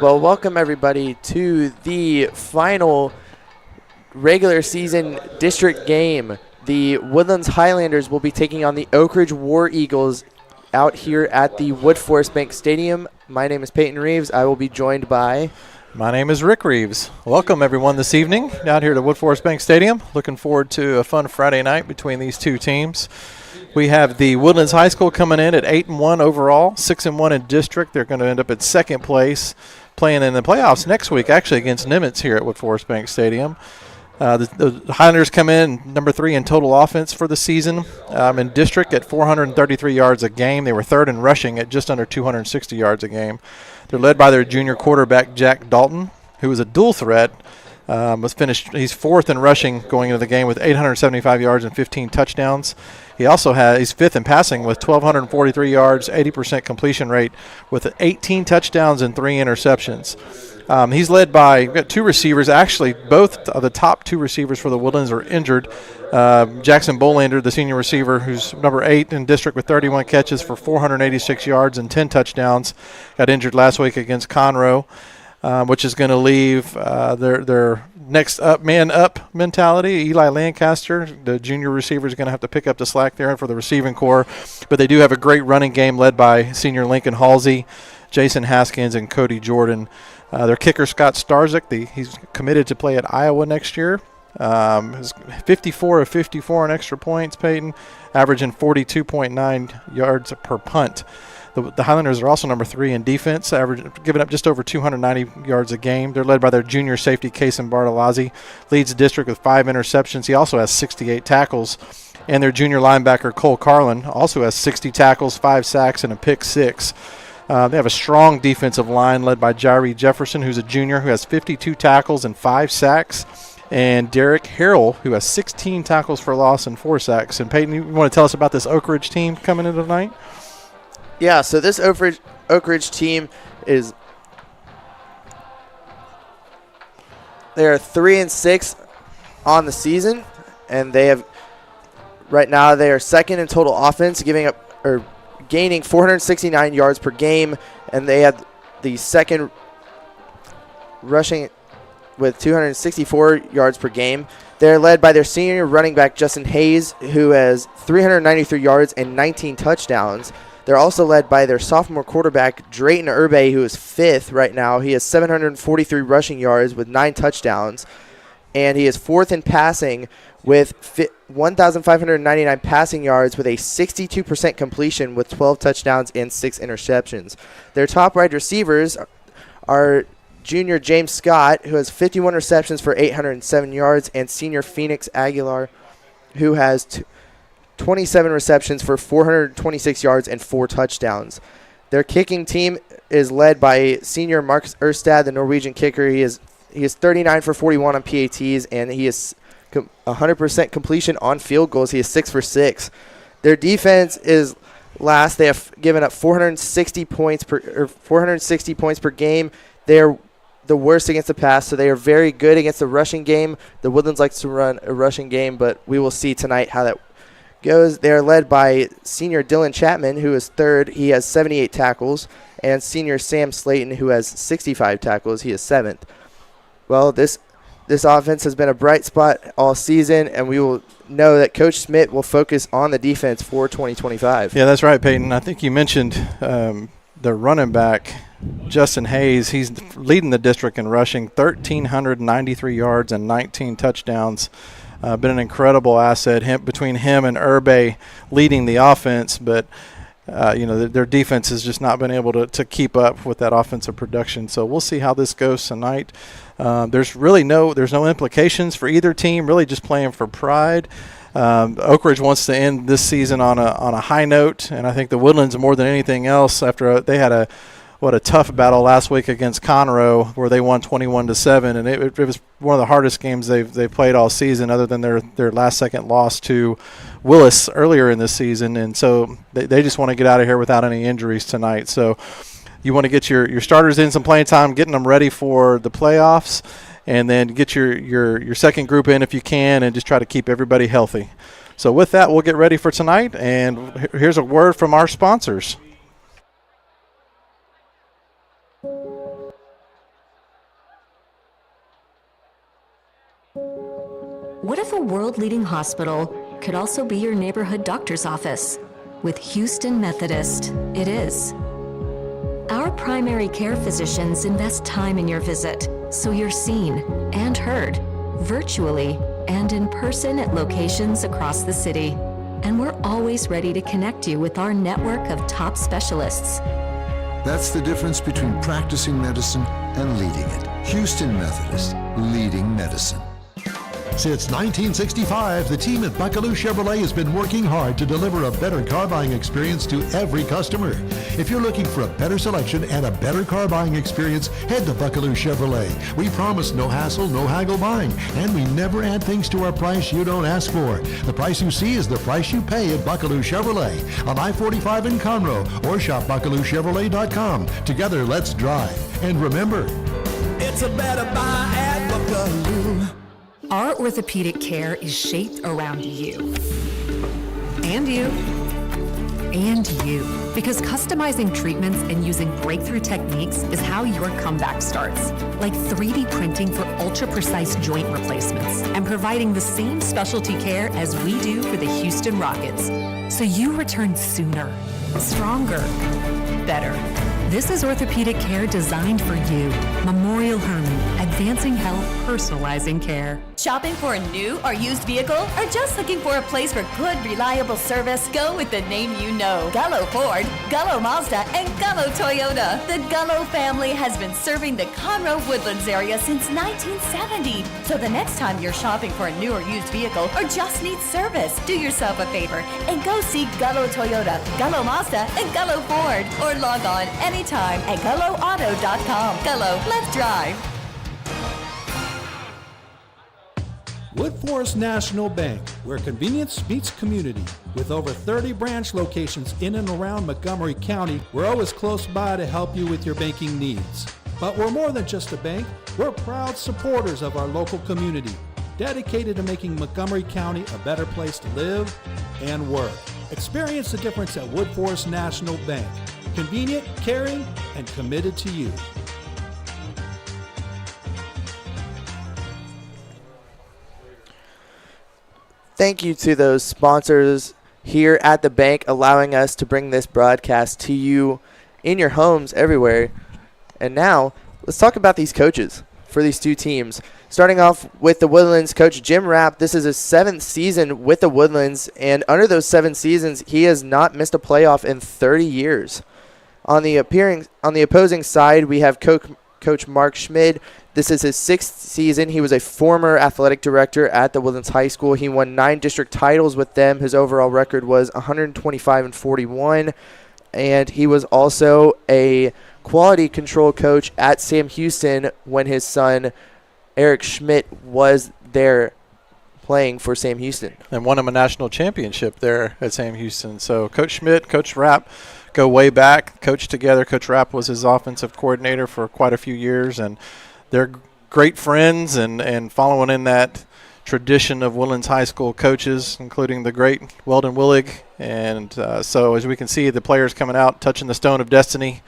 Well, welcome everybody to the final regular season district game. The Woodlands Highlanders will be taking on the Oak Ridge War Eagles out here at the Wood Forest Bank Stadium. My name is Peyton Reeves. I will be joined by... My name is Rick Reeves. Welcome everyone this evening out here to Wood Forest Bank Stadium. Looking forward to a fun Friday night between these two teams. We have the Woodlands High School coming in at 8-1 overall, 6-1 in district. They're going to end up at second place, playing in the playoffs next week, actually against Nimitz here at Wood Forest Bank Stadium. The Highlanders come in number 3 in total offense for the season. In district at 433 yards a game. They were third in rushing at just under 260 yards a game. They're led by their junior quarterback, Jack Dalton, who is a dual threat. He's fourth in rushing going into the game with 875 yards and 15 touchdowns. He's fifth in passing with 1,243 yards, 80% completion rate with 18 touchdowns and 3 interceptions. He's led by, we've got 2 receivers. Actually, both of the top 2 receivers for the Woodlands are injured. Jackson Bolander, the senior receiver, who's number 8 in district with 31 catches for 486 yards and 10 touchdowns, got injured last week against Conroe, which is going to leave their next up man up mentality. Eli Lancaster, the junior receiver, is going to have to pick up the slack there for the receiving core. But they do have a great running game led by senior Lincoln Halsey, Jason Haskins, and Cody Jordan. Their kicker, Scott Starzik, he's committed to play at Iowa next year. Is 54 of 54 on extra points, Peyton, averaging 42.9 yards per punt. The Highlanders are also number 3 in defense, giving up just over 290 yards a game. They're led by their junior safety, Kason Bartolozzi, leads the district with 5 interceptions. He also has 68 tackles. And their junior linebacker, Cole Carlin, also has 60 tackles, 5 sacks, and a pick 6. They have a strong defensive line led by Jairi Jefferson, who's a junior, who has 52 tackles and 5 sacks. And Derek Harrell, who has 16 tackles for loss and 4 sacks. And Peyton, you want to tell us about this Oak Ridge team coming in tonight? Yeah, so this Oak Ridge team is, they are 3-6 on the season, and right now they are second in total offense, gaining 469 yards per game, and they have the second rushing with 264 yards per game. They're led by their senior running back, Justin Hayes, who has 393 yards and 19 touchdowns. They're also led by their sophomore quarterback, Drayton Urbe, who is 5th right now. He has 743 rushing yards with 9 touchdowns. And he is 4th in passing with 1,599 passing yards with a 62% completion with 12 touchdowns and 6 interceptions. Their top wide receivers are junior James Scott, who has 51 receptions for 807 yards, and senior Phoenix Aguilar, who has 27 receptions for 426 yards and 4 touchdowns. Their kicking team is led by senior Marcus Erstad, the Norwegian kicker. He is 39 for 41 on PATs, and he is 100% completion on field goals. He is 6 for 6. Their defense is last. They have given up 460 points per game. They are the worst against the pass, so they are very good against the rushing game. The Woodlands likes to run a rushing game, but we will see tonight how that goes. They are led by senior Dylan Chapman, who is 3rd. He has 78 tackles, and senior Sam Slayton, who has 65 tackles. He is 7th. Well, this offense has been a bright spot all season, and we will know that Coach Smith will focus on the defense for 2025. Yeah, that's right, Peyton. I think you mentioned the running back, Justin Hayes. He's leading the district in rushing, 1,393 yards and 19 touchdowns. Been an incredible asset between him and Urbe leading the offense, but their defense has just not been able to keep up with that offensive production. So we'll see how this goes tonight. There's no implications for either team, really just playing for pride. Oak Ridge wants to end this season on a high note, and I think the Woodlands more than anything else, after they had a tough battle last week against Conroe where they won 21-7, and it was one of the hardest games they've played all season, other than their last second loss to Willis earlier in this season. And so they just want to get out of here without any injuries tonight. So you want to get your starters in some playing time, getting them ready for the playoffs, and then get your second group in if you can, and just try to keep everybody healthy. So with that, we'll get ready for tonight, and here's a word from our sponsors. What if a world-leading hospital could also be your neighborhood doctor's office? With Houston Methodist, it is. Our primary care physicians invest time in your visit, so you're seen and heard, virtually and in person at locations across the city. And we're always ready to connect you with our network of top specialists. That's the difference between practicing medicine and leading it. Houston Methodist, leading medicine. Since 1965, the team at Buckaloo Chevrolet has been working hard to deliver a better car buying experience to every customer. If you're looking for a better selection and a better car buying experience, head to Buckaloo Chevrolet. We promise no hassle, no haggle buying, and we never add things to our price you don't ask for. The price you see is the price you pay at Buckaloo Chevrolet on I-45 in Conroe, or shop BuckalooChevrolet.com. Together, let's drive. And remember, it's a better buy at Buckaloo. Our orthopedic care is shaped around you. And you. And you. Because customizing treatments and using breakthrough techniques is how your comeback starts. Like 3D printing for ultra-precise joint replacements and providing the same specialty care as we do for the Houston Rockets. So you return sooner, stronger, better. This is orthopedic care designed for you. Memorial Hermann, advancing health, personalizing care. Shopping for a new or used vehicle? Or just looking for a place for good, reliable service? Go with the name you know. Gullo Ford, Gullo Mazda, and Gullo Toyota. The Gullo family has been serving the Conroe Woodlands area since 1970. So the next time you're shopping for a new or used vehicle or just need service, do yourself a favor and go see Gullo Toyota, Gullo Mazda, and Gullo Ford. Or log on anytime at GulloAuto.com. Gullo, let's drive. Woodforest National Bank, where convenience meets community. With over 30 branch locations in and around Montgomery County, we're always close by to help you with your banking needs. But we're more than just a bank. We're proud supporters of our local community, dedicated to making Montgomery County a better place to live and work. Experience the difference at Woodforest National Bank. Convenient, caring, and committed to you. Thank you to those sponsors here at the bank, allowing us to bring this broadcast to you in your homes everywhere. And now, let's talk about these coaches for these two teams. Starting off with the Woodlands coach, Jim Rapp. This is his 7th season with the Woodlands, and under those 7 seasons, he has not missed a playoff in 30 years. On the opposing side, we have Coach Mark Schmid. This is his 6th season. He was a former athletic director at the Woodlands High School. He won 9 district titles with them. His overall record was 125-41, and he was also a quality control coach at Sam Houston when his son Eric Schmidt was there playing for Sam Houston. And won him a national championship there at Sam Houston. So Coach Schmidt, Coach Rapp go way back, coached together. Coach Rapp was his offensive coordinator for quite a few years, and they're great friends and following in that tradition of Woodlands High School coaches, including the great Weldon Willig. And so as we can see, the players coming out, touching the stone of destiny,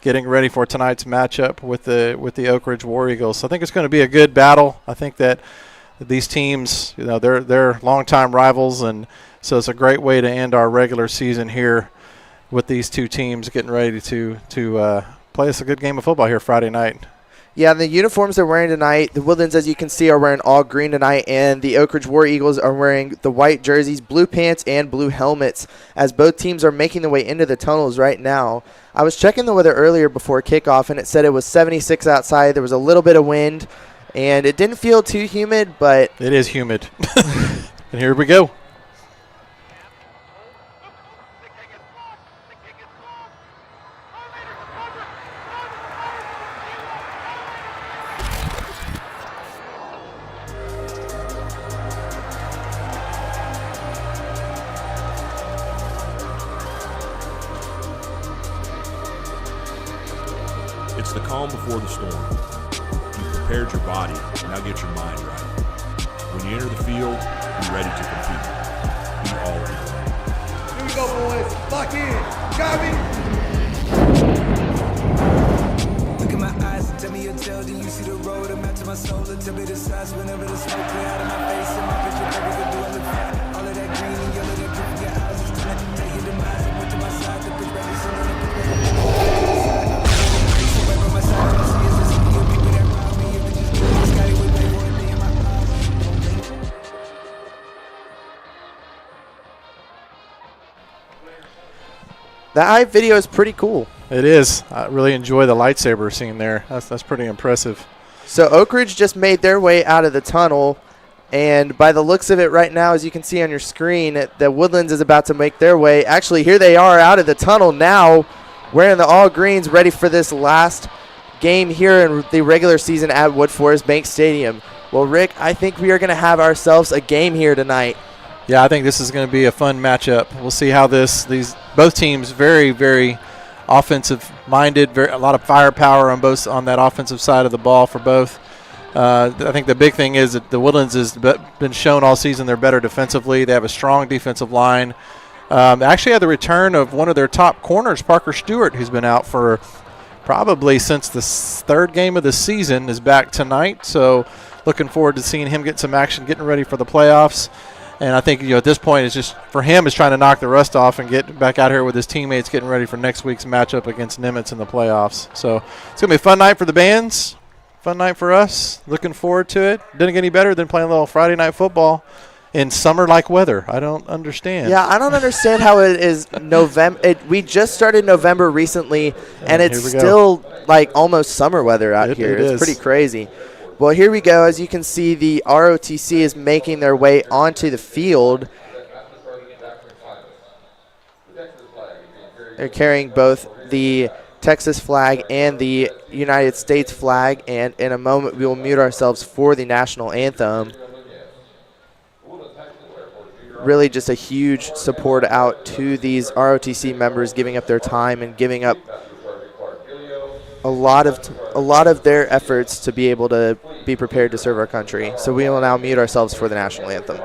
getting ready for tonight's matchup with the Oak Ridge War Eagles. So I think it's going to be a good battle. I think that these teams, they're longtime rivals, and so it's a great way to end our regular season here with these two teams getting ready to play us a good game of football here Friday night. Yeah, the uniforms they're wearing tonight, the Woodlands, as you can see, are wearing all green tonight, and the Oak Ridge War Eagles are wearing the white jerseys, blue pants, and blue helmets, as both teams are making their way into the tunnels right now. I was checking the weather earlier before kickoff, and it said it was 76 outside. There was a little bit of wind, and it didn't feel too humid, but it is humid. And here we go. It's the calm before the storm. You've prepared your body, now get your mind right. When you enter the field, be ready to compete. go, boys. Lock in. Got me? Look in my eyes and tell me your tale. Do you see the road? I'm out to my soul. Tell me the size whenever the smoke clear out of my face. And my picture, baby, could do I look fine. All of that green and yellow that drip in your eyes is trying to tell you demise. And put to my side, the bitch, baby, sitting on the bitch, baby. Right by my side, all I see is the city of people that rob me. If it just do this, Scotty would wait for a day in my eyes. That video is pretty cool. It is. I really enjoy the lightsaber scene there. That's pretty impressive. So Oak Ridge just made their way out of the tunnel, and by the looks of it right now, as you can see on your screen, the Woodlands is about to make their way. Actually, here they are out of the tunnel now, wearing the all greens, ready for this last game here in the regular season at Wood Forest Bank Stadium. Well, Rick, I think we are going to have ourselves a game here tonight. Yeah, I think this is going to be a fun matchup. We'll see how these both teams very, very offensive-minded, a lot of firepower on that offensive side of the ball for both. I think the big thing is that the Woodlands has been shown all season they're better defensively. They have a strong defensive line. They actually had the return of one of their top corners, Parker Stewart, who's been out for probably since the third game of the season, is back tonight. So looking forward to seeing him get some action, getting ready for the playoffs. And I think, at this point, it's just for him is trying to knock the rust off and get back out here with his teammates, getting ready for next week's matchup against Nimitz in the playoffs. So it's going to be a fun night for the bands, fun night for us. Looking forward to it. Didn't get any better than playing a little Friday night football in summer-like weather. I don't understand. Yeah, I don't understand how it is November. We just started November recently, and it's still like almost summer weather out here. It's pretty crazy. Well, here we go. As you can see, the ROTC is making their way onto the field. They're carrying both the Texas flag and the United States flag, and in a moment we will mute ourselves for the national anthem. Really just a huge support out to these ROTC members, giving up their time and giving up a lot of their efforts to be able to be prepared to serve our country. So we will now mute ourselves for the national anthem.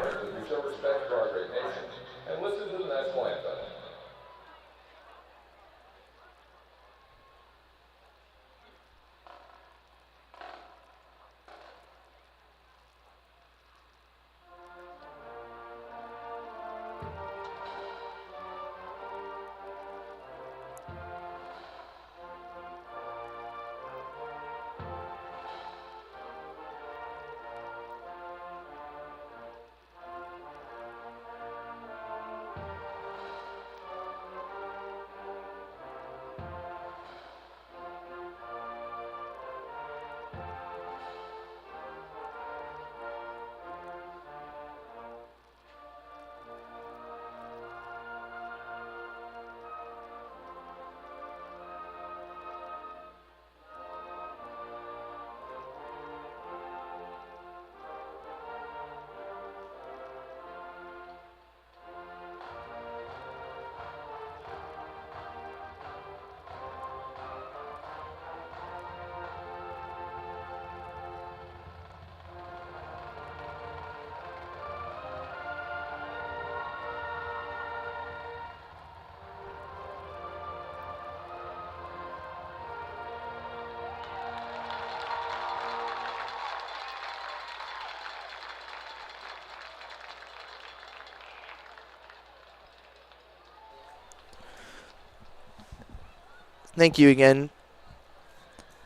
Thank you again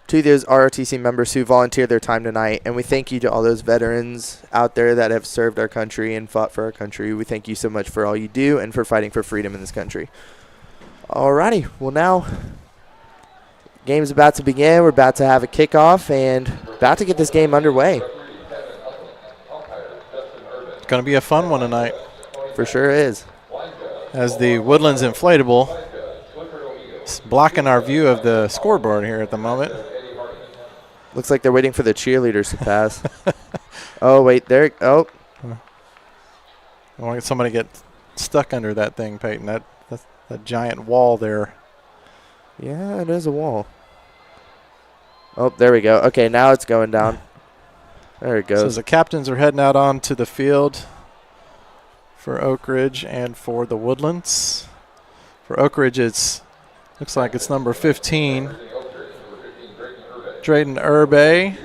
to those ROTC members who volunteered their time tonight, and we thank you to all those veterans out there that have served our country and fought for our country. We thank you so much for all you do and for fighting for freedom in this country. Alrighty, well now, game's about to begin. We're about to have a kickoff and about to get this game underway. It's going to be a fun one tonight. For sure is. As the Woodlands inflatable blocking our view of the scoreboard here at the moment. Looks like they're waiting for the cheerleaders to pass. Oh, wait, there. Oh. I want somebody to get stuck under that thing, Peyton. That's a giant wall there. Yeah, it is a wall. Oh, there we go. Okay, now it's going down. There it goes. So the captains are heading out onto the field for Oak Ridge and for the Woodlands. For Oak Ridge, looks like it's number 15, Drayton Urbe,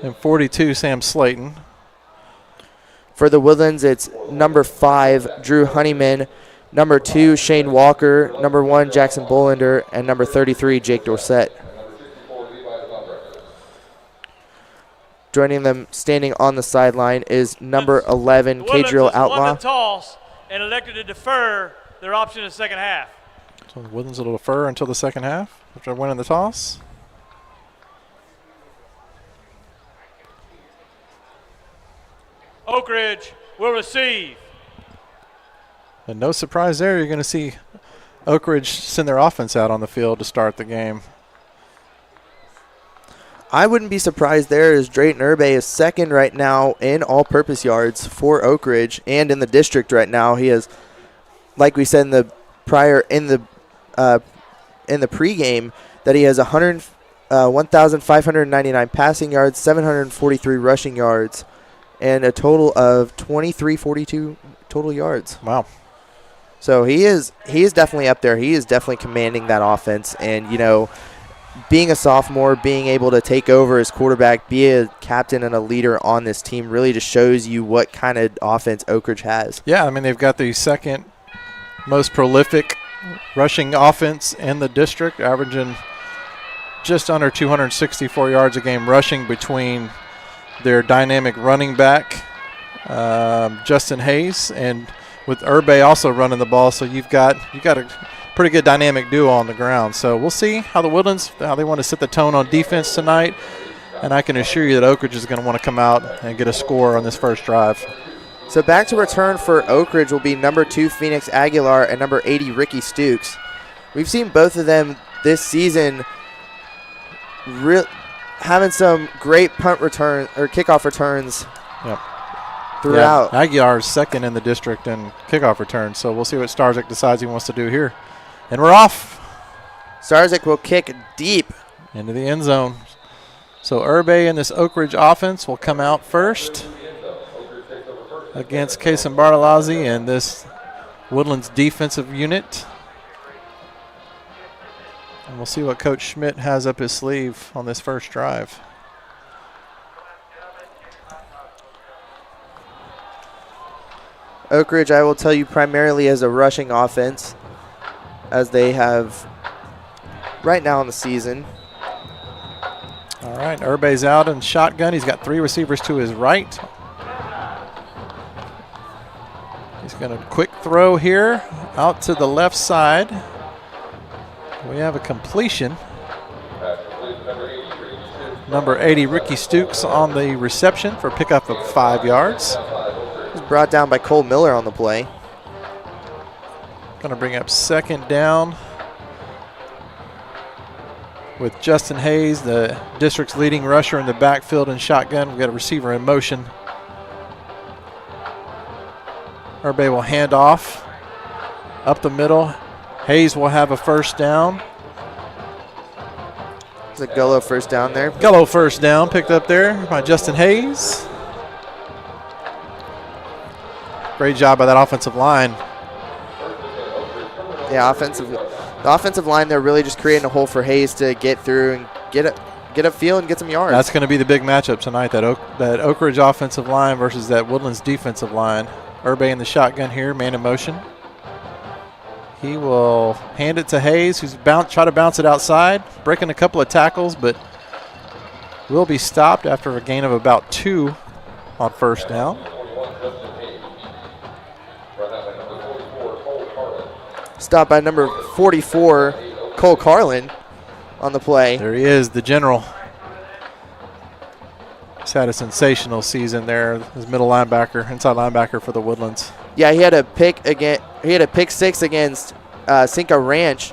and 42, Sam Slayton. For the Woodlands, it's number 5, Drew Honeyman, number 2, Shane Walker, number 1, Jackson Bolander, and number 33, Jake Dorsett. Joining them standing on the sideline is number 11, Cadriel Outlaw. Won the toss and elected to defer their option in the second half. So the Woodlands will defer until the second half after winning the toss. Oak Ridge will receive. And no surprise there, you're going to see Oak Ridge send their offense out on the field to start the game. I wouldn't be surprised there, as Drayton Urbe is second right now in all-purpose yards for Oak Ridge and in the district right now. He has, like we said in the pregame, that he has 1,599 passing yards, 743 rushing yards, and a total of 2,342 total yards. Wow. So he is definitely up there. He is definitely commanding that offense. And, you know, being a sophomore, being able to take over as quarterback, be a captain and a leader on this team really just shows you what kind of offense Oak Ridge has. Yeah, I mean, they've got the second most prolific rushing offense in the district, averaging just under 264 yards a game rushing between their dynamic running back, Justin Hayes, and with Urbe also running the ball. So you've got a pretty good dynamic duo on the ground. So we'll see how the Woodlands, how they want to set the tone on defense tonight. And I can assure you that Oak Ridge is going to want to come out and get a score on this first drive. So back to return for Oak Ridge will be number 2, Phoenix Aguilar, and number 80, Ricky Stukes. We've seen both of them this season having some great punt return or kickoff returns throughout. Yeah, Aguilar is second in the district in kickoff returns, so we'll see what Starzyk decides he wants to do here. And we're off. Starzyk will kick deep into the end zone. So Urbe in this Oak Ridge offense will come out first against Kason Bartolozzi and this Woodlands defensive unit. And we'll see what Coach Schmidt has up his sleeve on this first drive. Oak Ridge, I will tell you, primarily as a rushing offense, as they have right now in the season. All right, Urbe's out in shotgun. He's got 3 receivers to his right. He's going to quick throw here out to the left side. We have a completion. Number 80, Ricky Stukes on the reception for pickup of 5 yards. He's brought down by Cole Miller on the play. Going to bring up second down with Justin Hayes, the district's leading rusher in the backfield and shotgun. We've got a receiver in motion. Urbe will hand off up the middle. Hayes will have a first down. It's a Gullo first down there. Gullo first down picked up there by Justin Hayes. Great job by that offensive line. Yeah, the offensive line, they're really just creating a hole for Hayes to get through and get upfield and get some yards. That's going to be the big matchup tonight, that Oak Ridge offensive line versus that Woodlands defensive line. Urbe in the shotgun here, man in motion. He will hand it to Hayes, who's try to bounce it outside, breaking a couple of tackles, but will be stopped after a gain of about 2 on first down. Stopped by number 44, Cole Carlin, on the play. There he is, the general. He's had a sensational season there, his middle linebacker, inside linebacker for the Woodlands. Yeah, he had a pick 6 against Cinco Ranch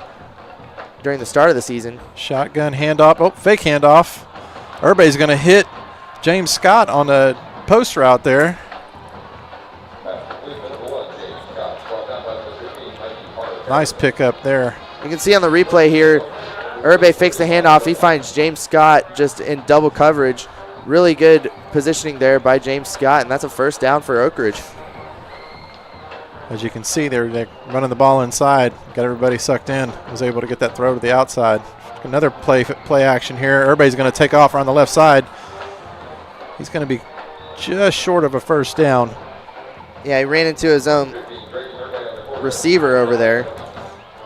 during the start of the season. Shotgun handoff, fake handoff. Urbe's going to hit James Scott on the post route there. Nice pickup there. You can see on the replay here, Urbe fakes the handoff. He finds James Scott just in double coverage. Really good positioning there by James Scott, and that's a first down for Oak Ridge. As you can see, they're running the ball inside. Got everybody sucked in. Was able to get that throw to the outside. Another play action here. Everybody's going to take off around the left side. He's going to be just short of a first down. Yeah, he ran into his own receiver over there.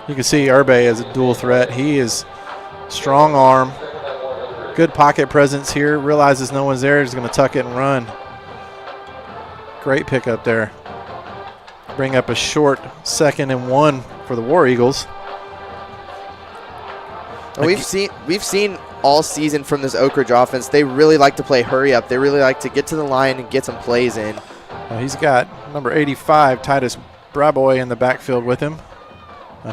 You can see Urbe as a dual threat. He is strong arm, good pocket presence here. Realizes no one's there. He's going to tuck it and run. Great pickup there. Bring up a short 2nd and 1 for the War Eagles. And we've seen all season from this Oak Ridge offense, they really like to play hurry up. They really like to get to the line and get some plays in. He's got number 85, Titus Braboy, in the backfield with him.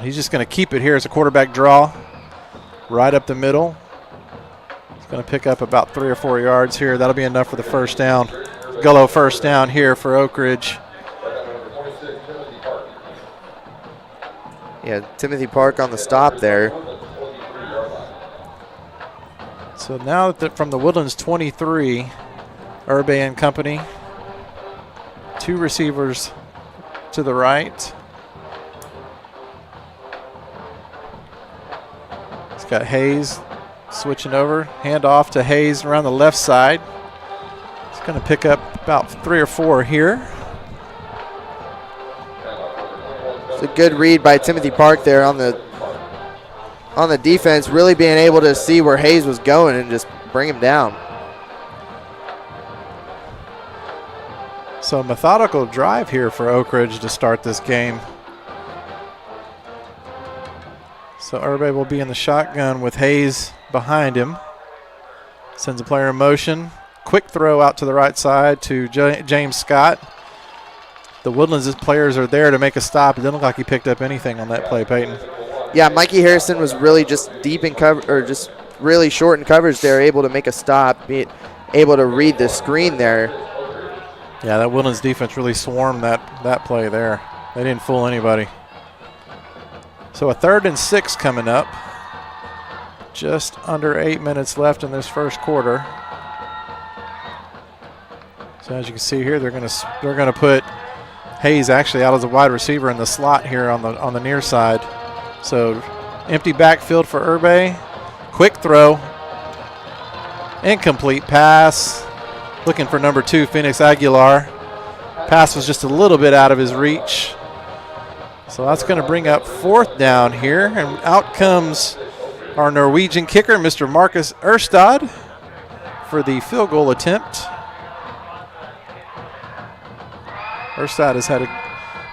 He's just going to keep it here as a quarterback draw. Right up the middle. He's going to pick up about 3 or 4 yards here. That'll be enough for the first down. Gullo first down here for Oak Ridge. Yeah, Timothy Park on the stop there. So now that from the Woodlands 23, Urbe and company. 2 receivers to the right. He's got Hayes switching over. Hand off to Hayes around the left side. He's going to pick up about 3 or 4 here. It's a good read by Timothy Park there on the defense, really being able to see where Hayes was going and just bring him down. So methodical drive here for Oak Ridge to start this game. So Urbe will be in the shotgun with Hayes behind him. Sends a player in motion. Quick throw out to the right side to James Scott. The Woodlands players are there to make a stop. It didn't look like he picked up anything on that play, Peyton. Yeah, Mikey Harrison was really just deep in cover, or just really short in coverage there, able to make a stop, be able to read the screen there. Yeah, that Woodlands defense really swarmed that play there. They didn't fool anybody. So a 3rd and 6 coming up. Just under 8 minutes left in this first quarter. So as you can see here, they're gonna put Hayes actually out as a wide receiver in the slot here on the near side. So empty backfield for Urbe. Quick throw. Incomplete pass. Looking for number 2, Phoenix Aguilar. Pass was just a little bit out of his reach. So that's going to bring up 4th down here. And out comes our Norwegian kicker, Mr. Marcus Erstad, for the field goal attempt. Erstad has had a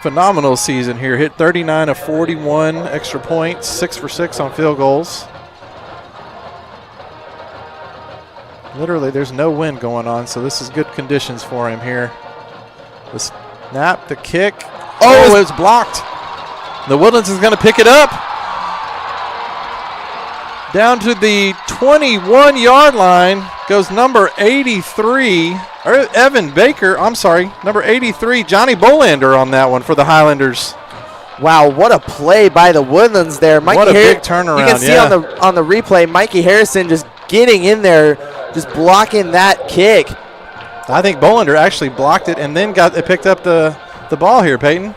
phenomenal season here. Hit 39 of 41 extra points, 6 for 6 on field goals. Literally, there's no wind going on, so this is good conditions for him here. The snap, the kick. Oh, it's blocked. The Woodlands is going to pick it up. Down to the 21-yard line goes number 83, or Evan Baker. I'm sorry, number 83, Johnny Bolander on that one for the Highlanders. Wow, what a play by the Woodlands there. What a big turnaround. You can see on the replay, Mikey Harrison just getting in there, just blocking that kick. I think Bolander actually blocked it and then picked up the ball here, Peyton.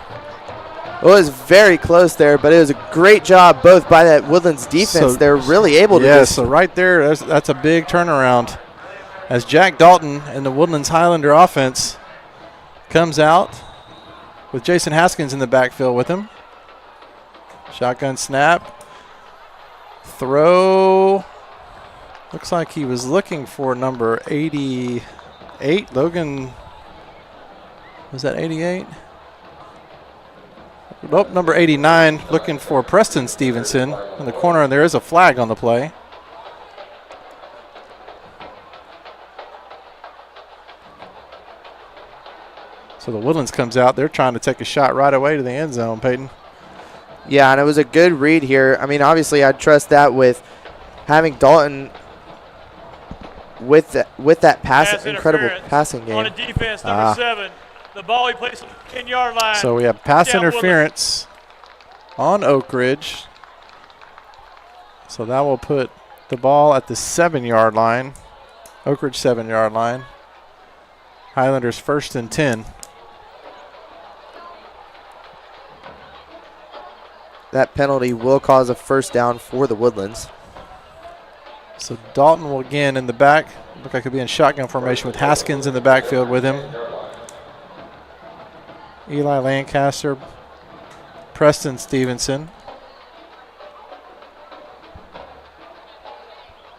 It was very close there, but it was a great job both by that Woodlands defense. They're really able to. Yeah, so right there, that's a big turnaround. As Jack Dalton and the Woodlands Highlander offense comes out with Jason Haskins in the backfield with him. Shotgun snap. Throw. Looks like he was looking for number 88. Logan, was that 88? Nope, number 89, looking for Preston Stevenson in the corner, and there is a flag on the play. So the Woodlands comes out. They're trying to take a shot right away to the end zone, Peyton. Yeah, and it was a good read here. I mean, obviously, I'd trust that with having Dalton with that incredible passing game. On a defense, number 7. The ball he plays on the 10-yard line. So we have pass interference on Oak Ridge. So that will put the ball at the 7-yard line. Oak Ridge 7-yard line. Highlanders 1st and 10. that penalty will cause a first down for the Woodlands. So Dalton will again in the back. Look like he'll be in shotgun formation with Haskins in the backfield with him. Eli Lancaster, Preston Stevenson,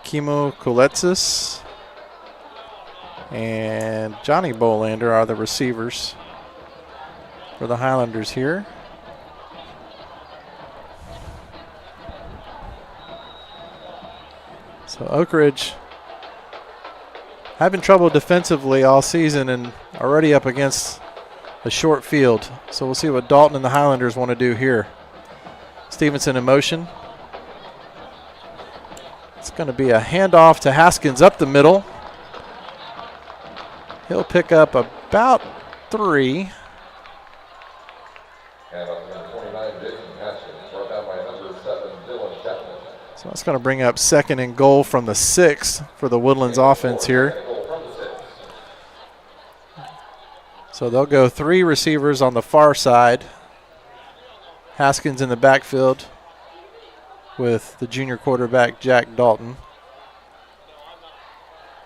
Kimo Kuletsis, and Johnny Bolander are the receivers for the Highlanders here. So Oak Ridge having trouble defensively all season and already up against a short field. So we'll see what Dalton and the Highlanders want to do here. Stevenson in motion. It's going to be a handoff to Haskins up the middle. He'll pick up about 3. So that's going to bring up 2nd and goal from the 6 for the Woodlands offense here. So they'll go 3 receivers on the far side. Haskins in the backfield with the junior quarterback Jack Dalton.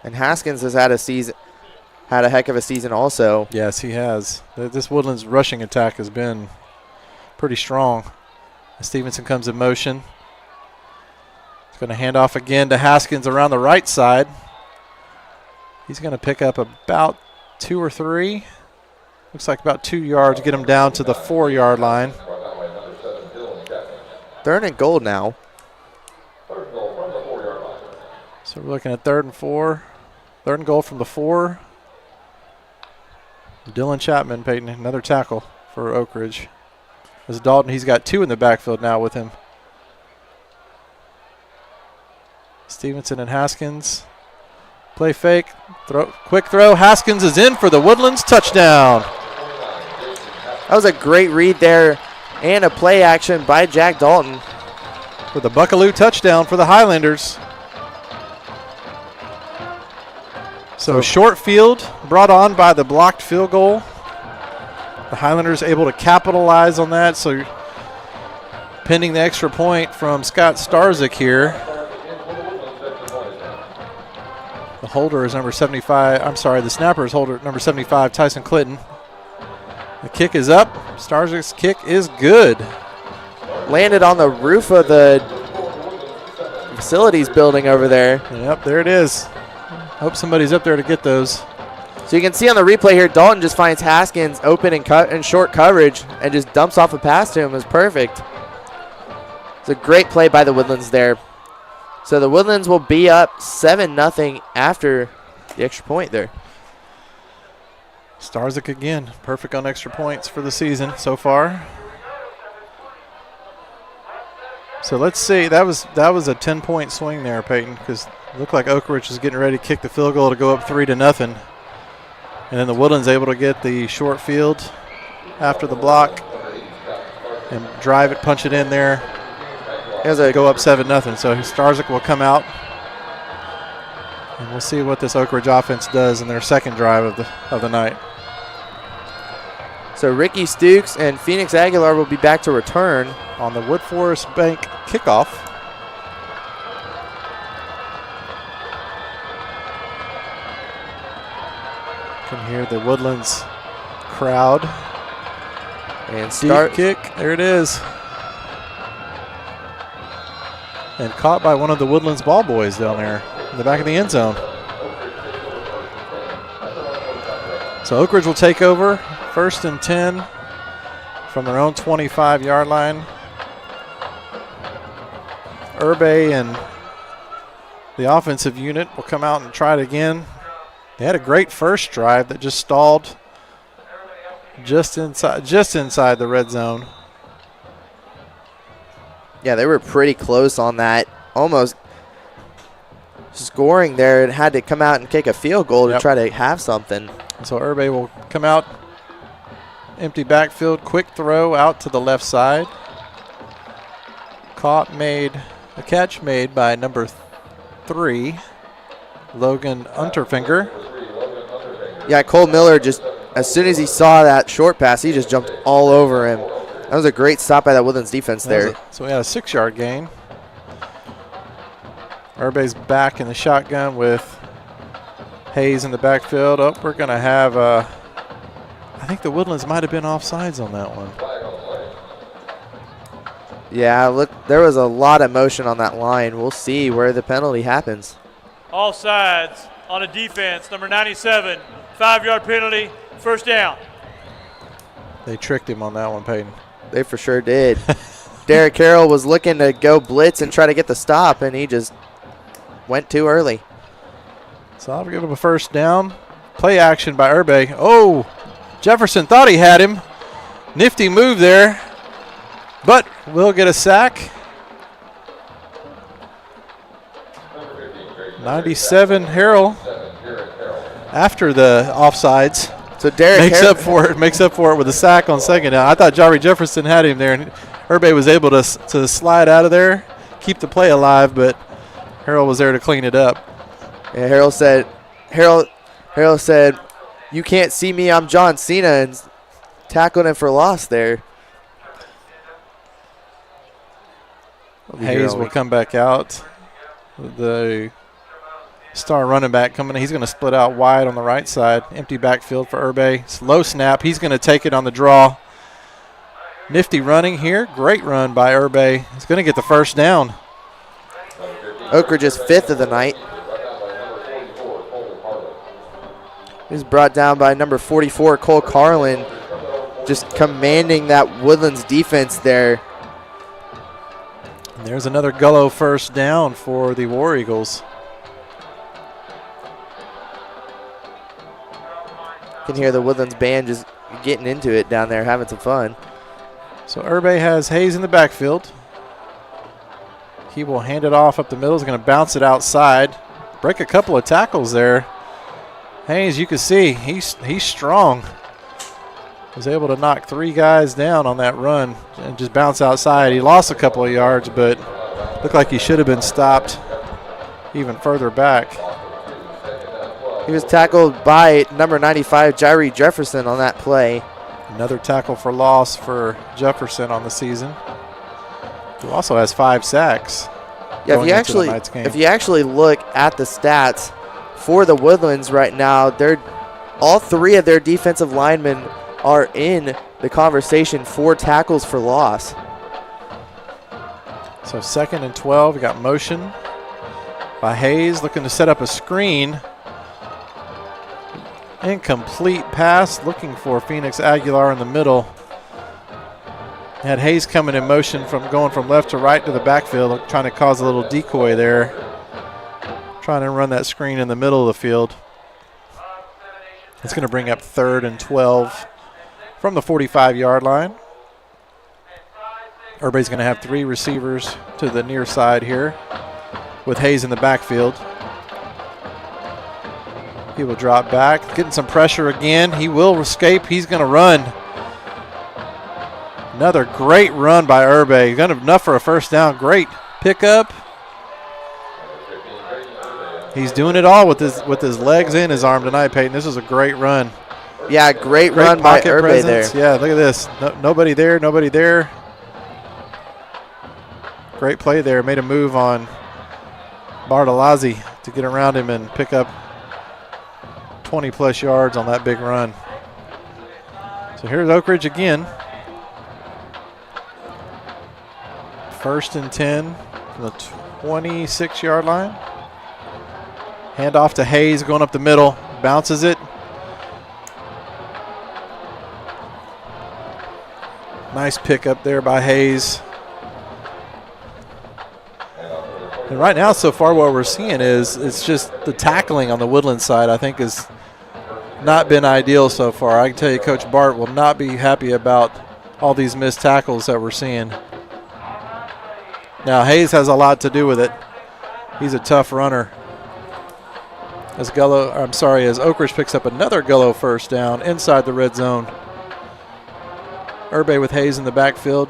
And Haskins has had a heck of a season also. Yes, he has. This Woodlands rushing attack has been pretty strong. Stevenson comes in motion. He's going to hand off again to Haskins around the right side. He's going to pick up about 2 or 3. Looks like about 2 yards, get him down to the 4-yard line. 3rd and goal now. So we're looking at 3rd and 4. 3rd and goal from the 4. Dylan Chapman, Peyton, another tackle for Oak Ridge. As Dalton, he's got 2 in the backfield now with him. Stevenson and Haskins. Play fake, quick throw. Haskins is in for the Woodlands touchdown. That was a great read there and a play action by Jack Dalton. For the Buckaloo touchdown for the Highlanders. So short field brought on by the blocked field goal. The Highlanders able to capitalize on that. So pending the extra point from Scott Starzyk here. The holder is number 75. I'm sorry, the snapper is holder number 75, Tyson Clinton. The kick is up. Starzyk's kick is good. Landed on the roof of the facilities building over there. Yep, there it is. Hope somebody's up there to get those. So you can see on the replay here, Dalton just finds Haskins open and short coverage and just dumps off a pass to him. It was perfect. It's a great play by the Woodlands there. So the Woodlands will be up 7-0 after the extra point there. Starzyk again, perfect on extra points for the season so far. So let's see, that was a 10-point swing there, Peyton, because it looked like Oak Ridge was getting ready to kick the field goal to go up 3-0. And then the Woodlands able to get the short field after the block and drive it, punch it in there. Go up 7-0. So Starzyk will come out. And we'll see what this Oak Ridge offense does in their second drive of the night. So Ricky Stukes and Phoenix Aguilar will be back to return on the Wood Forest Bank kickoff. Can hear the Woodlands crowd. And start deep kick. There it is. And caught by one of the Woodlands ball boys down there in the back of the end zone. So Oak Ridge will take over. 1st and 10 from their own 25-yard line. Urbe and the offensive unit will come out and try it again. They had a great first drive that just stalled just inside the red zone. Yeah, they were pretty close on that. Almost scoring there and had to come out and kick a field goal to try to have something. So Urbe will come out. Empty backfield, quick throw out to the left side. A catch made by number 3, Logan Unterfinger. Yeah, Cole Miller just, as soon as he saw that short pass, he just jumped all over him. That That was a great stop by that Woodlands defense there. So we had a 6-yard gain. Urbe's back in the shotgun with Hayes in the backfield. Oh, we're going to have, I think the Woodlands might have been offsides on that one. Yeah, look, there was a lot of motion on that line. We'll see where the penalty happens. Offsides on a defense, number 97, 5-yard penalty, first down. They tricked him on that one, Peyton. They for sure did. Derek Carroll was looking to go blitz and try to get the stop, and he just went too early. So I'll give him a first down. Play action by Urbe. Oh, Jefferson thought he had him. Nifty move there, but we'll get a sack. 97 Harrell after the offsides. So Derek makes up for it with a sack on second down. I thought Jari Jefferson had him there, and Urbe was able to slide out of there, keep the play alive, but Harrell was there to clean it up. Yeah, Harrell said, "You can't see me, I'm John Cena," and tackled him for loss there. Hayes will come back out. The star running back coming in. He's going to split out wide on the right side. Empty backfield for Urbe. Slow snap. He's going to take it on the draw. Nifty running here. Great run by Urbe. He's going to get the first down. Oak Ridge's 5th of the night. He's brought down by number 44, Cole Carlin, just commanding that Woodlands defense there. And there's another Gullo first down for the War Eagles. You can hear the Woodlands band just getting into it down there, having some fun. So Urbe has Hayes in the backfield. He will hand it off up the middle. He's going to bounce it outside. Break a couple of tackles there. Hayes, you can see, he's strong. Was able to knock 3 guys down on that run and just bounce outside. He lost a couple of yards, but looked like he should have been stopped even further back. He was tackled by number 95, Jari Jefferson, on that play. Another tackle for loss for Jefferson on the season, who also has 5 sacks. Yeah, if you actually look at the stats for the Woodlands right now, all 3 of their defensive linemen are in the conversation for tackles for loss. So 2nd and 12, we got motion by Hayes, looking to set up a screen. Incomplete pass, looking for Phoenix Aguilar in the middle. Had Hayes coming in motion from going from left to right to the backfield, trying to cause a little decoy there. Trying to run that screen in the middle of the field. It's going to bring up 3rd and 12 from the 45-yard line. Urbe's going to have 3 receivers to the near side here with Hayes in the backfield. He will drop back, getting some pressure again. He will escape. He's going to run. Another great run by Urbe. Got enough for a first down. Great pickup. He's doing it all with his legs and his arm tonight, Peyton. This is a great run. Yeah, great run by Urbe there. Yeah, look at this. Nobody there, nobody there. Great play there. Made a move on Bartolozzi to get around him and pick up 20-plus yards on that big run. So here's Oak Ridge again. 1st and 10 from the 26-yard line. Hand off to Hayes going up the middle. Bounces it. Nice pickup there by Hayes. And right now, so far, what we're seeing is it's just the tackling on the Woodland side, I think, has not been ideal so far. I can tell you Coach Bart will not be happy about all these missed tackles that we're seeing. Now, Hayes has a lot to do with it. He's a tough runner. As Oak Ridge picks up another Gullo first down inside the red zone. Urbe with Hayes in the backfield.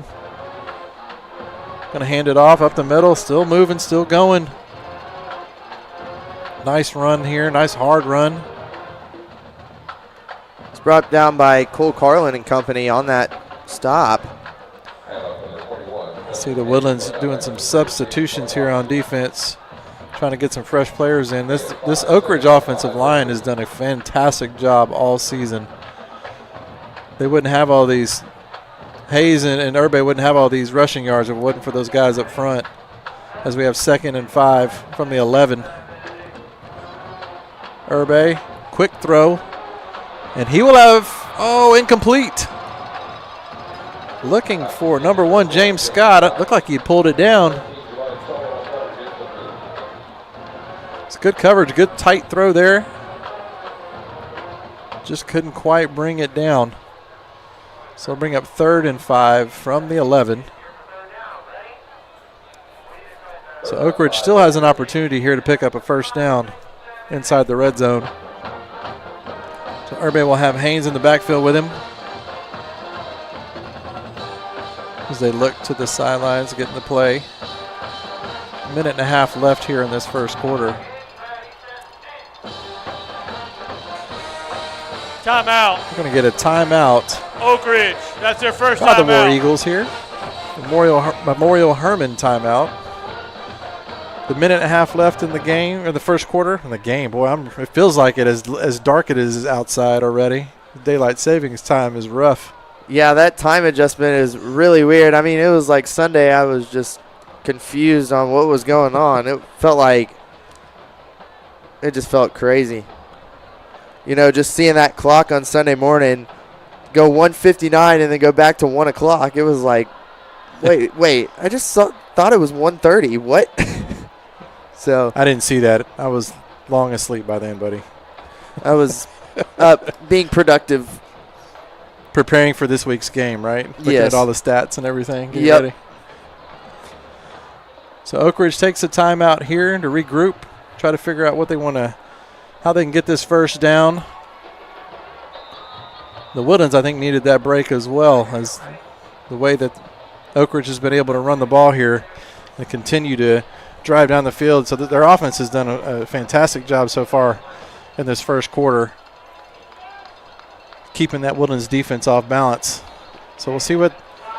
Going to hand it off up the middle. Still moving, still going. Nice run here. Nice hard run. It's brought down by Cole Carlin and company on that stop. See the Woodlands doing some substitutions here on defense, trying to get some fresh players in. This Oak Ridge offensive line has done a fantastic job all season. They wouldn't have all these, Hayes and Urbe wouldn't have all these rushing yards if it wasn't for those guys up front, as we have 2nd and 5 from the 11. Urbe, quick throw, and he will have, incomplete. Looking for number 1, James Scott. It looked like he pulled it down. It's good coverage, good tight throw there. Just couldn't quite bring it down. So we'll bring up 3rd and 5 from the 11. So Oak Ridge still has an opportunity here to pick up a first down inside the red zone. So Urbe will have Haynes in the backfield with him as they look to the sidelines, getting the play. 1.5 minutes left here in this first quarter. Timeout. We're going to get a timeout. Oak Ridge, that's their first By the War timeout. Eagles here. Memorial Herman timeout. The 1.5 minutes left in the game, or the first quarter. In the game, boy, it feels like it as dark it is outside already. Daylight savings time is rough. Yeah, that time adjustment is really weird. I mean, it was like Sunday. I was just confused on what was going on. It just felt crazy. You know, just seeing that clock on Sunday morning go 1:59 and then go back to 1 o'clock. It was like, wait, I just thought it was 1:30. What? So I didn't see that. I was long asleep by then, buddy. I was being productive. Preparing for this week's game, right? Looking Yes. at all the stats and everything. Get Yep. ready. So Oak Ridge takes a timeout here to regroup, try to figure out how they can get this first down. The Woodlands, I think, needed that break as well, as the way that Oak Ridge has been able to run the ball here and continue to drive down the field. So their offense has done a fantastic job so far in this first quarter, keeping that Woodlands defense off balance. So we'll see what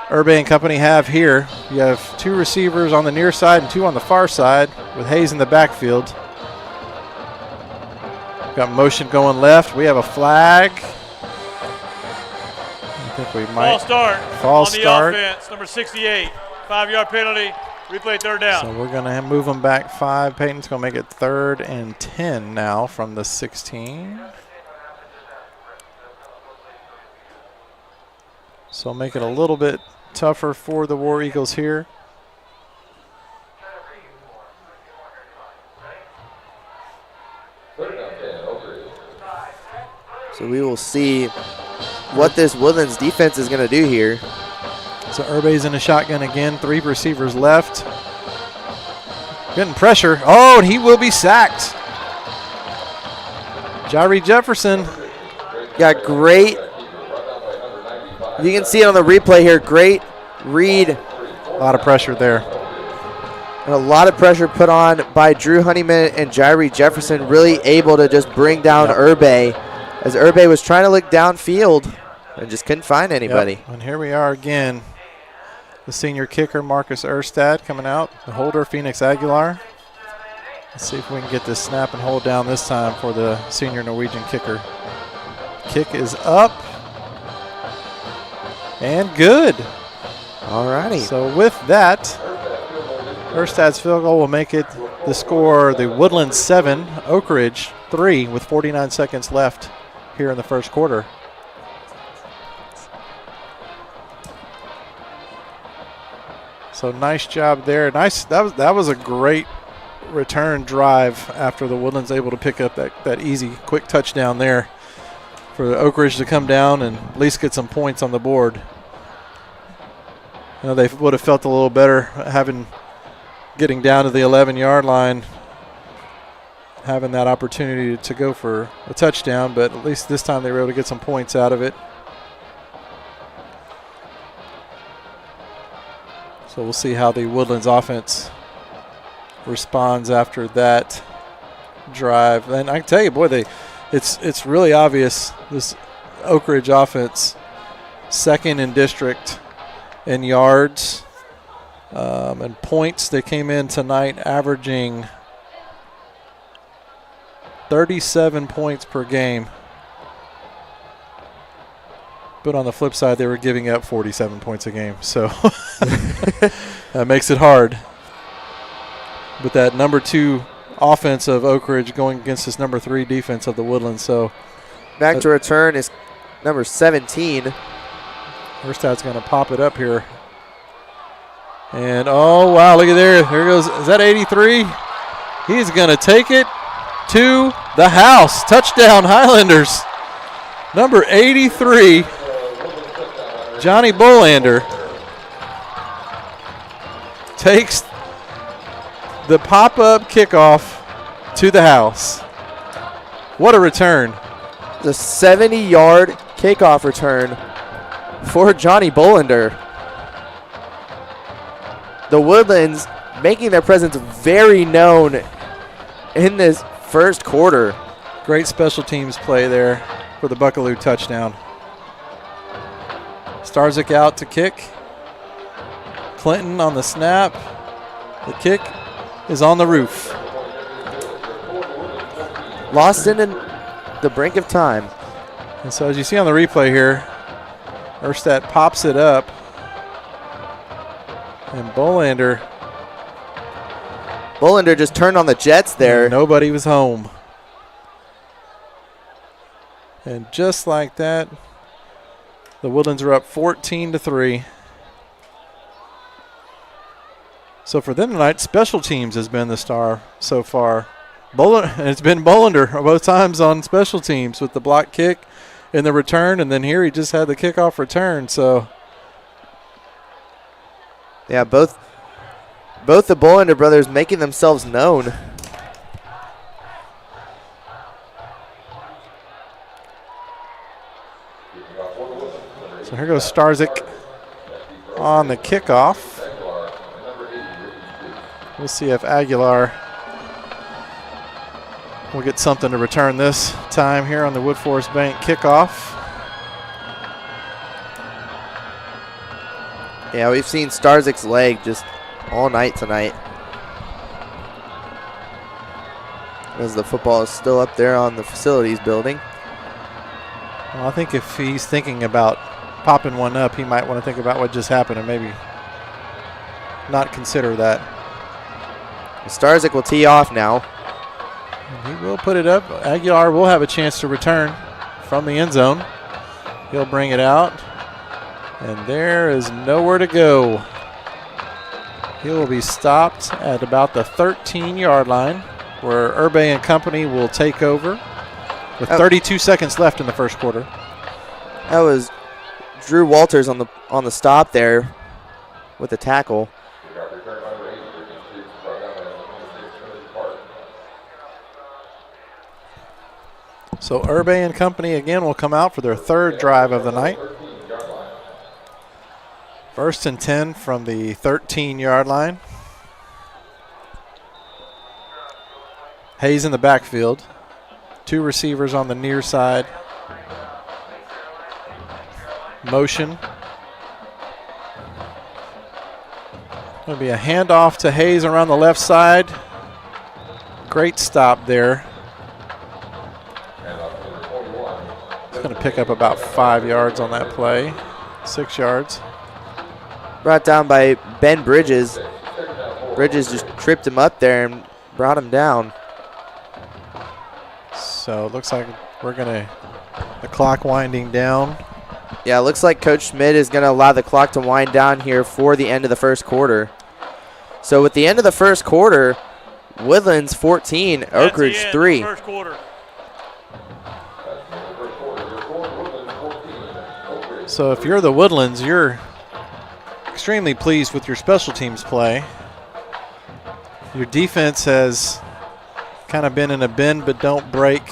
Urbe and company have here. You have 2 receivers on the near side and 2 on the far side with Hayes in the backfield. Got motion going left. We have a flag. I think we might. False start. The offense, number 68. 5-yard penalty. Replay 3rd down. So we're going to move them back 5. Peyton's going to make it 3rd and 10 now from the 16. So make it a little bit tougher for the War Eagles here. So we will see what this Woodlands defense is going to do here. So Urbe's in a shotgun again. 3 receivers left. Getting pressure. Oh, and he will be sacked. Jairi Jefferson. Got great. You can see it on the replay here. Great read. A lot of pressure there. And a lot of pressure put on by Drew Honeyman and Jairi Jefferson, really able to just bring down Urbe, as Urbe was trying to look downfield and just couldn't find anybody. Yep. And here we are again. The senior kicker, Marcus Erstad, coming out. The holder, Phoenix Aguilar. Let's see if we can get this snap and hold down this time for the senior Norwegian kicker. Kick is up. And good. All righty. So with that, Erstad's field goal will make it the score, the Woodlands 7, Oak Ridge 3, with 49 seconds left here in the first quarter. So nice job there. Nice. That was a great return drive after the Woodlands able to pick up that easy, quick touchdown there for the Oak Ridge to come down and at least get some points on the board. You know, they would have felt a little better getting down to the 11-yard line, having that opportunity to go for a touchdown, but at least this time they were able to get some points out of it. So we'll see how the Woodlands offense responds after that drive. And I can tell you, boy, it's really obvious, this Oak Ridge offense, 2nd in district in yards. And points, they came in tonight averaging 37 points per game. But on the flip side, they were giving up 47 points a game. So that makes it hard. But that number 2 offense of Oak Ridge going against this number 3 defense of the Woodlands. So back to return is number 17. Erstad's going to pop it up here. And, oh, wow, look at there. There goes, is that 83? He's going to take it to the house. Touchdown, Highlanders. Number 83, Johnny Bolander, takes the pop-up kickoff to the house. What a return. The 70-yard kickoff return for Johnny Bolander. The Woodlands making their presence very known in this first quarter. Great special teams play there for the Buckaloo touchdown. Starzyk out to kick. Clinton on the snap. The kick is on the roof. Lost in the brink of time. And so as you see on the replay here, Erstad pops it up. And Bolander just turned on the Jets there. Nobody was home. And just like that, the Woodlands are up 14-3. So for them tonight, special teams has been the star so far. It's been Bolander both times on special teams with the block kick and the return, and then here he just had the kickoff return. So yeah, both the Bolander brothers making themselves known. So here goes Starzyk on the kickoff. We'll see if Aguilar will get something to return this time here on the Woodforest Bank kickoff. Yeah, we've seen Starzyk's leg just all night tonight. As the football is still up there on the facilities building. Well, I think if he's thinking about popping one up, he might want to think about what just happened and maybe not consider that. Starzyk will tee off now. And he will put it up. Aguilar will have a chance to return from the end zone. He'll bring it out. And there is nowhere to go. He will be stopped at about the 13-yard line, where Urbe and company will take over with 32 seconds left in the first quarter. That was Drew Walters on the stop there with the tackle. So Urbe and company again will come out for their third drive of the night. 1st and 10 from the 13-yard line. Hayes in the backfield. 2 receivers on the near side. Motion. Going to be a handoff to Hayes around the left side. Great stop there. He's going to pick up about 5 yards on that play. 6 yards. Brought down by Ben Bridges. Bridges just tripped him up there and brought him down. So it looks like we're going to, the clock winding down. Yeah, it looks like Coach Schmidt is going to allow the clock to wind down here for the end of the first quarter. So with the end of the first quarter, Woodlands 14, Oak Ridge 3. First quarter. So if you're the Woodlands, you're extremely pleased with your special teams play. Your defense has kind of been in a bend but don't break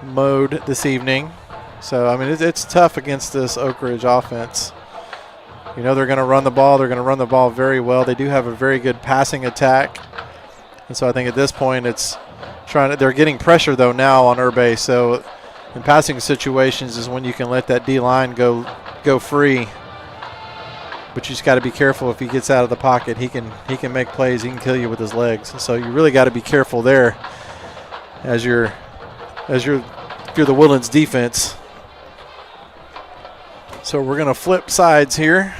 mode this evening. So, I mean, it's tough against this Oak Ridge offense. You know they're going to run the ball. They're going to run the ball very well. They do have a very good passing attack. And so I think at this point it's they're getting pressure, though, now on Urbe. So in passing situations is when you can let that D-line go free. but you just got to be careful. If he gets out of the pocket, he can make plays. He can kill you with his legs. So you really got to be careful there if you're the Woodlands defense. So we're going to flip sides here.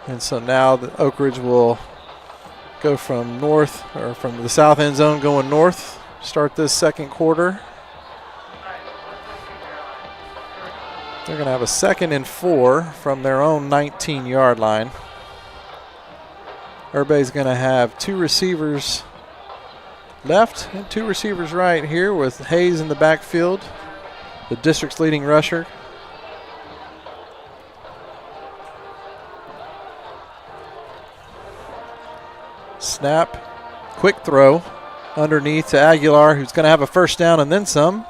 And so now the Oak Ridge will go from north, or from the south end zone going north, start this second quarter. They're going to have a 2nd and 4 from their own 19-yard line. Urbe's going to have 2 receivers left and 2 receivers right here with Hayes in the backfield, the district's leading rusher. Snap, quick throw underneath to Aguilar, who's going to have a first down and then some.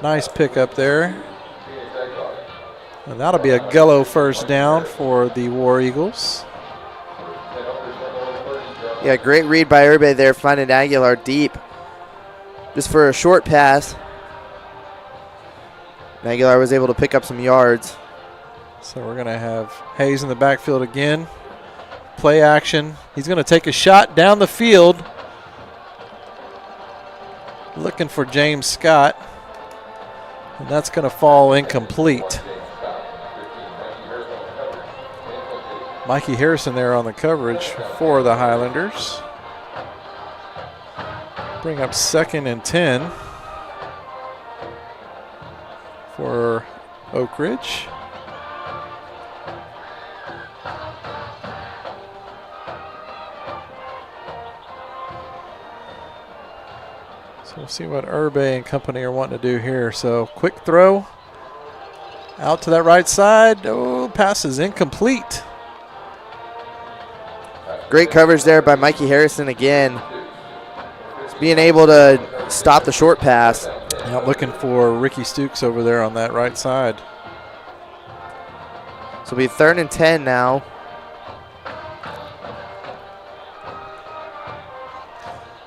Nice pick up there. And that'll be a Gullo first down for the War Eagles. Yeah, great read by Urbe there, finding Aguilar deep. Just for a short pass. Aguilar was able to pick up some yards. So we're going to have Hayes in the backfield again. Play action. He's going to take a shot down the field. Looking for James Scott. And that's going to fall incomplete. Mikey Harrison there on the coverage for the Highlanders. Bring up 2nd and 10 for Oak Ridge. So we'll see what Urbe and company are wanting to do here. So quick throw out to that right side. Oh, pass is incomplete. Great coverage there by Mikey Harrison again. Just being able to stop the short pass. Out looking for Ricky Stukes over there on that right side. So it'll be 3rd and 10 now.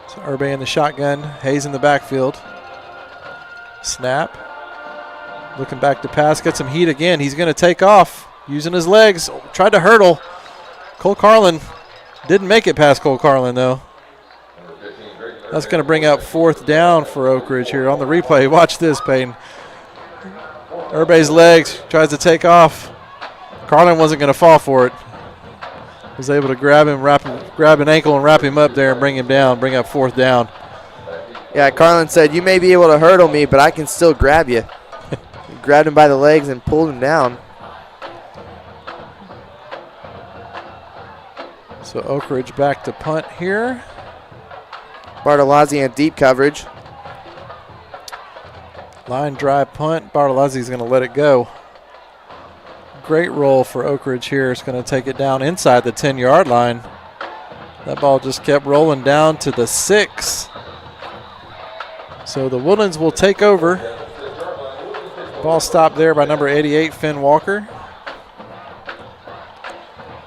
So Urbe in the shotgun, Hayes in the backfield. Snap. Looking back to pass, gets some heat again. He's going to take off using his legs. Tried to hurdle. Cole Carlin didn't make it past Cole Carlin, though. That's going to bring up 4th down for Oak Ridge here on the replay. Watch this, Peyton. Urbe's legs, tries to take off. Carlin wasn't going to fall for it. Was able to grab an ankle and wrap him up there and bring him down, bring up 4th down. Yeah, Carlin said, you may be able to hurdle me, but I can still grab you. Grabbed him by the legs and pulled him down. So Oak Ridge back to punt here. Bartolozzi in deep coverage. Line drive punt. Bartolozzi's going to let it go. Great roll for Oak Ridge here. It's going to take it down inside the 10-yard line. That ball just kept rolling down to the 6. So the Woodlands will take over. Ball stopped there by number 88, Finn Walker.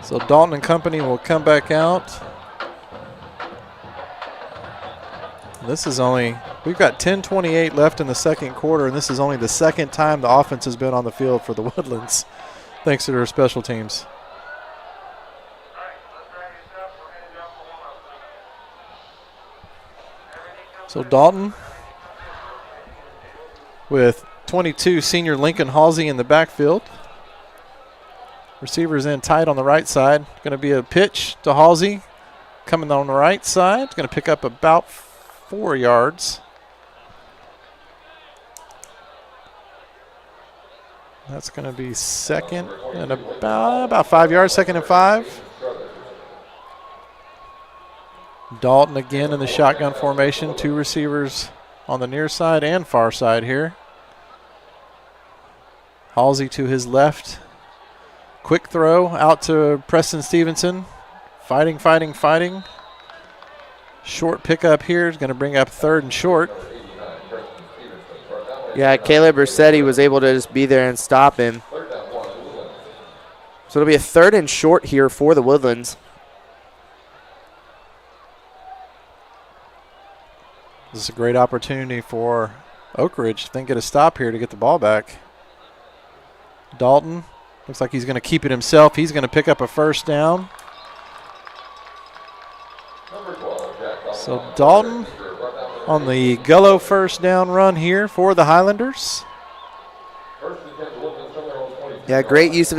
So Dalton and company will come back out. This is only, we've got 10:28 left in the second quarter, and this is only the second time the offense has been on the field for the Woodlands, thanks to their special teams. So Dalton with 22 senior Lincoln Halsey in the backfield. Receivers in tight on the right side. Going to be a pitch to Halsey. Coming on the right side. Going to pick up about 4 yards. That's going to be second and about 5 yards, 2nd and 5. Dalton again in the shotgun formation. 2 receivers on the near side and far side here. Halsey to his left. Quick throw out to Preston Stevenson. Fighting. Short pickup here is going to bring up 3rd and short. Yeah, Caleb Rossetti was able to just be there and stop him. So it'll be a 3rd and short here for the Woodlands. This is a great opportunity for Oak Ridge then get a stop here to get the ball back. Dalton looks like he's going to keep it himself. He's going to pick up a first down. So Dalton on the Gullo first down run here for the Highlanders. Yeah, great use of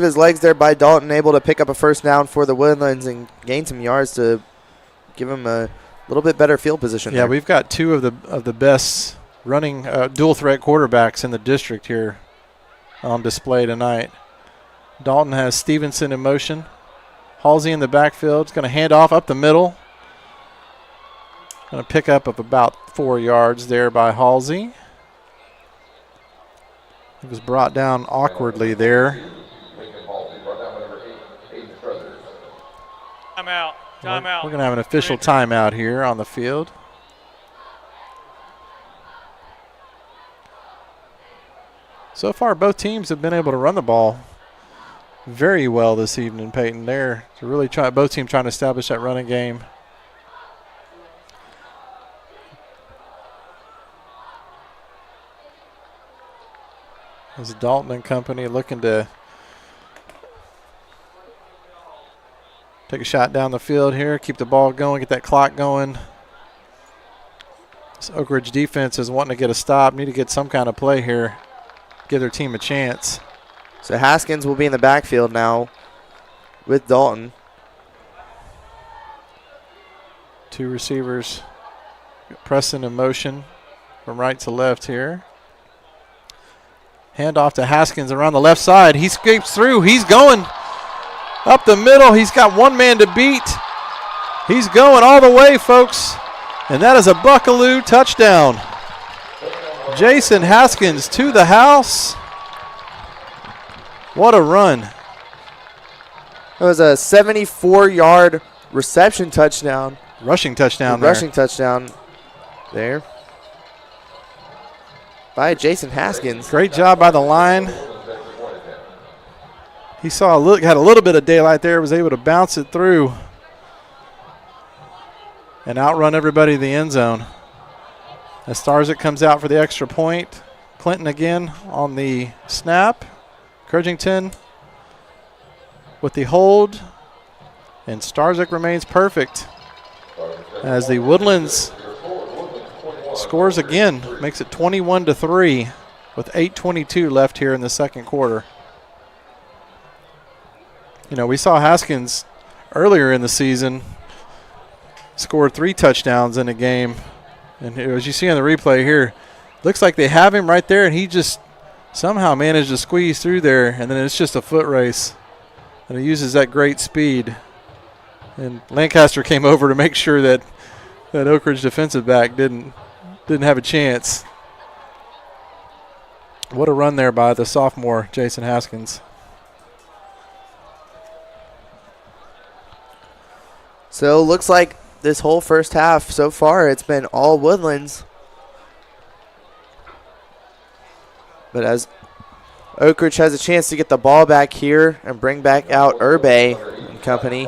his legs there by Dalton, able to pick up a first down for the Woodlands and gain some yards to give him a little bit better field position. Yeah, there. we've got two of the best running dual threat quarterbacks in the district here on display tonight. Dalton has Stevenson in motion. Halsey in the backfield. He's going to hand off up the middle. Going to pick up of about 4 yards there by Halsey. He was brought down awkwardly there. Timeout. We're going to have an official timeout here on the field. So far, both teams have been able to run the ball very well this evening, Peyton. They're really both teams trying to establish that running game. As Dalton and company looking to take a shot down the field here, keep the ball going, get that clock going. This Oak Ridge defense is wanting to get a stop, need to get some kind of play here, give their team a chance. So Haskins will be in the backfield now with Dalton. Two receivers, Preston in motion from right to left here. Hand off to Haskins around the left side. He escapes through. He's going up the middle. He's got one man to beat. He's going all the way, folks. And that is a Buckaloo touchdown. Jason Haskins to the house. What a run. It was a 74-yard reception touchdown. Rushing touchdown there. Rushing touchdown there by Jason Haskins. Great job by the line. He had a little bit of daylight there, was able to bounce it through and outrun everybody in the end zone. As Starzyk comes out for the extra point. Clinton again on the snap. Curgington with the hold. And Starzyk remains perfect as the Woodlands scores again, makes it 21-3 with 8:22 left here in the second quarter. You know, we saw Haskins earlier in the season scored 3 touchdowns in a game. And as you see on the replay here, looks like they have him right there, and he just somehow managed to squeeze through there, and then it's just a foot race. And he uses that great speed. And Lancaster came over to make sure that Oak Ridge defensive back didn't have a chance. What a run there by the sophomore, Jason Haskins. So looks like this whole first half so far, it's been all Woodlands. But as Oak Ridge has a chance to get the ball back here and bring back out Urbay and company.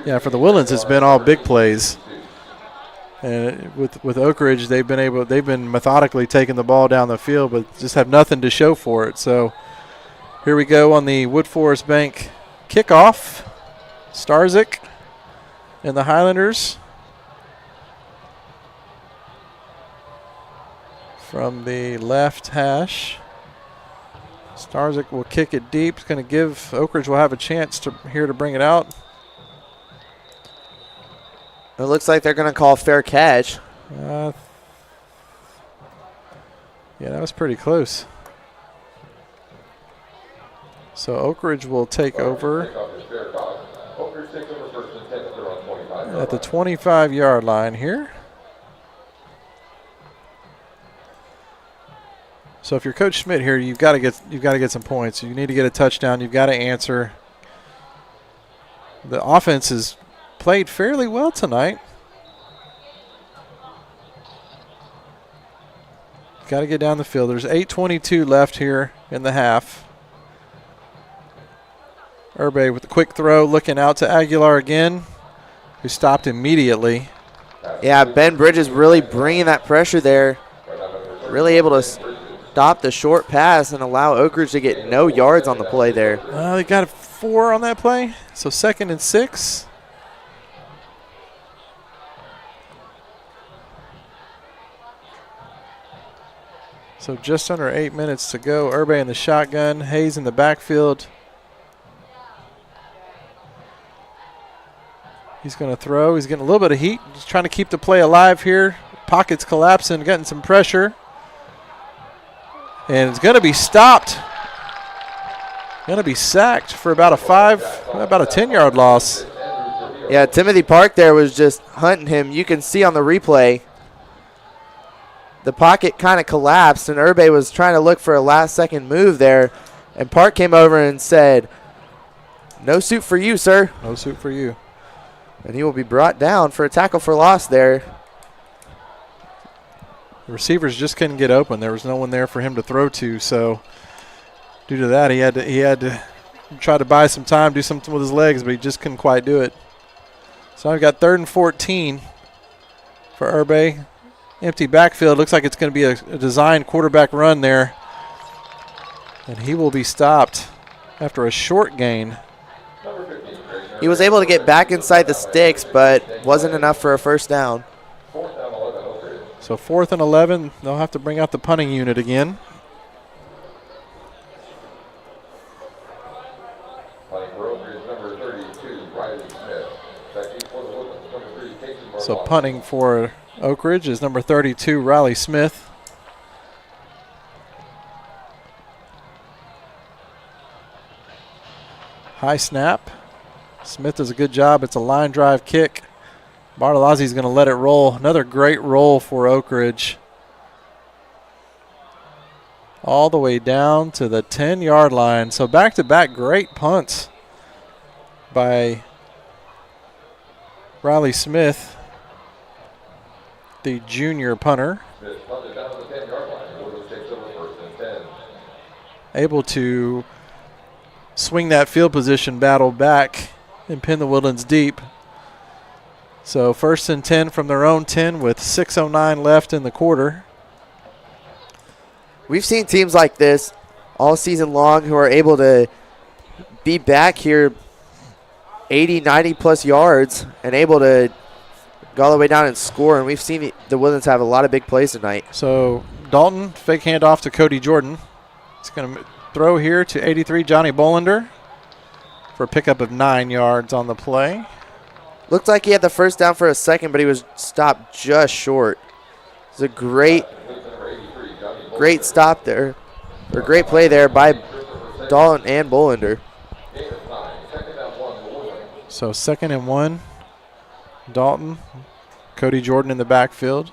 Yeah, for the Woodlands, it's been all big plays. And with Oak Ridge, they've been methodically taking the ball down the field, but just have nothing to show for it. So here we go on the Wood Forest Bank kickoff. Starzyk and the Highlanders from the left hash. Starzyk will kick it deep. It's going to give Oak Ridge will have a chance to bring it out. It looks like they're going to call fair catch. Yeah, that was pretty close. So Oak Ridge will take over at the 25-yard line here. So if you're Coach Schmidt here, you've got to get some points. You need to get a touchdown. You've got to answer. The offense has played fairly well tonight. Got to get down the field. There's 8:22 left here in the half. Urbay with a quick throw, looking out to Aguilar again, who stopped immediately. Yeah, Ben Bridges really bringing that pressure there. Really able to stop the short pass and allow Oak Ridge to get no yards on the play there. They got a 4 on that play, so 2nd and 6. So just under 8 minutes to go. Urbe in the shotgun, Hayes in the backfield. He's going to throw. He's getting a little bit of heat. Just trying to keep the play alive here. Pockets collapsing, getting some pressure. And it's going to be stopped. Going to be sacked for about a 10-yard loss. Yeah, Timothy Park there was just hunting him. You can see on the replay, the pocket kind of collapsed, and Urbe was trying to look for a last-second move there, and Park came over and said, "No suit for you, sir." No suit for you. And he will be brought down for a tackle for loss there. The receivers just couldn't get open. There was no one there for him to throw to, so due to that, he had to try to buy some time, do something with his legs, but he just couldn't quite do it. So I've got 3rd and 14 for Urbe. Empty backfield. Looks like it's going to be a designed quarterback run there. And he will be stopped after a short gain. He was able to get back inside the sticks, but wasn't enough for a first down. So 4th and 11. They'll have to bring out the punting unit again. So punting for Oak Ridge is number 32, Riley Smith. High snap. Smith does a good job. It's a line drive kick. Bartolozzi's going to let it roll. Another great roll for Oak Ridge. All the way down to the 10-yard line. So back-to-back great punts by Riley Smith, the junior punter. Able to swing that field position battle back and pin the Woodlands deep. So 1st and 10 from their own 10 with 6:09 left in the quarter. We've seen teams like this all season long who are able to be back here 80, 90-plus yards and able to go all the way down and score. And we've seen the Woodlands have a lot of big plays tonight. So Dalton, fake handoff to Cody Jordan. He's going to throw here to 83, Johnny Bolander, for a pickup of 9 yards on the play. Looked like he had the first down for a second, but he was stopped just short. It's a great stop there, or great play there by Dalton and Bolander. So 2nd and 1. Dalton, Cody Jordan in the backfield.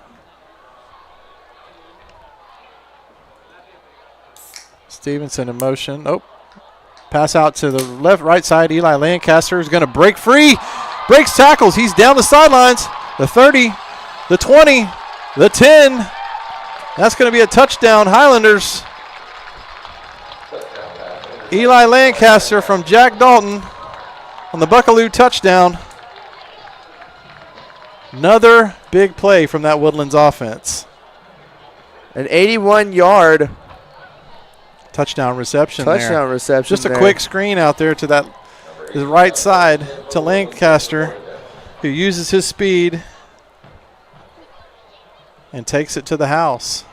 Stevenson in motion. Oh, pass out to the right side. Eli Lancaster is going to break free. Breaks tackles. He's down the sidelines. The 30, the 20, the 10. That's going to be a touchdown, Highlanders. Eli Lancaster from Jack Dalton on the Buckaloo touchdown. Another big play from that Woodlands offense. An 81-yard touchdown reception there. Touchdown reception Just a quick screen out there to that his right side to Lancaster, who uses his speed and takes it to the house.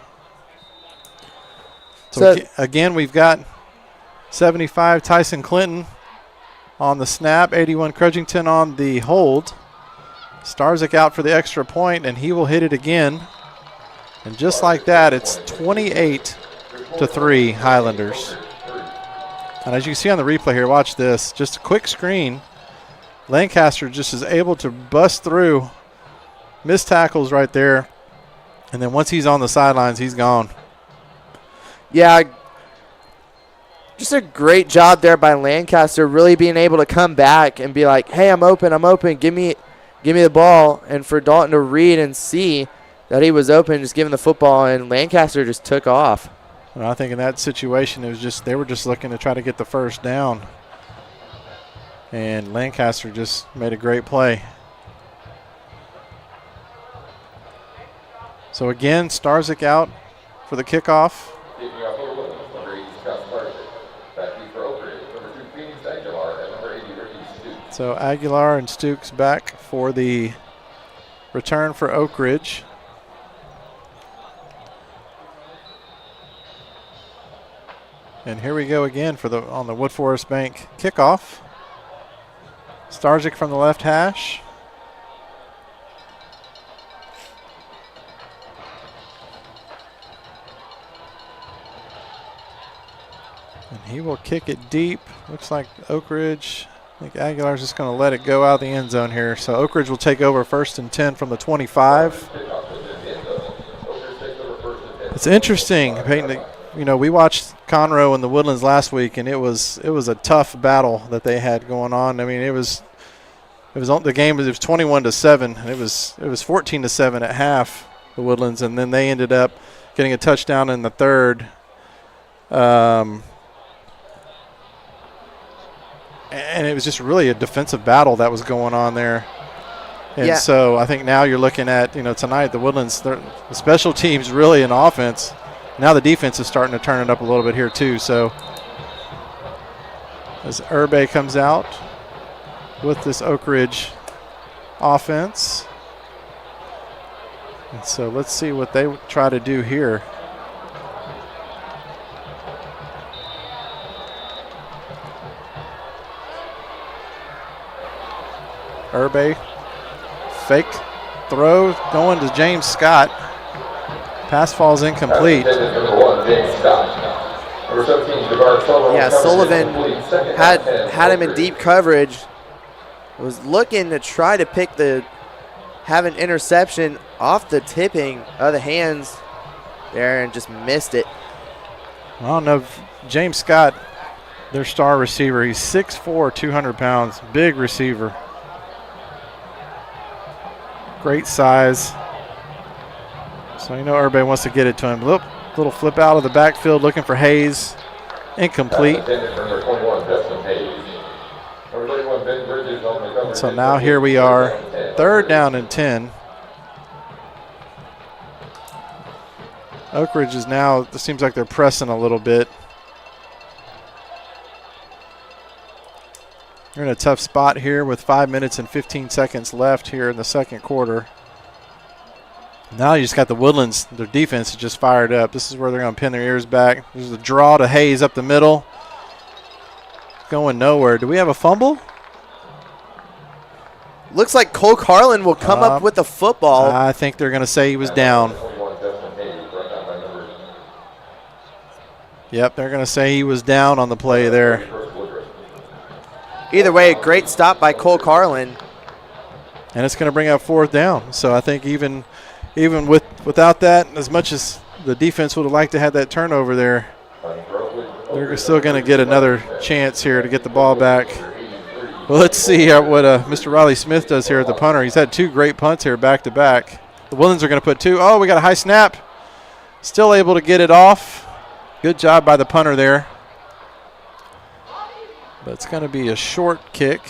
So again, we've got 75 Tyson Clinton on the snap, 81 Crudgington on the hold. Starzyk out for the extra point, and he will hit it again. And just like that, it's 28-3 Highlanders. And as you can see on the replay here, watch this. Just a quick screen. Lancaster just is able to bust through. Missed tackles right there. And then once he's on the sidelines, he's gone. Yeah, just a great job there by Lancaster, really being able to come back and be like, hey, I'm open, give me the ball. And for Dalton to read and see that he was open, just giving the football, and Lancaster just took off. Well, I think in that situation, it was just they were just looking to try to get the first down. And Lancaster just made a great play. So again, Starzyk out for the kickoff. So Aguilar and Stukes back for the return for Oak Ridge. And here we go again for on the Wood Forest Bank kickoff. Starzyk from the left hash. And he will kick it deep. Looks like Oak Ridge. I think Aguilar's just going to let it go out of the end zone here. So Oak Ridge will take over 1st and 10 from the 25. It's interesting, Peyton. You know, we watched Conroe and the Woodlands last week, and it was a tough battle that they had going on. I mean, the game was 21-7, and it was 14-7 at half, the Woodlands, and then they ended up getting a touchdown in the third. And it was just really a defensive battle that was going on there. And so I think now you're looking at, tonight the Woodlands, the special teams really in offense. Now the defense is starting to turn it up a little bit here too. So as Urbe comes out with this Oak Ridge offense. And so let's see what they try to do here. Urbe, fake throw going to James Scott. Pass falls incomplete. Yeah, Sullivan had him in deep coverage. Was looking to try to have an interception off the tipping of the hands there and just missed it. I don't know if James Scott, their star receiver, he's 6'4", 200 pounds, big receiver. Great size. So Urbe wants to get it to him. Little flip out of the backfield looking for Hayes. Incomplete. And so now here we are, 3rd down and 10. Oak Ridge is now, it seems like they're pressing a little bit. They're in a tough spot here with 5 minutes and 15 seconds left here in the second quarter. Now you just got the Woodlands, their defense is just fired up. This is where they're going to pin their ears back. There's a draw to Hayes up the middle. Going nowhere. Do we have a fumble? Looks like Cole Carlin will come up with the football. I think they're going to say he was down. Yep, they're going to say he was down on the play there. Either way, a great stop by Cole Carlin. And it's going to bring up 4th down. So I think even without that, as much as the defense would have liked to have that turnover there, they're still going to get another chance here to get the ball back. Well, let's see what Mr. Riley Smith does here at the punter. He's had 2 great punts here back to back. The Woodlands are going to put 2. Oh, we got a high snap. Still able to get it off. Good job by the punter there. But it's going to be a short kick.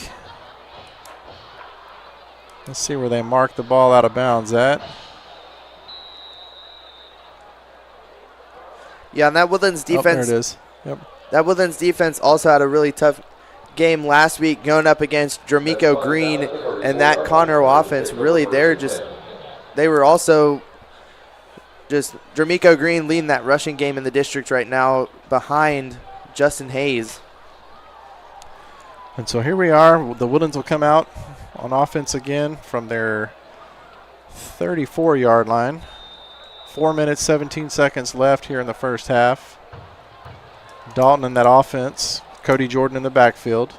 Let's see where they mark the ball out of bounds at. Yeah, and that Woodlands defense. There it is. Yep. That Woodlands defense also had a really tough game last week going up against Dramico Green and that Conroe offense. Really, they were also just Dramico Green leading that rushing game in the district right now behind Justin Hayes. And so here we are. The Woodlands will come out on offense again from their 34-yard line. 4 minutes, 17 seconds left here in the first half. Dalton in that offense. Cody Jordan in the backfield.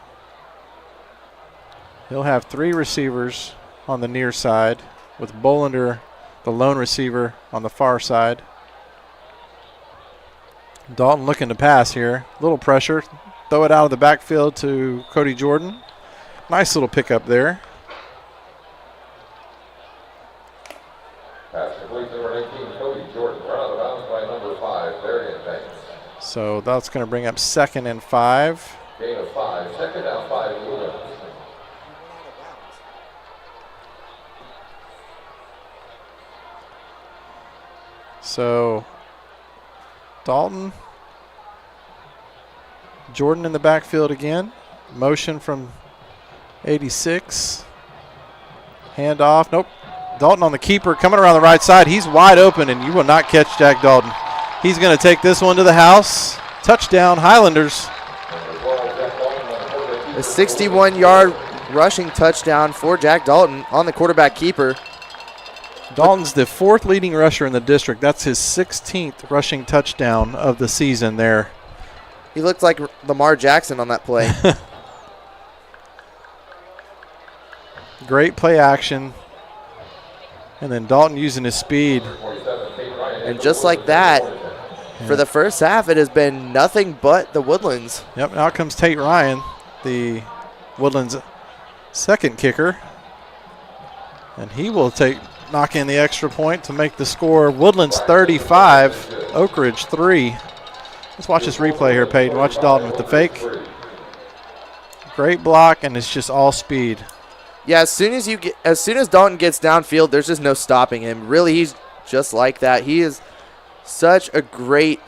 He'll have 3 receivers on the near side with Bolander, the lone receiver, on the far side. Dalton looking to pass here. A little pressure. Throw it out of the backfield to Cody Jordan. Nice little pickup there. So that's going to bring up 2nd and 5. Gain of 5, 2nd down 5 in Woodlands. So Dalton, Jordan in the backfield again. Motion from 86. Handoff. Nope. Dalton on the keeper coming around the right side. He's wide open, and you will not catch Jack Dalton. He's going to take this one to the house. Touchdown, Highlanders. A 61-yard rushing touchdown for Jack Dalton on the quarterback keeper. Dalton's the 4th leading rusher in the district. That's his 16th rushing touchdown of the season there. He looked like Lamar Jackson on that play. Great play action. And then Dalton using his speed. And just like that, for the first half, it has been nothing but the Woodlands. Yep, now comes Tate Ryan, the Woodlands' second kicker. And he will knock in the extra point to make the score Woodlands 35, Oak Ridge 3. Let's watch this replay here, Peyton. Watch Dalton with the fake. Great block, and it's just all speed. Yeah, as soon as Dalton gets downfield, there's just no stopping him. Really, he's just like that. He is such a great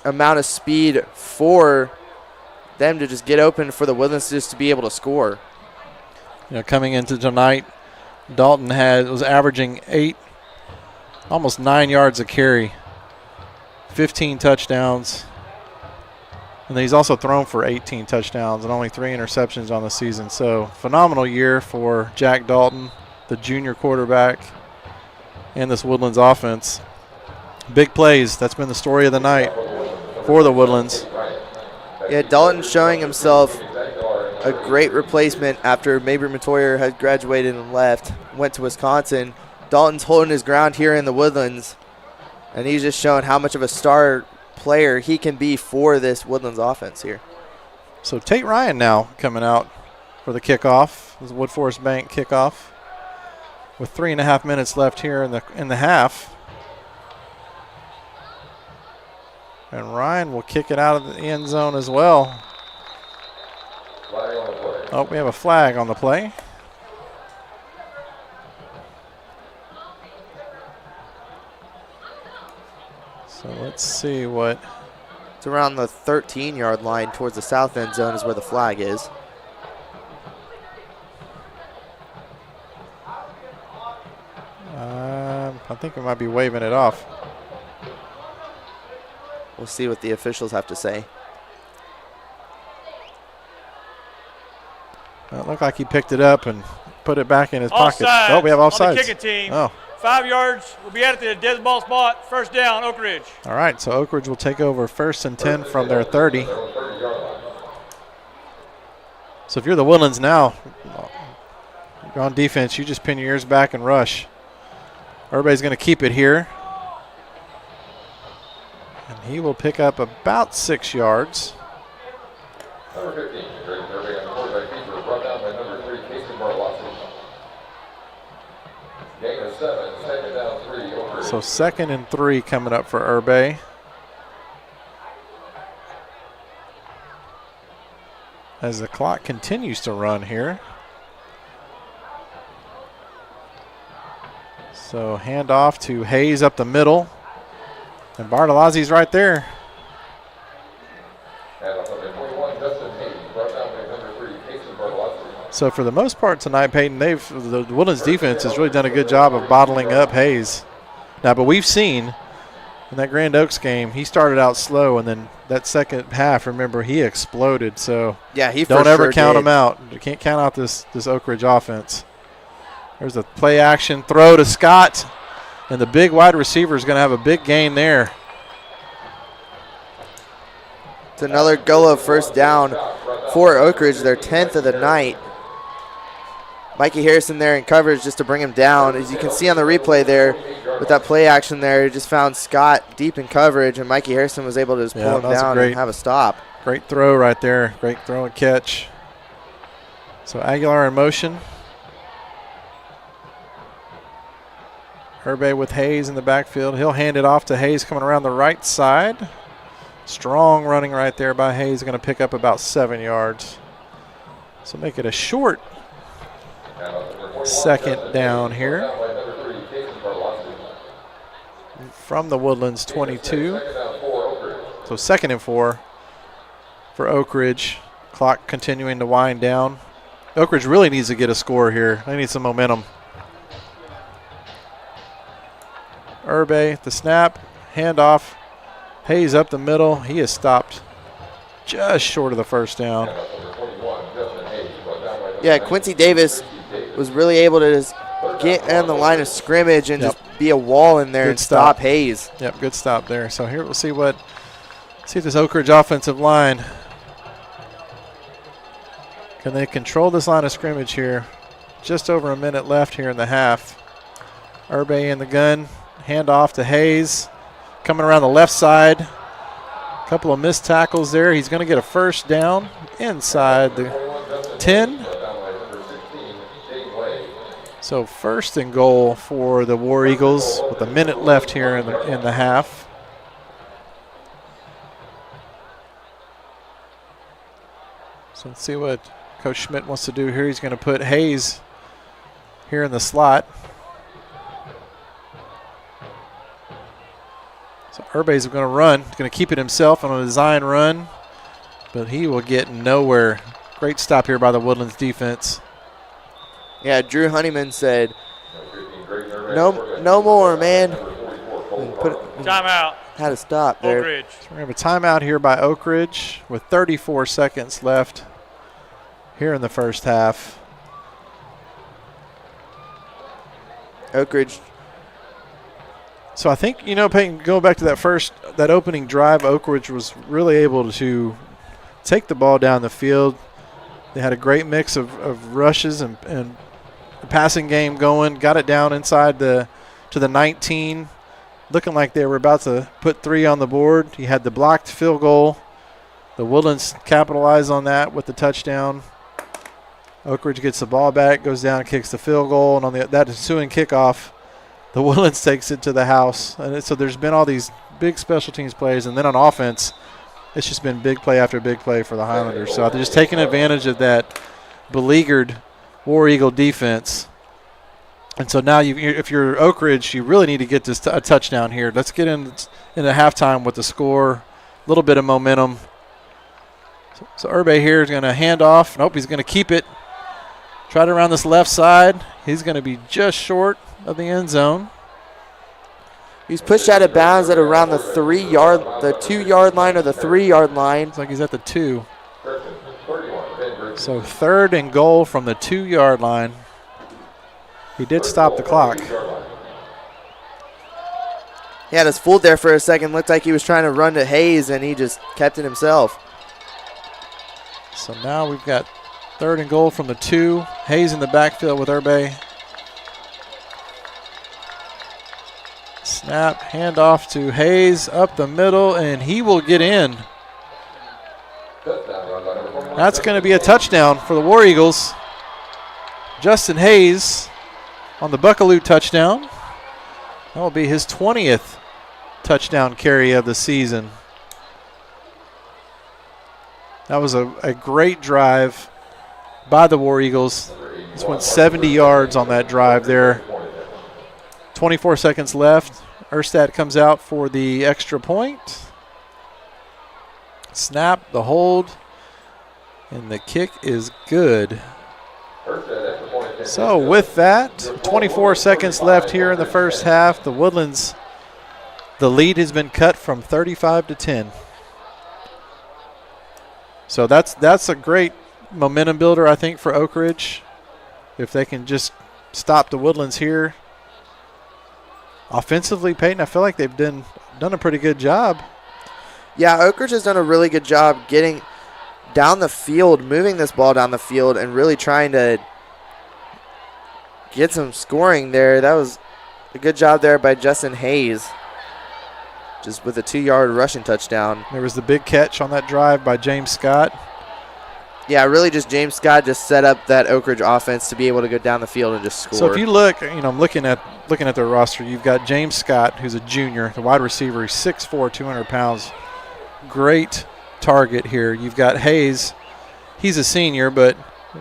amount of speed for them to just get open for the Woodlands just to be able to score. You know, coming into tonight, Dalton was averaging almost 9 yards a carry, 15 touchdowns. And he's also thrown for 18 touchdowns and only 3 interceptions on the season. So phenomenal year for Jack Dalton, the junior quarterback, and this Woodlands offense. Big plays. That's been the story of the night for the Woodlands. Yeah, Dalton showing himself a great replacement after Mabry Matoyer had graduated and left, went to Wisconsin. Dalton's holding his ground here in the Woodlands, and he's just showing how much of a star player he can be for this Woodlands offense here. So Tate Ryan now coming out for the kickoff. This is Wood Forest Bank kickoff with 3.5 minutes left here in the half. And Ryan will kick it out of the end zone as well. Oh, we have a flag on the play. So let's see what. It's around the 13-yard line towards the south end zone is where the flag is. I think we might be waving it off. We'll see what the officials have to say. It looked like he picked it up and put it back in his pocket. Offsides. Oh, we have offsides. On the kicking team. Oh. 5 yards will be added to the dead ball spot. First down, Oak Ridge. All right, so Oak Ridge will take over 1st and 10 from their 30. So if you're the Woodlands now, you're on defense, you just pin your ears back and rush. Everybody's going to keep it here. And he will pick up about 6 yards. Number 15, Greg Irving on quarterback keeper, brought down by number 3, Casey Barlossi. Gain of 7, second down 3, over. So 2nd and 3 coming up for Irbe. As the clock continues to run here. So hand off to Hayes up the middle. And Bartolozzi's right there. So for the most part tonight, Peyton, the Woodlands defense has really done a good job of bottling up Hayes. Now, but we've seen in that Grand Oaks game, he started out slow, and then that second half, remember, he exploded. So yeah, he don't ever sure count did. him out. You can't count out this Oak Ridge offense. There's a play action throw to Scott, and the big wide receiver is going to have a big gain there. It's another Gullo first down for Oak Ridge, their 10th of the night. Mikey Harrison there in coverage just to bring him down. As you can see on the replay there, with that play action there, he just found Scott deep in coverage, and Mikey Harrison was able to just pull him down and have a stop. Great throw right there. Great throw and catch. So Aguilar in motion. Herbe with Hayes in the backfield. He'll hand it off to Hayes coming around the right side. Strong running right there by Hayes. Going to pick up about 7 yards. So make it a short second down here. from the Woodlands 22. Second down, 4, Oak Ridge. So 2nd and 4 for Oak Ridge. Clock continuing to wind down. Oak Ridge really needs to get a score here. They need some momentum. Urbe, the snap, handoff. Hayes up the middle. He is stopped just short of the first down. Yeah, Quincy Davis was really able to just get on the line of scrimmage and just be a wall in there and stop Hayes. Yep, good stop there. So here we'll see if this Oak Ridge offensive line, can they control this line of scrimmage here? Just over a minute left here in the half. Urbe in the gun, hand off to Hayes. Coming around the left side. A couple of missed tackles there. He's going to get a first down inside the 10. So 1st and goal for the War Eagles with a minute left here in the half. So let's see what Coach Schmidt wants to do here. He's going to put Hayes here in the slot. So Urbe's going to run. He's going to keep it himself on a design run, but he will get nowhere. Great stop here by the Woodlands defense. Yeah, Drew Honeyman said, no more, man. Timeout. Had to stop there. Oak Ridge. So we're going to have a timeout here by Oak Ridge with 34 seconds left here in the first half. Oak Ridge. So I think, Peyton, going back to that opening drive, Oak Ridge was really able to take the ball down the field. They had a great mix of rushes and the passing game going, got it down inside to the 19, looking like they were about to put 3 on the board. He had the blocked field goal. The Woodlands capitalized on that with the touchdown. Oak Ridge gets the ball back, goes down, kicks the field goal, and on that ensuing kickoff, the Woodlands takes it to the house. And so there's been all these big special teams plays, and then on offense, it's just been big play after big play for the Highlanders. So they're just taking advantage of that beleaguered War Eagle defense. And so now if you're Oak Ridge, you really need to get this a touchdown here. Let's get into halftime with the score, a little bit of momentum. So Urbe here is going to hand off. Nope, he's going to keep it. Try it around this left side. He's going to be just short of the end zone. He's pushed out of bounds at around the 2-yard line or the 3-yard line. Looks like he's at the 2. So 3rd and goal from the 2-yard line. He did stop the clock. He had us fooled there for a second. Looked like he was trying to run to Hayes, and he just kept it himself. So now we've got 3rd and goal from the 2. Hayes in the backfield with Urbe. Snap, handoff to Hayes up the middle, and he will get in. That's going to be a touchdown for the War Eagles. Justin Hayes on the Buckaloo touchdown. That will be his 20th touchdown carry of the season. That was a great drive by the War Eagles. Just went 70 yards on that drive there. 24 seconds left. Erstad comes out for the extra point. Snap, the hold, and the kick is good. So with that, 24 seconds left here in the first half. The Woodlands, the lead has been cut from 35 to 10. So that's a great momentum builder, I think, for Oak Ridge. If they can just stop the Woodlands here. Offensively, Peyton, I feel like they've done a pretty good job. Yeah, Oak Ridge has done a really good job getting down the field, moving this ball down the field, and really trying to get some scoring there. That was a good job there by Justin Hayes, just with a 2-yard rushing touchdown. There was the big catch on that drive by James Scott. Yeah, really just James Scott just set up that Oak Ridge offense to be able to go down the field and just score. So if you look, I'm looking at their roster. You've got James Scott, who's a junior, the wide receiver. He's 6'4", 200 pounds. Great target here. You've got Hayes. He's a senior, but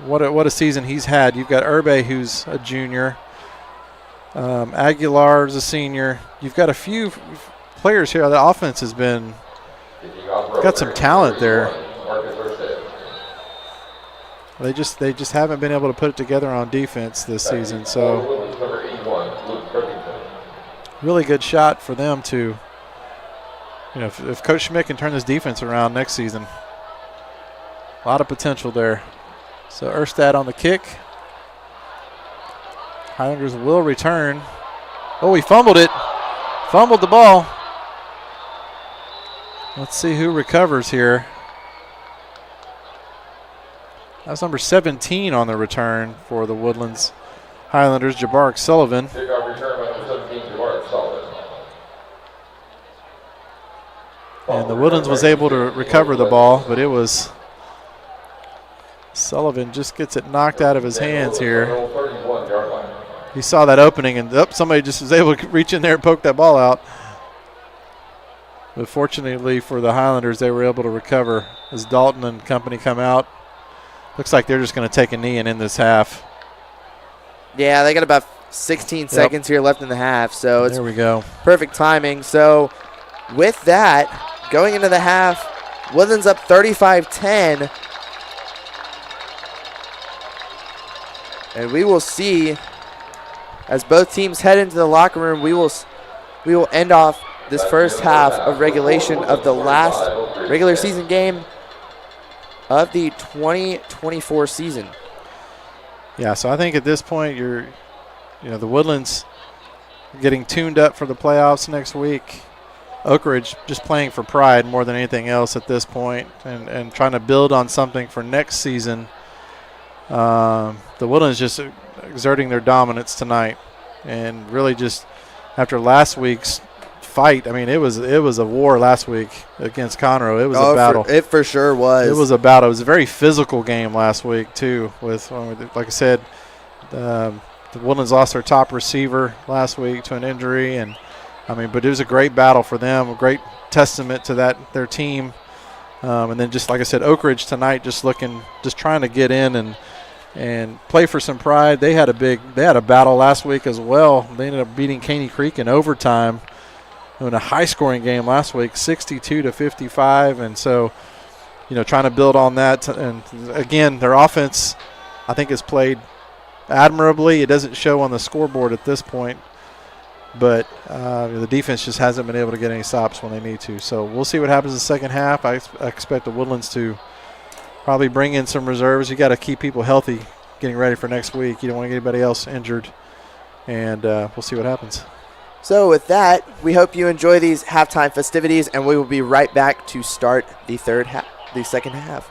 what a season he's had. You've got Urbe, who's a junior. Aguilar is a senior. You've got a few players here. The offense has been got some talent there. They just haven't been able to put it together on defense this season. So really good shot for them to, if Coach Schmidt can turn this defense around next season, a lot of potential there. So Erstad on the kick. Highlanders will return. Oh, he fumbled it. Fumbled the ball. Let's see who recovers here. That's number 17 on the return for the Woodlands Highlanders, Jabarick Sullivan. Kickoff return by number 17, Jabarick Sullivan. And the Woodlands was able to recover the ball, but it was Sullivan just gets it knocked out of his hands here. He saw that opening, and somebody just was able to reach in there and poke that ball out. But fortunately for the Highlanders, they were able to recover as Dalton and company come out. Looks like they're just going to take a knee and end this half. Yeah, they got about 16 seconds here left in the half, so it's there we go. Perfect timing. So with that, going into the half, Woodlands up 35-10. And we will see as both teams head into the locker room, we will end off this first half of regulation of the last regular season game of the 2024 season. Yeah, so I think at this point the Woodlands getting tuned up for the playoffs next week. Oak Ridge just playing for pride more than anything else at this point, and trying to build on something for next season. The Woodlands just exerting their dominance tonight, and really just after last week's fight, I mean, it was a war last week against Conroe. It was a battle. It for sure was. It was a battle. It was a very physical game last week too. With like I said, the Woodlands lost their top receiver last week to an injury, and but it was a great battle for them. A great testament to their team. And then just like I said, Oak Ridge tonight just trying to get in and play for some pride. They had a battle last week as well. They ended up beating Caney Creek in overtime in a high-scoring game last week, 62-55. And so, trying to build on that. And again, their offense, I think, has played admirably. It doesn't show on the scoreboard at this point, but the defense just hasn't been able to get any stops when they need to. So we'll see what happens in the second half. I expect the Woodlands to probably bring in some reserves. You got to keep people healthy getting ready for next week. You don't want to get anybody else injured, and we'll see what happens. So with that, we hope you enjoy these halftime festivities, and we will be right back to start the second half.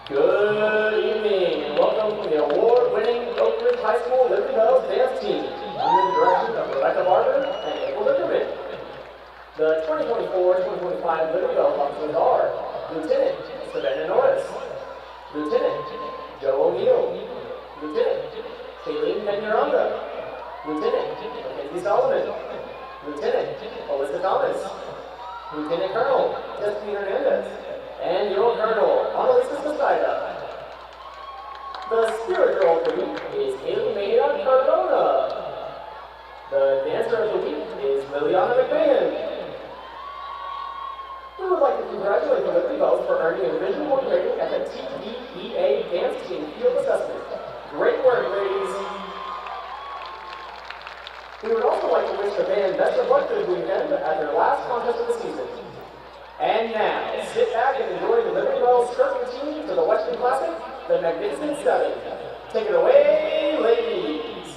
Good evening, and welcome to the award-winning Oak Ridge High School Liberty Bells dance team under the direction of Rebecca Barber and April Dickerman. The 2024-2025 Liberty Bells officers are Lieutenant Savannah Norris, Lieutenant Joe O'Neill, Lieutenant Kayleen Peñaranda, Lieutenant Mackenzie Solomon, Lieutenant Alyssa Thomas, Lieutenant Colonel Destiny Hernandez, and your Colonel, Annalisa Sustida. The spiritual of the week is Alimeda Cardona. The dancer of the week is Liliana McMahon. We would like to congratulate the Liberty Bells for earning a Division 1 rating at the TDEA Dance Team Field Assessment. Great work, ladies. We would also like to wish the band best of luck this weekend at their last contest of the season. And now, sit back and enjoy the Liberty Bells skirt routine to the Western Classic, the Magnificent Seven. Take it away, ladies.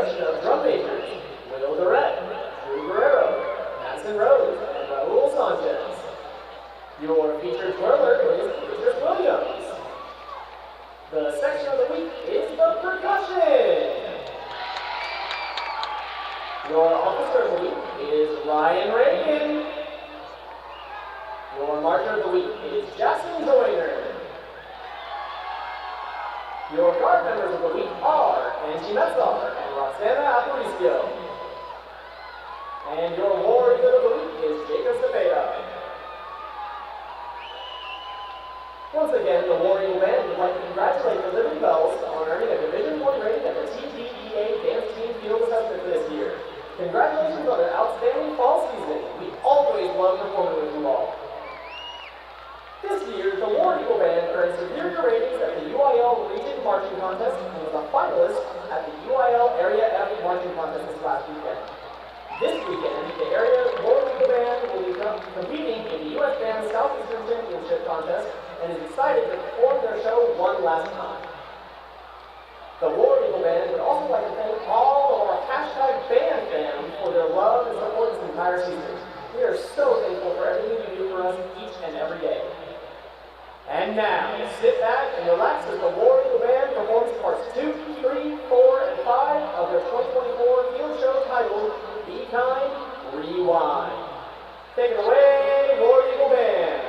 direction of drum majors Will Durrett, Drew Guerrero, Madison Rose, and Raul Sanchez. Your featured twirler is Richard Williams. The section of the week is the percussion. Your officer of the week is Ryan Reagan. Your marker of the week is Jackson Joyner. Your guard members of the week are Angie Metzler and Roxana Aparicio. And your war eagle of the week is Jacob Cepeda. Once again, the War Eagle Band would like to congratulate the Living Bells on earning a Division I rating at the TDEA Dance Team Field Assessment for this year. Congratulations on an outstanding fall season. We always love performing with you all. This year, the War Eagle Band earned superior ratings at the UIL Region Marching Contest and was a finalist at the UIL Area F Marching Contest this last weekend. This weekend, the area War Eagle Band will be competing in the U.S. Band Southeastern Championship Contest and is excited to perform their show one last time. The War Eagle Band would also like to thank all of our #BandFam for their love and support this entire season. We are so thankful for everything you do for us each and every day. And now, sit back and relax as the War Eagle Band performs parts 2, 3, 4, and 5 of their 2024 field show titled Be Kind, Rewind. Take it away, War Eagle Band.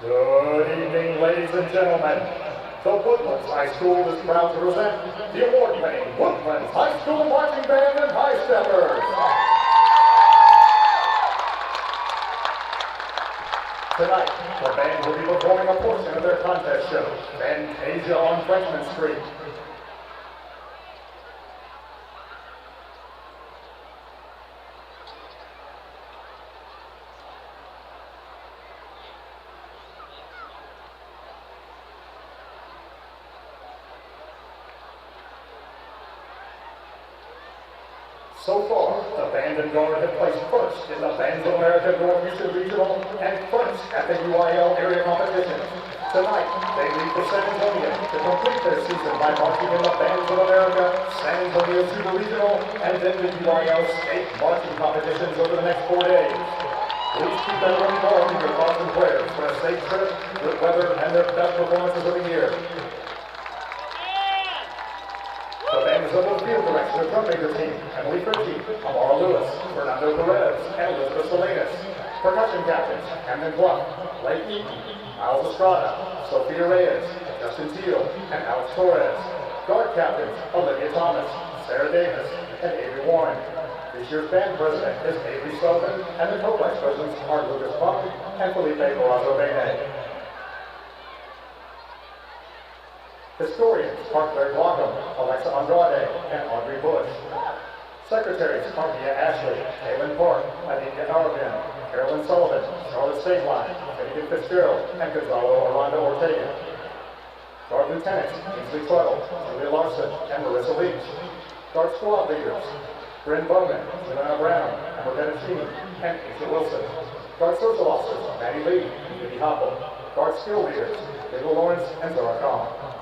Good evening, ladies and gentlemen. The Woodlands High School is proud to present the award-winning Woodlands High School Marching Band and High Steppers. Tonight, the band will be performing a portion of their contest show, Fantasia on Frenchman Street. So far, the band and guard have placed first in the Bands of America Northeastern Regional and first at the UIL area competitions. Tonight, they leave for San Antonio to complete their season by marching in the Bands of America, San Antonio Super Regional, and then the UIL state marching competitions over the next 4 days. Please keep everyone informed in your thoughts and prayers for a safe trip, good weather, and their best performances of the year. The band is under the field direction of drum major team, Emily Fritchie, Amara Lewis, Fernando Perez, and Elizabeth Salinas. Percussion captains, Camden Bluff, Blake Eaton, Miles Estrada, Sophia Reyes, Justin Teal, and Alex Torres. Guard captains, Olivia Thomas, Sarah Davis, and Avery Warren. This year's band president is Avery Sullivan, and the co-vice presidents are Lucas Punk and Felipe Barrazo Bene. Historians are Claire Blockham, Alexa Andrade, and Audrey Bush. Secretaries are Mia Ashley, Kaylin Park, Aditya Arvin, Carolyn Sullivan, Charlotte Stateline, Finnegan Fitzgerald, and Gonzalo Armando Ortega. Guard Lieutenants Kingsley Tweddle, Julia Larson, and Marissa Leach. Guard Squad Leaders Bryn Bowman, Joanna Brown, Amberetta Sheen, and Asa Wilson. Guard Social Officers Maddie Lee and Vicky Hoppel. Guard Skill Leaders Diggle Lawrence and Zora Khan.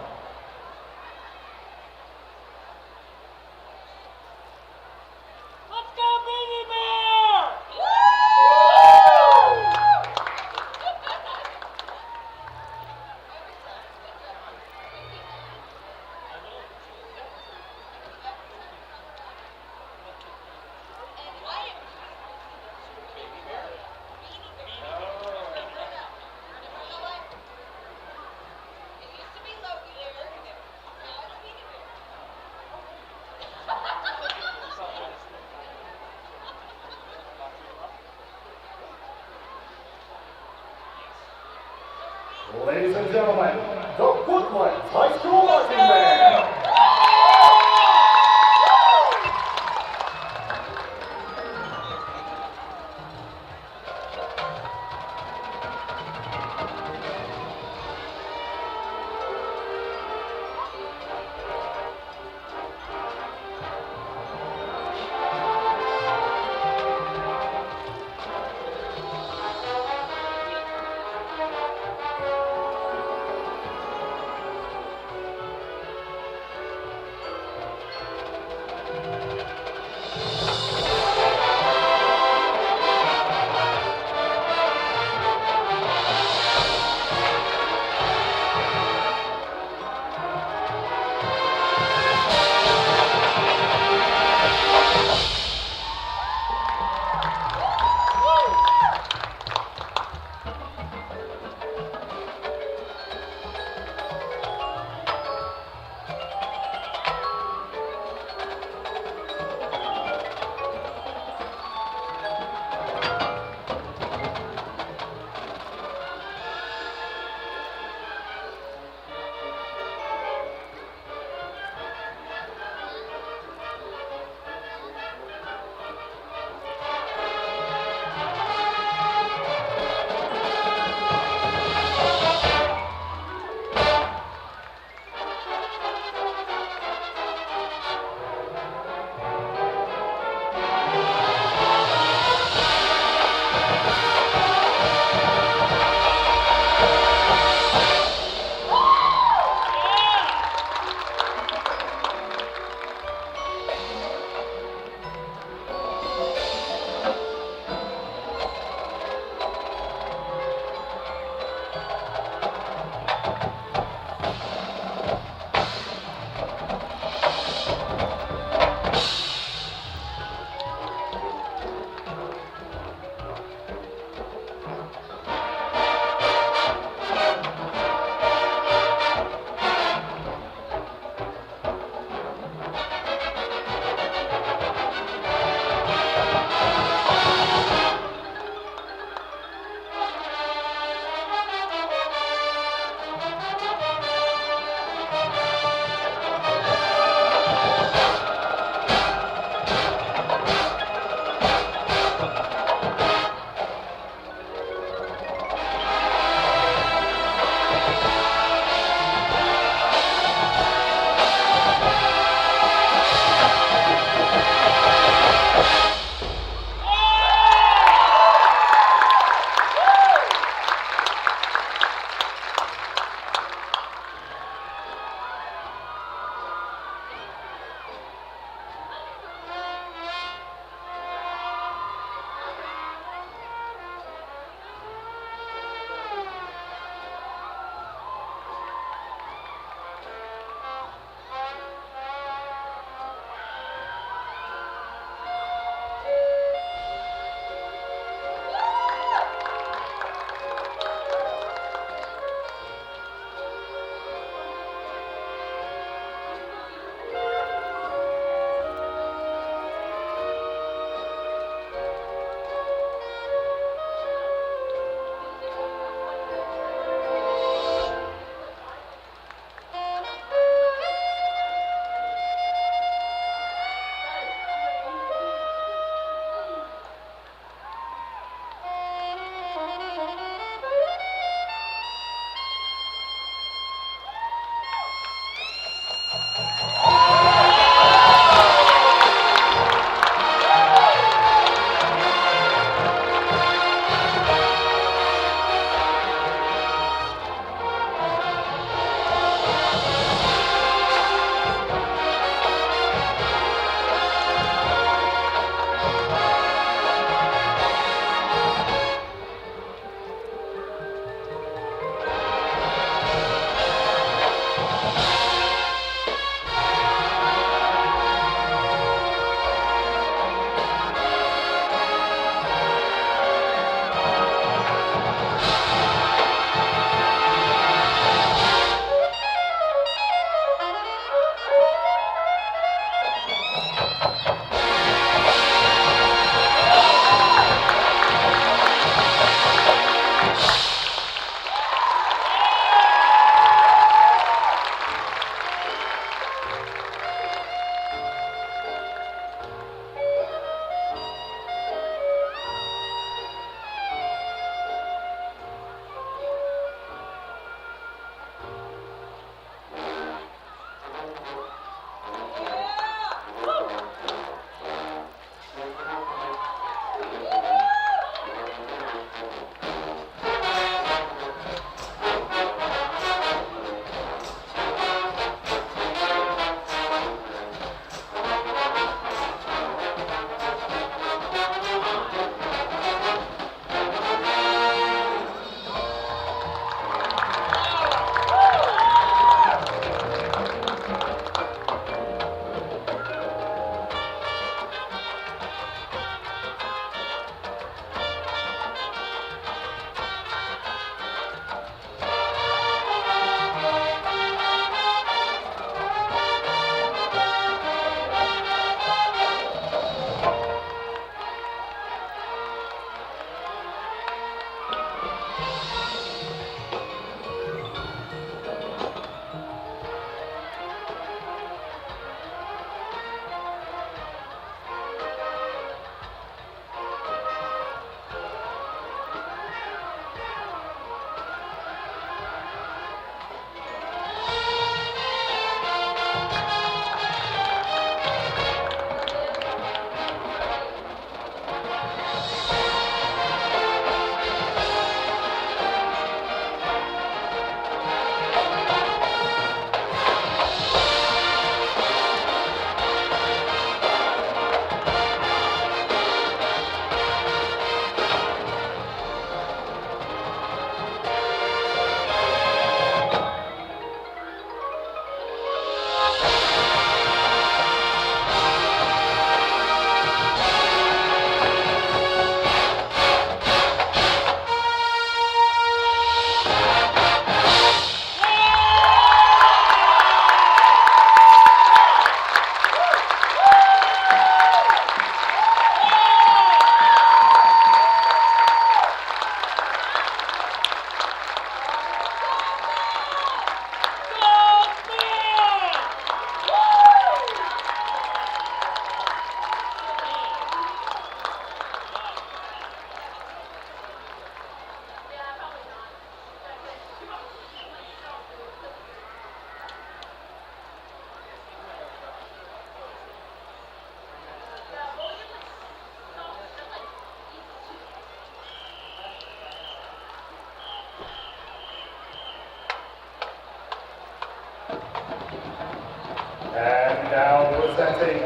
representing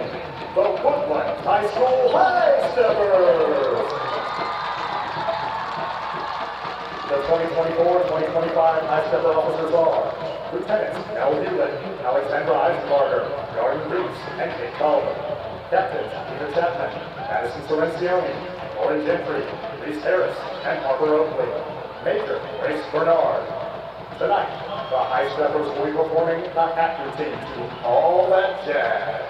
the Woodlands High School High Steppers. The 2024-2025 High Stepper officers are Lieutenants Al Hewlett, Alexandra Eisenbarger, Jordan Reese, and Kate Cullen. Captains Peter Chapman, Madison Sorencioni, Lauren Gentry, Reese Harris, and Harper Oakley. Major Grace Bernard. Tonight, the High Steppers will be performing the hat routine to All That Jazz.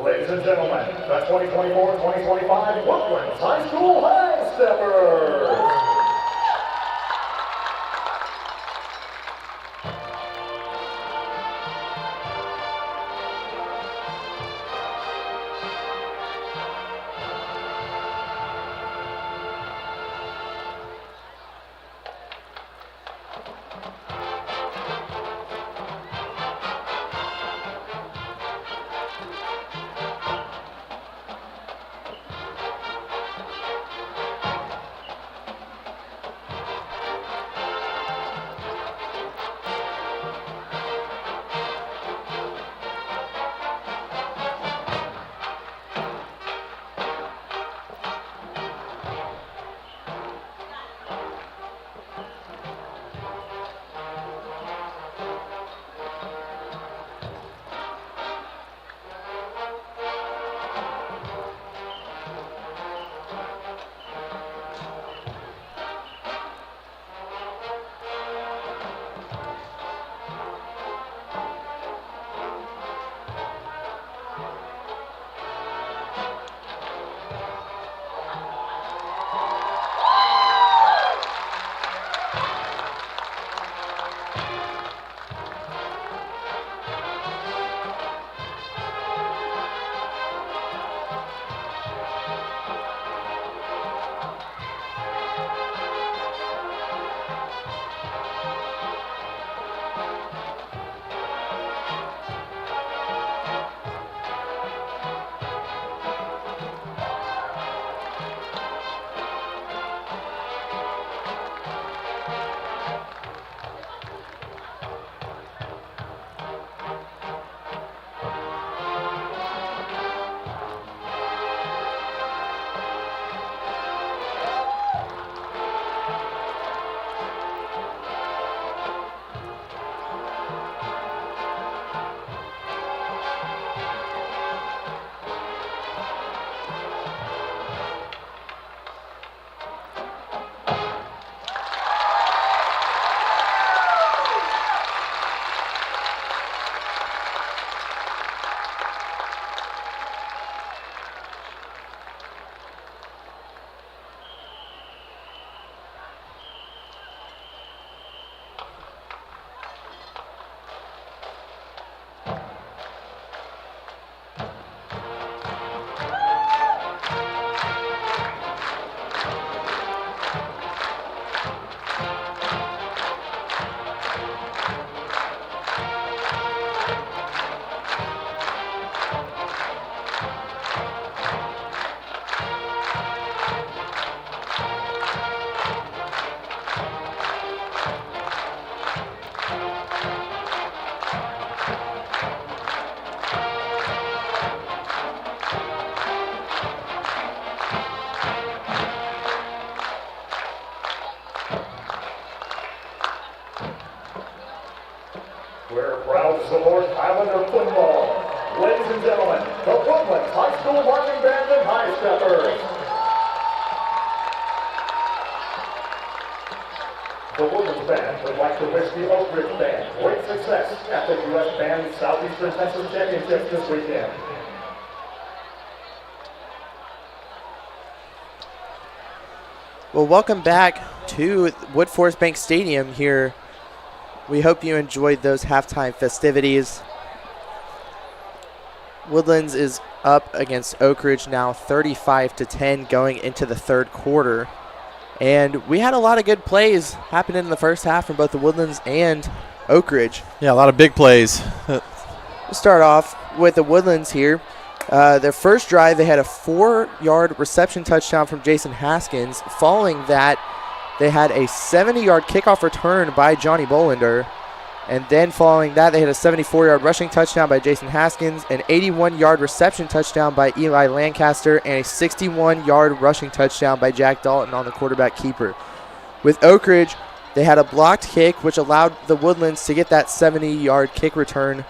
Ladies and gentlemen, the 2024-2025 Woodlands High School High Steppers. We're proud to support Highlander football. Ladies and gentlemen, the Woodlands High School Marching Band and High Steppers. The Woodlands Band would like to wish the Oak Ridge Band great success at the U.S. Band Southeastern Texas Championships this weekend. Well, welcome back to Woodforest Bank Stadium here. We hope you enjoyed those halftime festivities. Woodlands is up against Oak Ridge now 35-10 going into the third quarter. And we had a lot of good plays happening in the first half from both the Woodlands and Oak Ridge. Yeah, a lot of big plays. We'll start off with the Woodlands here. Their first drive, they had a 4-yard reception touchdown from Jason Haskins. Following that, they had a 70-yard kickoff return by Johnny Bolander. And then following that, they had a 74-yard rushing touchdown by Jason Haskins, an 81-yard reception touchdown by Eli Lancaster, and a 61-yard rushing touchdown by Jack Dalton on the quarterback keeper. With Oak Ridge, they had a blocked kick, which allowed the Woodlands to get that 70-yard kick return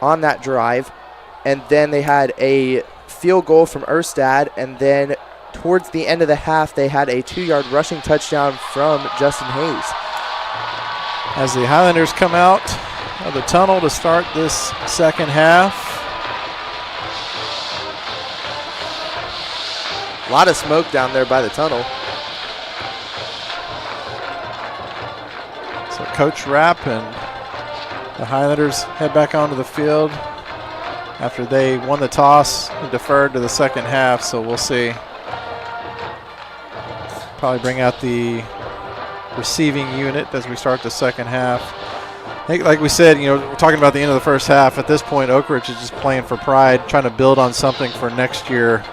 on that drive. And then they had a field goal from Erstad, and then towards the end of the half, they had a 2-yard rushing touchdown from Justin Hayes. As the Highlanders come out of the tunnel to start this second half. A lot of smoke down there by the tunnel. So Coach Rapp and the Highlanders head back onto the field after they won the toss and deferred to the second half, so we'll see. Probably bring out the receiving unit as we start the second half. I think, like we said, we're talking about the end of the first half. At this point, Oak Ridge is just playing for pride, trying to build on something for next year,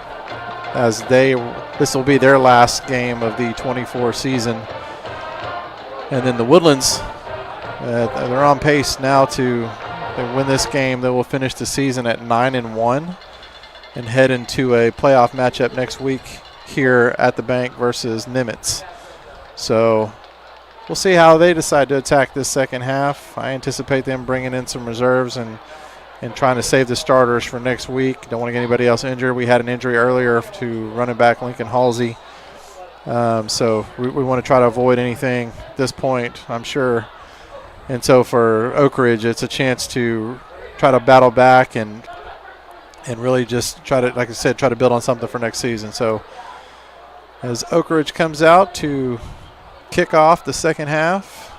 as this will be their last game of the 24 season. And then the Woodlands, they're on pace now to win this game. They will finish the season at 9-1 and head into a playoff matchup next week here at the bank versus Nimitz. So we'll see how they decide to attack this second half. I anticipate them bringing in some reserves and trying to save the starters for next week. Don't want to get anybody else injured. We had an injury earlier to running back Lincoln Halsey. So we want to try to avoid anything at this point, I'm sure. And so for Oak Ridge, it's a chance to try to battle back and really just try to, like I said, try to build on something for next season. So as Oak Ridge comes out to kick off the second half,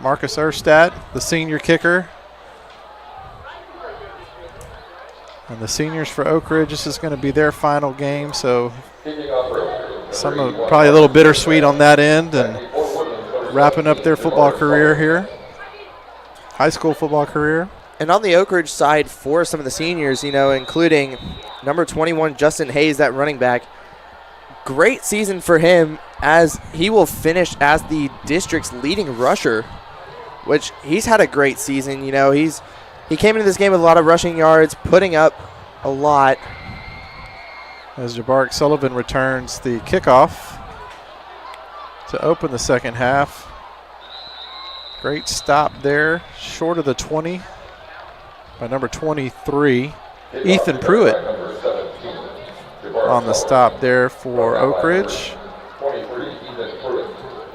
Marcus Erstad, the senior kicker. And the seniors for Oak Ridge, this is going to be their final game, so probably a little bittersweet on that end, and wrapping up their football career here, high school football career. And on the Oak Ridge side, for some of the seniors, including number 21, Justin Hayes, that running back, great season for him, as he will finish as the district's leading rusher, which he's had a great season. He came into this game with a lot of rushing yards, putting up a lot. As Jabaric Sullivan returns the kickoff to open the second half. Great stop there, short of the 20 by number 23, Ethan Pruitt, on the stop there for Oak Ridge.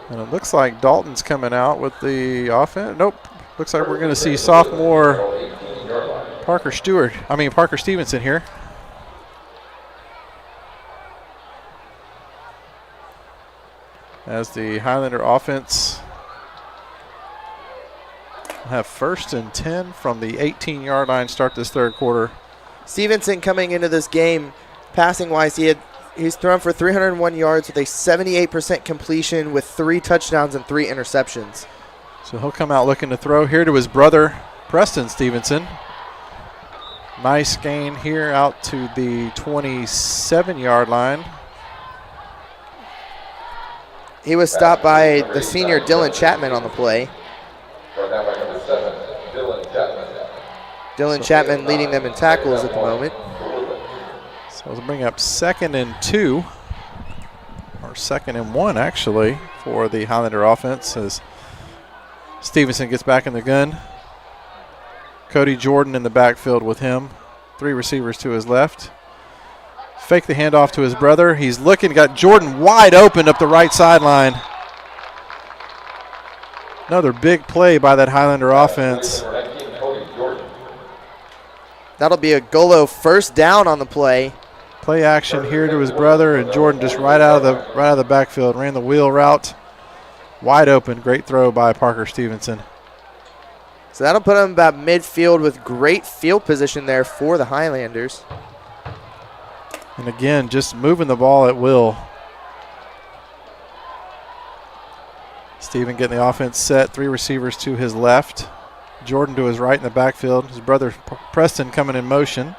And it looks like Dalton's coming out with the offense. Nope. Looks like we're going to see sophomore Parker Stevenson here. As the Highlander offense will have 1st and 10 from the 18-yard line, start this third quarter. Stevenson coming into this game, passing-wise, he's thrown for 301 yards with a 78% completion with 3 touchdowns and 3 interceptions. So he'll come out looking to throw here to his brother, Preston Stevenson. Nice gain here out to the 27-yard line. He was stopped by the senior Dylan Chapman on the play. Dylan Chapman leading them in tackles at the moment. So we'll bring up 2nd and 2, or 2nd and 1 actually, for the Highlander offense as Stevenson gets back in the gun. Cody Jordan in the backfield with him. 3 receivers to his left. Fake the handoff to his brother. He's looking, got Jordan wide open up the right sideline. Another big play by that Highlander offense. That'll be a Golo first down on the play. Play action here to his brother, and Jordan just right out of the backfield, ran the wheel route. Wide open, great throw by Parker Stevenson. So that'll put him about midfield with great field position there for the Highlanders. And again, just moving the ball at will. Steven getting the offense set. 3 receivers to his left. Jordan to his right in the backfield. His brother Preston coming in motion.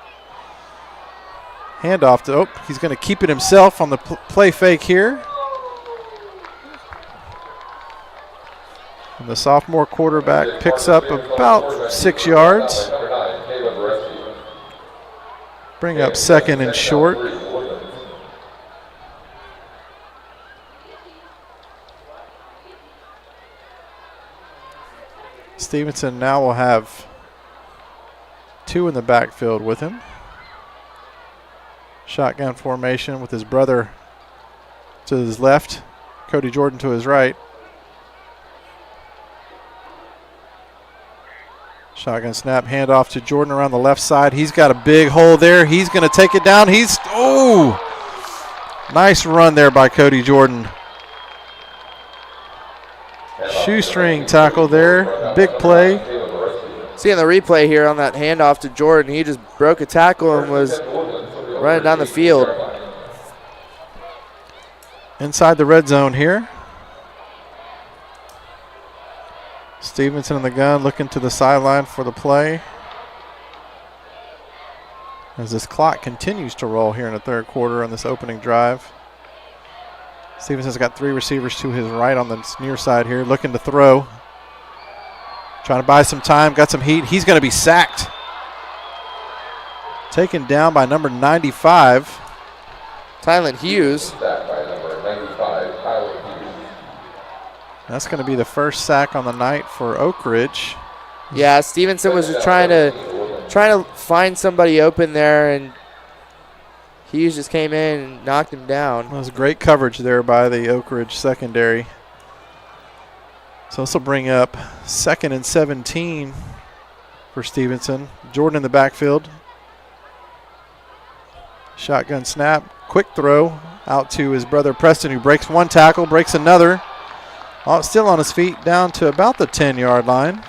Handoff to, he's going to keep it himself on the play fake here. And the sophomore quarterback picks up about 6 yards. Bring up 2nd and short. Stevenson now will have 2 in the backfield with him. Shotgun formation with his brother to his left, Cody Jordan to his right. Shotgun snap, handoff to Jordan around the left side. He's got a big hole there. He's going to take it down. Nice run there by Cody Jordan. Shoestring tackle there. Big play. Seeing the replay here on that handoff to Jordan, he just broke a tackle and was running down the field. Inside the red zone here. Stevenson in the gun, looking to the sideline for the play. As this clock continues to roll here in the 3rd quarter on this opening drive. Stevenson's got 3 receivers to his right on the near side here, looking to throw. Trying to buy some time, got some heat. He's going to be sacked. Taken down by number 95. Tylen Hughes. That's going to be the first sack on the night for Oak Ridge. Yeah, Stevenson was just trying to find somebody open there, and Hughes just came in and knocked him down. That was great coverage there by the Oak Ridge secondary. So this will bring up 2nd and 17 for Stevenson. Jordan in the backfield. Shotgun snap, quick throw out to his brother Preston, who breaks 1 tackle, breaks another. Still on his feet, down to about the 10-yard line.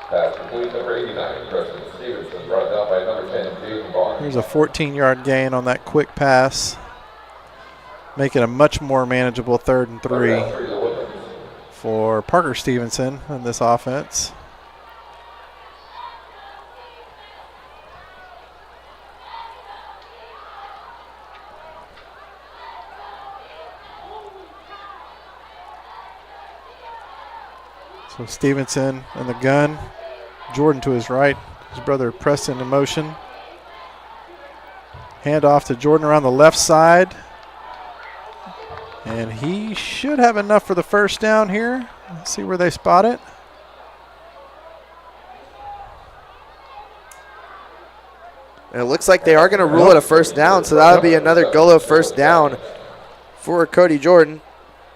Pass complete, number 89, Preston Stevenson, brought down by number 10, Jaden Barnes. Here's a 14-yard gain on that quick pass, making a much more manageable 3rd and 3 for Parker Stevenson in this offense. So Stevenson in the gun, Jordan to his right, his brother Preston in motion. Hand off to Jordan around the left side. And he should have enough for the first down here. Let's see where they spot it. And it looks like they are going to rule it a first down, so that'll be another Gullo first down for Cody Jordan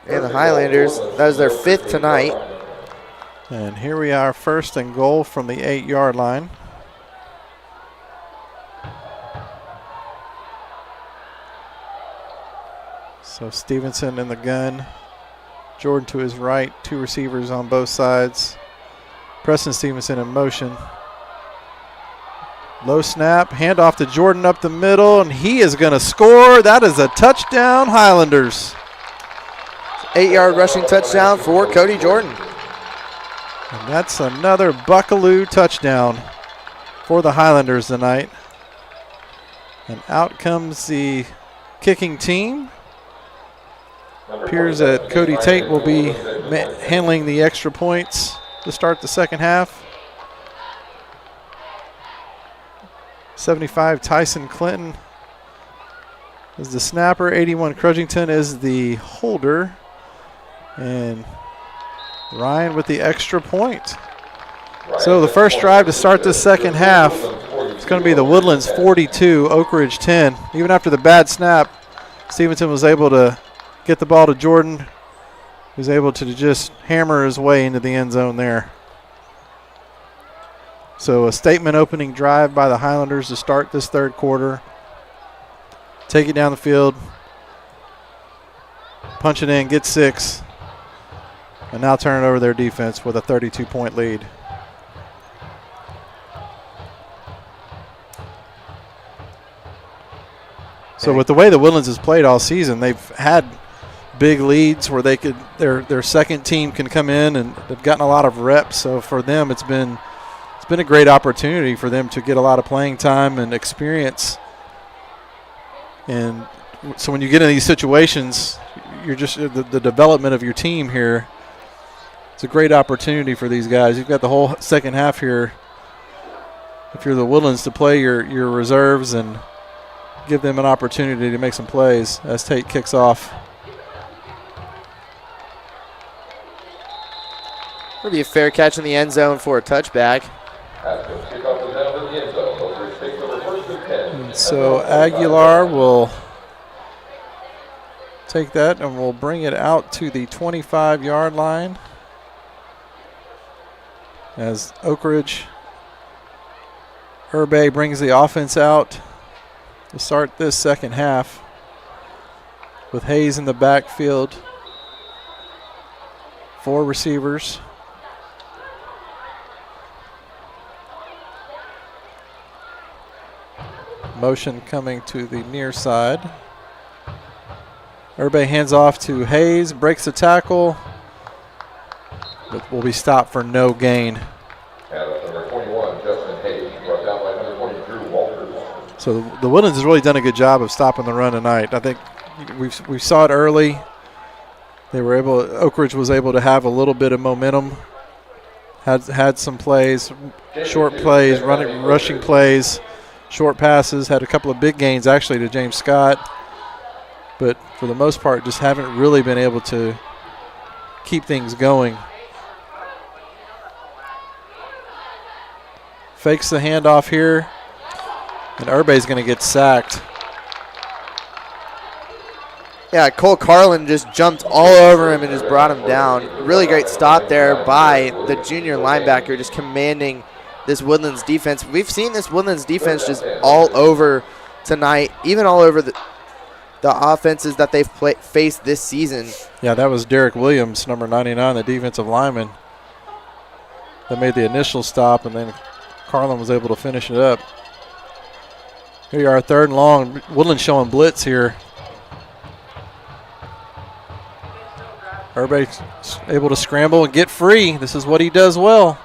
and the Highlanders. That is their 5th tonight. And here we are, 1st and goal from the 8-yard line. So Stevenson in the gun, Jordan to his right, 2 receivers on both sides. Preston Stevenson in motion. Low snap, handoff to Jordan up the middle, and he is going to score. That is a touchdown, Highlanders. 8-yard rushing touchdown for Cody Jordan. And that's another Buckaloo touchdown for the Highlanders tonight. And out comes the kicking team. Appears that Cody Tate will be handling the extra points to start the second half. 75 Tyson Clinton is the snapper. 81 Crudgington is the holder. And Ryan with the extra point. So the first drive to start this second half is going to be the Woodlands 42, Oak Ridge 10. Even after the bad snap, Stevenson was able to get the ball to Jordan. He was able to just hammer his way into the end zone there. So a statement opening drive by the Highlanders to start this 3rd quarter. Take it down the field. Punch it in, get 6. And now turn it over their defense with a 32-point lead. So with the way the Woodlands has played all season, they've had big leads where they could their second team can come in, and they've gotten a lot of reps. So for them, it's been a great opportunity for them to get a lot of playing time and experience. And so when you get in these situations, you're just the development of your team here. It's a great opportunity for these guys. You've got the whole second half here, if you're the Woodlands, to play your reserves and give them an opportunity to make some plays as Tate kicks off. It'll be a fair catch in the end zone for a touchback. And so Aguilar will take that and we'll bring it out to the 25-yard line as Oak Ridge Herbe brings the offense out to start this second half with Hayes in the backfield. 4 receivers. Motion coming to the near side. Herbe hands off to Hayes, breaks the tackle, but will be stopped for no gain. So the Woodlands has really done a good job of stopping the run tonight. I think we saw it early. They were able. Oak Ridge was able to have a little bit of momentum. Had some plays, short plays, rushing plays, short passes. Had a couple of big gains actually to James Scott, but for the most part, just haven't really been able to keep things going. Fakes the handoff here. And Herbe's going to get sacked. Yeah, Cole Carlin just jumped all over him and just brought him down. Really great stop there by the junior linebacker, just commanding this Woodlands defense. We've seen this Woodlands defense just all over tonight, even all over the offenses that they've faced this season. Yeah, that was Derek Williams, number 99, the defensive lineman, that made the initial stop, and then Carlin was able to finish it up. Here you are, 3rd and long. Woodland showing blitz here. Herbe's able to scramble and get free. This is what he does well.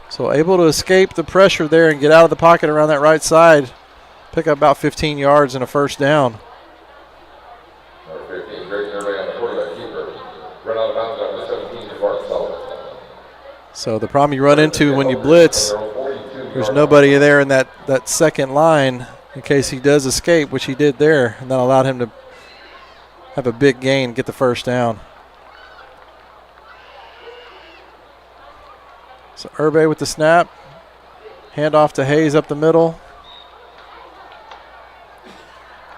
So able to escape the pressure there and get out of the pocket around that right side. Pick up about 15 yards and a first down. Number 15, Greg Herbe on the quarterback keeper. Run out of bounds after 17 to Bart Sullivan. So the problem you run into when you blitz, there's nobody there in that second line in case he does escape, which he did there, and that allowed him to have a big gain, get the first down. So Herbe with the snap. Hand off to Hayes up the middle.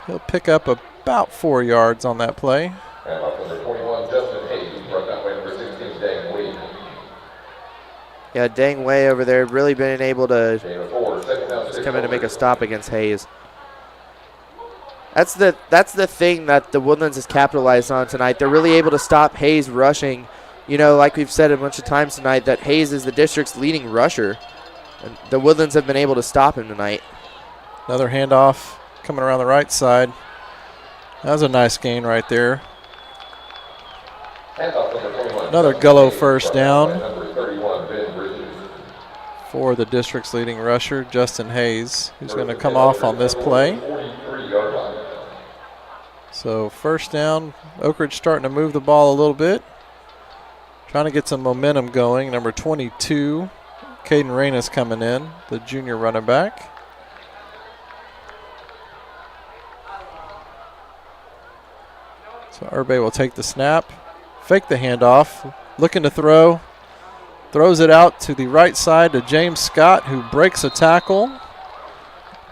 He'll pick up about 4 yards on that play. And off number 21, Justin Hayes, brought down by number 16, Dang Wade. Yeah, Dang Way over there really been able to just come in and make a stop against Hayes. That's the thing that the Woodlands has capitalized on tonight. They're really able to stop Hayes rushing. You know, like we've said a bunch of times tonight, that Hayes is the district's leading rusher. And the Woodlands have been able to stop him tonight. Another handoff coming around the right side. That was a nice gain right there. Another Gullo first down for the district's leading rusher, Justin Hayes, who's going to come off on this play. So first down, Oak Ridge starting to move the ball a little bit. Trying to get some momentum going. Number 22, Caden Reyna's coming in, the junior running back. So Herbe will take the snap, fake the handoff, looking to throw. Throws it out to the right side to James Scott, who breaks a tackle.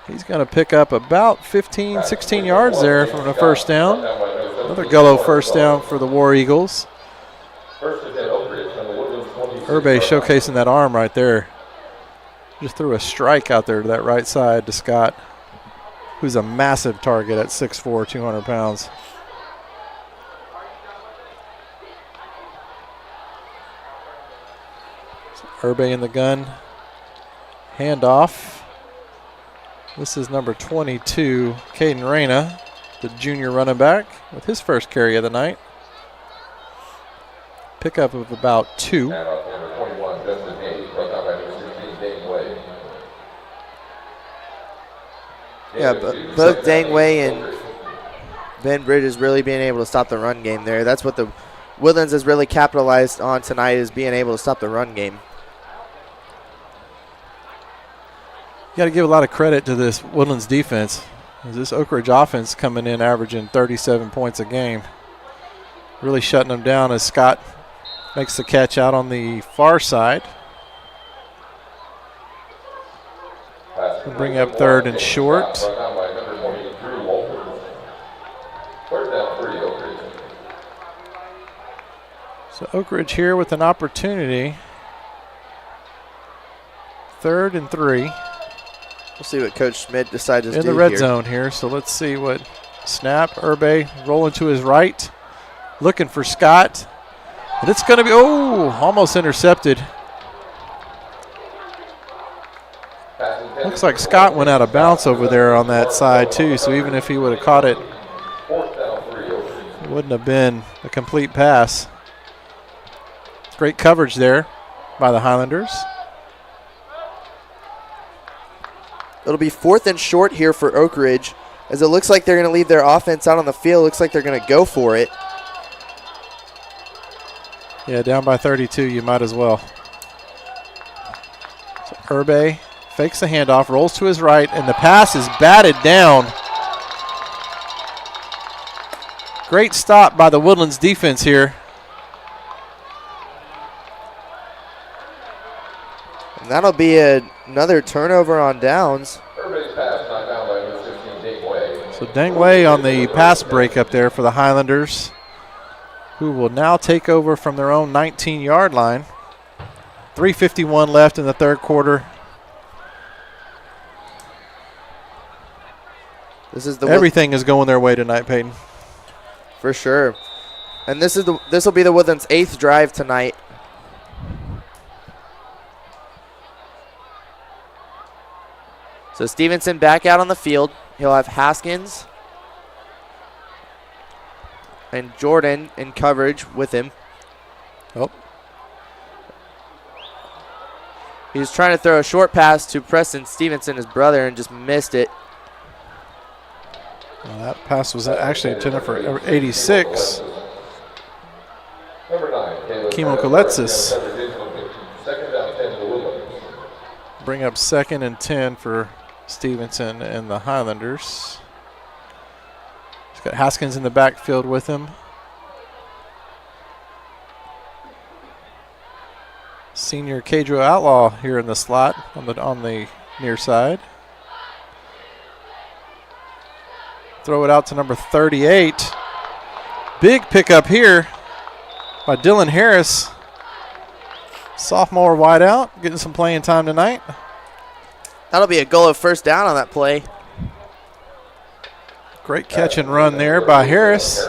He's going to pick up about 15, 16 yards there from the first down. Another Gullo first down for the War Eagles. Herbe showcasing that arm right there. Just threw a strike out there to that right side to Scott, who's a massive target at 6'4", 200 pounds. Herbe in the gun. Handoff. This is number 22, Caden Reyna. the junior running back, with his first carry of the night. Pickup of about 2. Yeah, both Dangway and Ben Bridges really being able to stop the run game there. That's what the Woodlands has really capitalized on tonight, is being able to stop the run game. You got to give a lot of credit to this Woodlands defense. This Oak Ridge offense coming in averaging 37 points a game. Really shutting them down as Scott makes the catch out on the far side. We'll bring up 3rd and short. So Oak Ridge here with an opportunity. 3rd and 3. We'll see what Coach Schmidt decides to do in the red here. zone here. So let's see what snap. Urbe rolling to his right, looking for Scott. And it's going to be, almost intercepted. Looks like Scott went out of bounds over there on that side too, so even if he would have caught it, it wouldn't have been a complete pass. Great coverage there by the Highlanders. It'll be 4th and short here for Oak Ridge, as it looks like they're going to leave their offense out on the field. Looks like they're going to go for it. Yeah, down by 32, you might as well. So Urbe fakes the handoff, rolls to his right, and the pass is batted down. Great stop by the Woodlands defense here. And that'll be another turnover on downs. So Dangway on the pass break up there for the Highlanders, who will now take over from their own 19-yard line. 3:51 left in the third quarter. Everything is going their way tonight, Peyton. For sure. And this will be the Woodlands' 8th drive tonight. So Stevenson back out on the field. He'll have Haskins and Jordan in coverage with him. Oh. He was trying to throw a short pass to Preston Stevenson, his brother, and just missed it. Well, that pass was actually intended for 86. Kimo Koletsis. Bring up 2nd and 10 for Stevenson and the Highlanders. He's got Haskins in the backfield with him. Senior Cadro Outlaw here in the slot on the near side. Throw it out to number 38. Big pickup here by Dylan Harris. Sophomore wideout, getting some playing time tonight. That'll be a goal of first down on that play. Great catch and run there by Harris.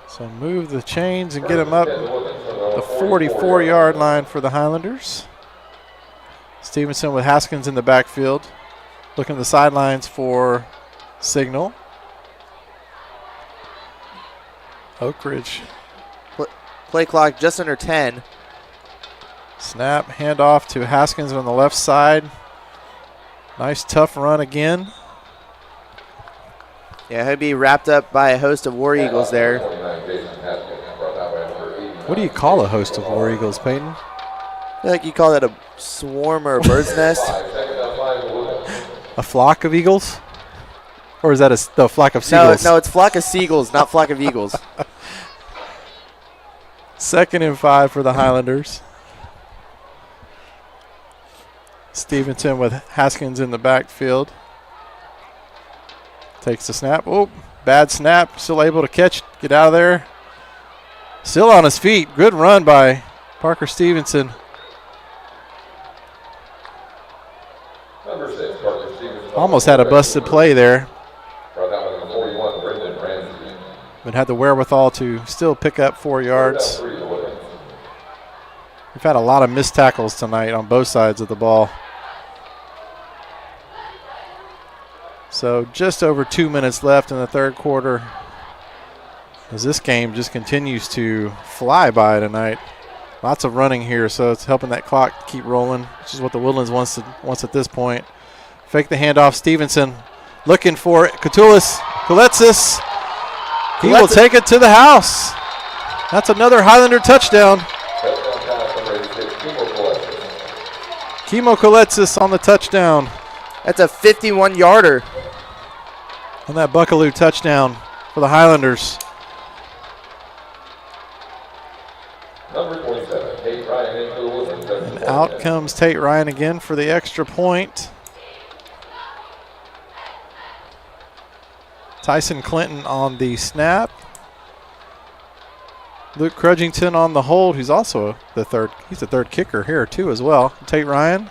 So move the chains and get him up the 44-yard line for the Highlanders. Stevenson with Haskins in the backfield. Looking at the sidelines for signal. Oak Ridge. Play clock just under 10. Snap, handoff to Haskins on the left side. Nice tough run again. Yeah, he'll be wrapped up by a host of War Eagles there. What do you call a host of War Eagles, Peyton? I feel like you call that a swarm or a bird's nest. A flock of eagles? Or is that a flock of seagulls? No, it's flock of seagulls, not flock of eagles. 2nd and 5 for the Highlanders. Stevenson with Haskins in the backfield. Takes the snap. Oh, bad snap. Still able to catch, get out of there. Still on his feet. Good run by Parker Stevenson. Almost had a busted play there. But had the wherewithal to still pick up 4 yards. We've had a lot of missed tackles tonight on both sides of the ball. So just over 2 minutes left in the third quarter, as this game just continues to fly by tonight. Lots of running here, so it's helping that clock keep rolling, which is what the Woodlands wants at this point. Fake the handoff. Stevenson looking for it. Kuletsis. He will take it to the house. That's another Highlander touchdown. Kimo Kuletsis on the touchdown. That's a 51-yarder. On that Buckaloo touchdown for the Highlanders. Number 27, Tate Ryan into the Woodlands. And out comes Tate Ryan again for the extra point. Tyson Clinton on the snap. Luke Crudgington on the hold, who's also the third kicker here too as well. Tate Ryan.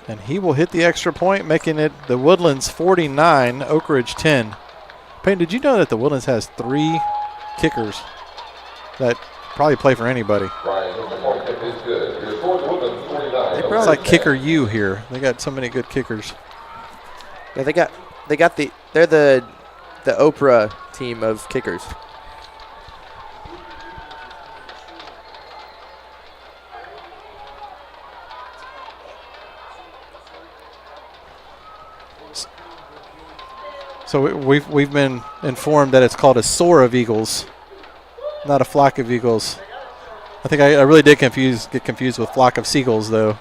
And he will hit the extra point, making it the Woodlands 49, Oak Ridge 10. Peyton, did you know that the Woodlands has 3 kickers that probably play for anybody? It's like Kicker U here. They got so many good kickers. Yeah, they're the Oprah team of kickers. So we've been informed that it's called a soar of eagles, not a flock of eagles. I think I really did get confused with flock of seagulls, though.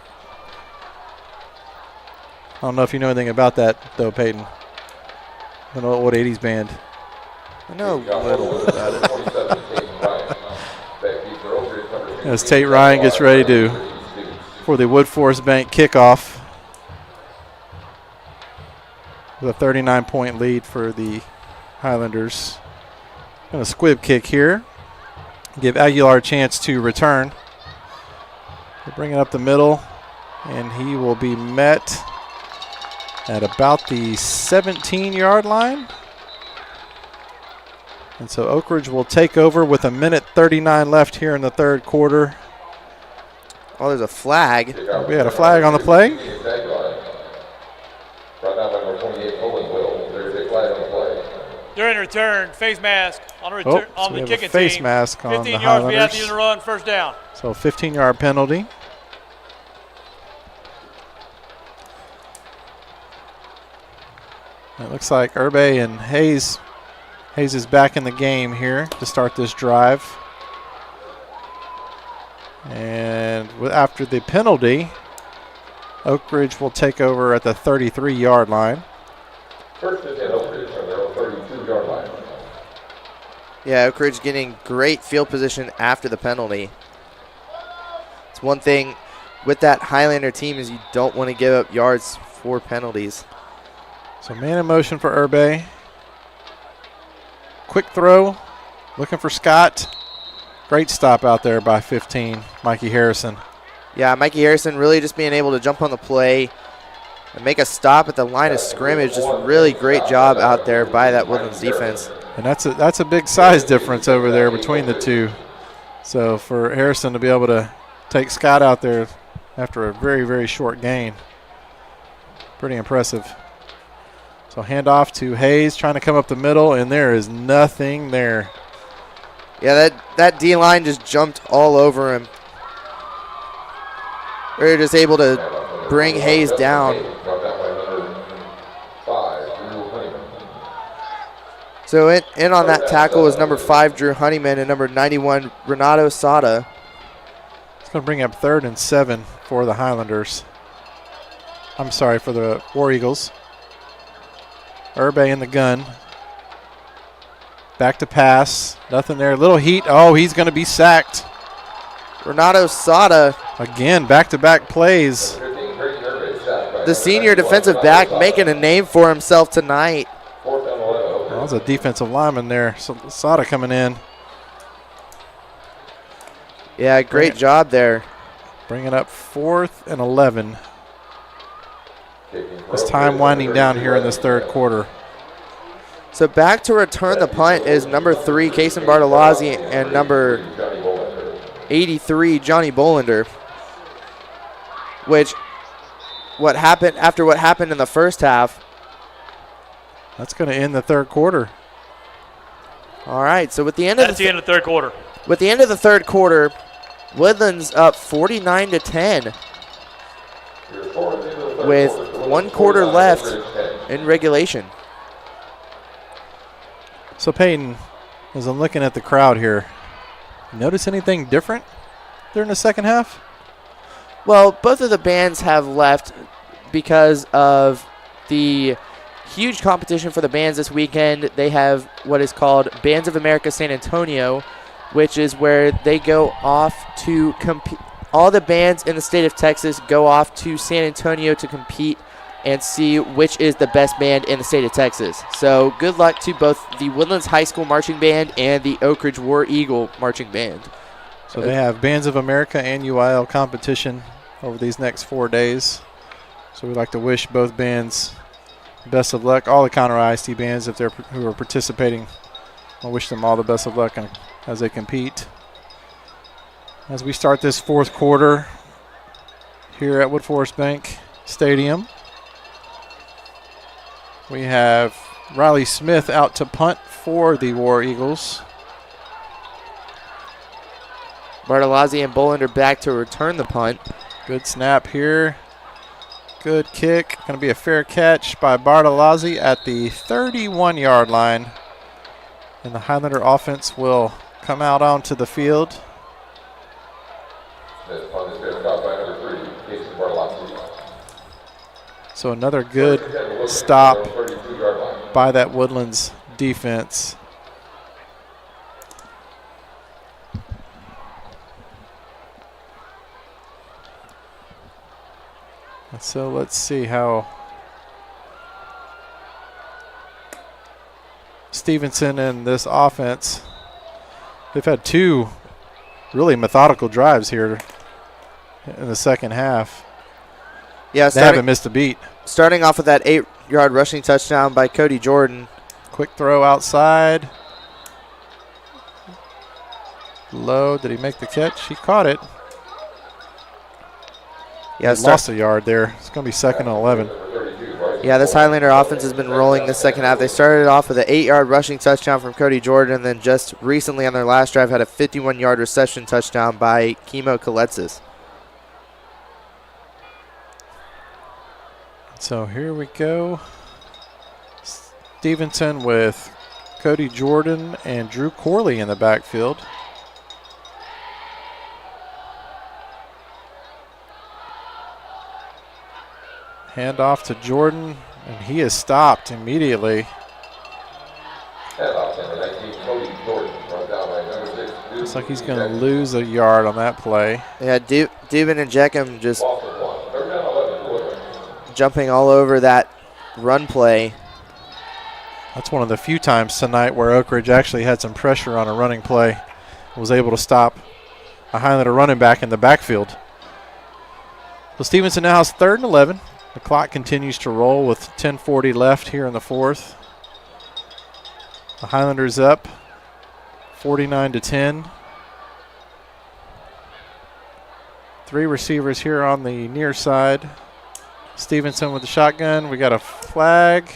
I don't know if you know anything about that, though, Peyton. I don't know what 80s band. I know a little bit about it. As Tate Ryan gets ready for the Woodforest Bank kickoff. With a 39-point lead for the Highlanders. And a squib kick here. Give Aguilar a chance to return. They bring it up the middle, and he will be met at about the 17-yard line. And so Oak Ridge will take over with 1:39 left here in the third quarter. Oh, there's a flag. We had a flag on the play. During return, face mask on the return on the kicking team. Face mask on the 15 yards Highlanders. we have to use the run, first down. So 15-yard penalty. It looks like Urbe and Hayes is back in the game here to start this drive. And after the penalty, Oak Ridge will take over at the 33-yard line. First and 10 Oak Ridge on their own 32-yard line. Yeah, Oak Ridge getting great field position after the penalty. It's one thing with that Highlander team is you don't want to give up yards for penalties. So man in motion for Urbe. Quick throw, looking for Scott. Great stop out there by 15, Mikey Harrison. Yeah, Mikey Harrison really just being able to jump on the play and make a stop at the line of scrimmage. Just really great job out there by that Woodlands defense. And that's a big size difference over there between the two. So for Harrison to be able to take Scott out there after a very, very short gain, pretty impressive. So handoff to Hayes, trying to come up the middle, and there is nothing there. Yeah, that D-line just jumped all over him. They're just able to bring Hayes down. So in on that tackle was number 5, Drew Honeyman, and number 91, Renato Sada. It's going to bring up 3rd and 7 for the Highlanders. I'm sorry, for the War Eagles. Urbe in the gun. Back to pass. Nothing there. Little heat. Oh, he's going to be sacked. Renato Sada. Again, back-to-back plays. The senior defensive back making a name for himself tonight. That was a defensive lineman there. So Sada coming in. Yeah, great job there. Bringing up 4th and 11. It's time winding down here in this third quarter. So back to return the punt is number 3, Kason Bartolozzi, and number 83, Johnny Bolander. Which, after what happened in the first half, That's going to end the third quarter. All right, so with the end of That's the end of the third quarter. With the end of the third quarter, Woodlands up 49-10 with 1 quarter left in regulation. So Peyton, as I'm looking at the crowd here, notice anything different during the second half? Well, both of the bands have left because of the huge competition for the bands this weekend. They have what is called Bands of America San Antonio, which is where they go off to compete. All the bands in the state of Texas go off to San Antonio to compete and see which is the best band in the state of Texas. So good luck to both the Woodlands High School Marching Band and the Oak Ridge War Eagle Marching Band. So they have Bands of America and UIL competition over these next 4 days. So we'd like to wish both bands best of luck. All the counter IST bands, if they're who are participating, I wish them all the best of luck as they compete. As we start this fourth quarter here at Woodforest Bank Stadium, we have Riley Smith out to punt for the War Eagles. Bartolozzi and Boland are back to return the punt. Good snap here. Good kick. Going to be a fair catch by Bartolozzi at the 31-yard line. And the Highlander offense will come out onto the field. So another good stop by that Woodlands defense. So let's see how Stevenson and this offense, they've had 2 really methodical drives here in the second half. Yeah, they haven't missed a beat. Starting off with that 8-yard rushing touchdown by Cody Jordan. Quick throw outside. Low, did he make the catch? He caught it. Yeah, lost a yard there. It's going to be 2nd and 11. Yeah, this Highlander offense has been rolling this second half. They started off with an 8-yard rushing touchdown from Cody Jordan, and then just recently on their last drive had a 51-yard reception touchdown by Kimo Kaletsis. So here we go. Stevenson with Cody Jordan and Drew Corley in the backfield. Hand off to Jordan, and he is stopped immediately. Looks like he's going to lose a yard on that play. Yeah, Dubin and Jeckham just jumping all over that run play. That's one of the few times tonight where Oak Ridge actually had some pressure on a running play, was able to stop a Highlander running back in the backfield. So Stevenson now has 3rd and 11. The clock continues to roll with 10:40 left here in the fourth. The Highlanders up 49-10. 3 receivers here on the near side. Stevenson with the shotgun. We got a flag.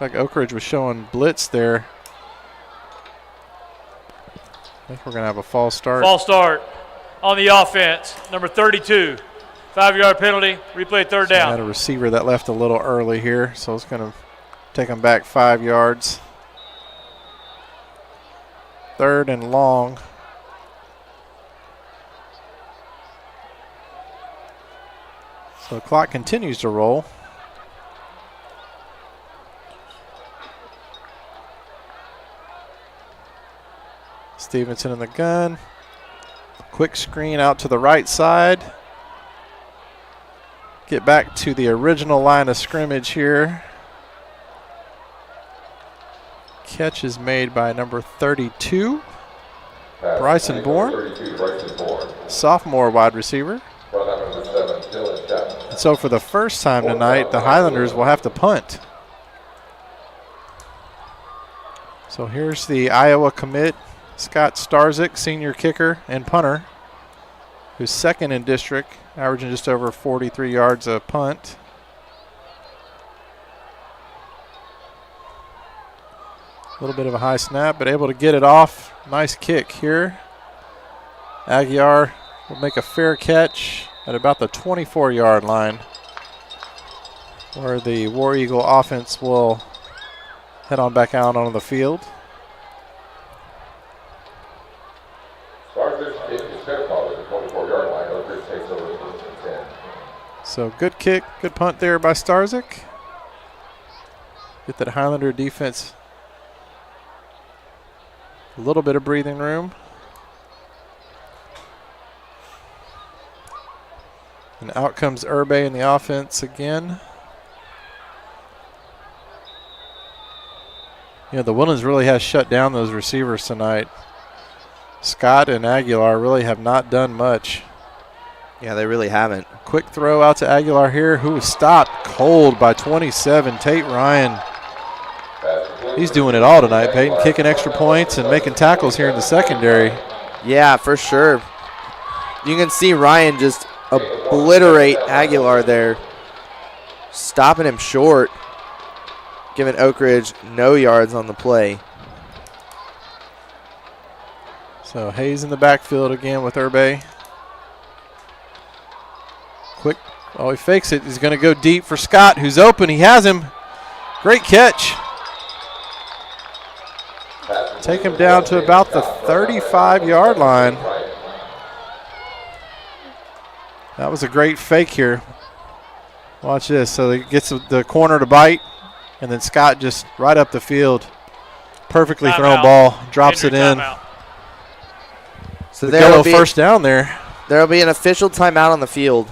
Like Oak Ridge was showing blitz there. I think we're going to have a false start. False start on the offense. Number 32. 5-yard penalty. Replay 3rd down. Had a receiver that left a little early here, so it's going to take them back 5 yards. 3rd and long. So the clock continues to roll. Stevenson in the gun. Quick screen out to the right side. Get back to the original line of scrimmage here. Catch is made by number 32, Bryson Bourne, sophomore wide receiver. And so for the first time tonight, the Highlanders will have to punt. So here's the Iowa commit, Scott Starzyk, senior kicker and punter, who's 2nd in district, averaging just over 43 yards a punt. A little bit of a high snap, but able to get it off. Nice kick here. Aguilar will make a fair catch at about the 24-yard line, where the War Eagle offense will head on back out onto the field. So good kick, good punt there by Starzyk. Get that Highlander defense a little bit of breathing room. And out comes Urbe in the offense again. You know, the Woodlands really has shut down those receivers tonight. Scott and Aguilar really have not done much. Yeah, they really haven't. Quick throw out to Aguilar here, who was stopped cold by 27. Tate Ryan. He's doing it all tonight, Peyton, kicking extra points and making tackles here in the secondary. Yeah, for sure. You can see Ryan just obliterate Aguilar there, stopping him short, giving Oak Ridge no yards on the play. So Hayes in the backfield again with Urbe. Quick, oh, he fakes it. He's going to go deep for Scott, who's open. He has him. Great catch. Take him down to about the 35-yard line. That was a great fake here. Watch this. So he gets the corner to bite, and then Scott just right up the field. Perfectly thrown ball. Drops it in. So there will be first down there. There will be an official timeout on the field.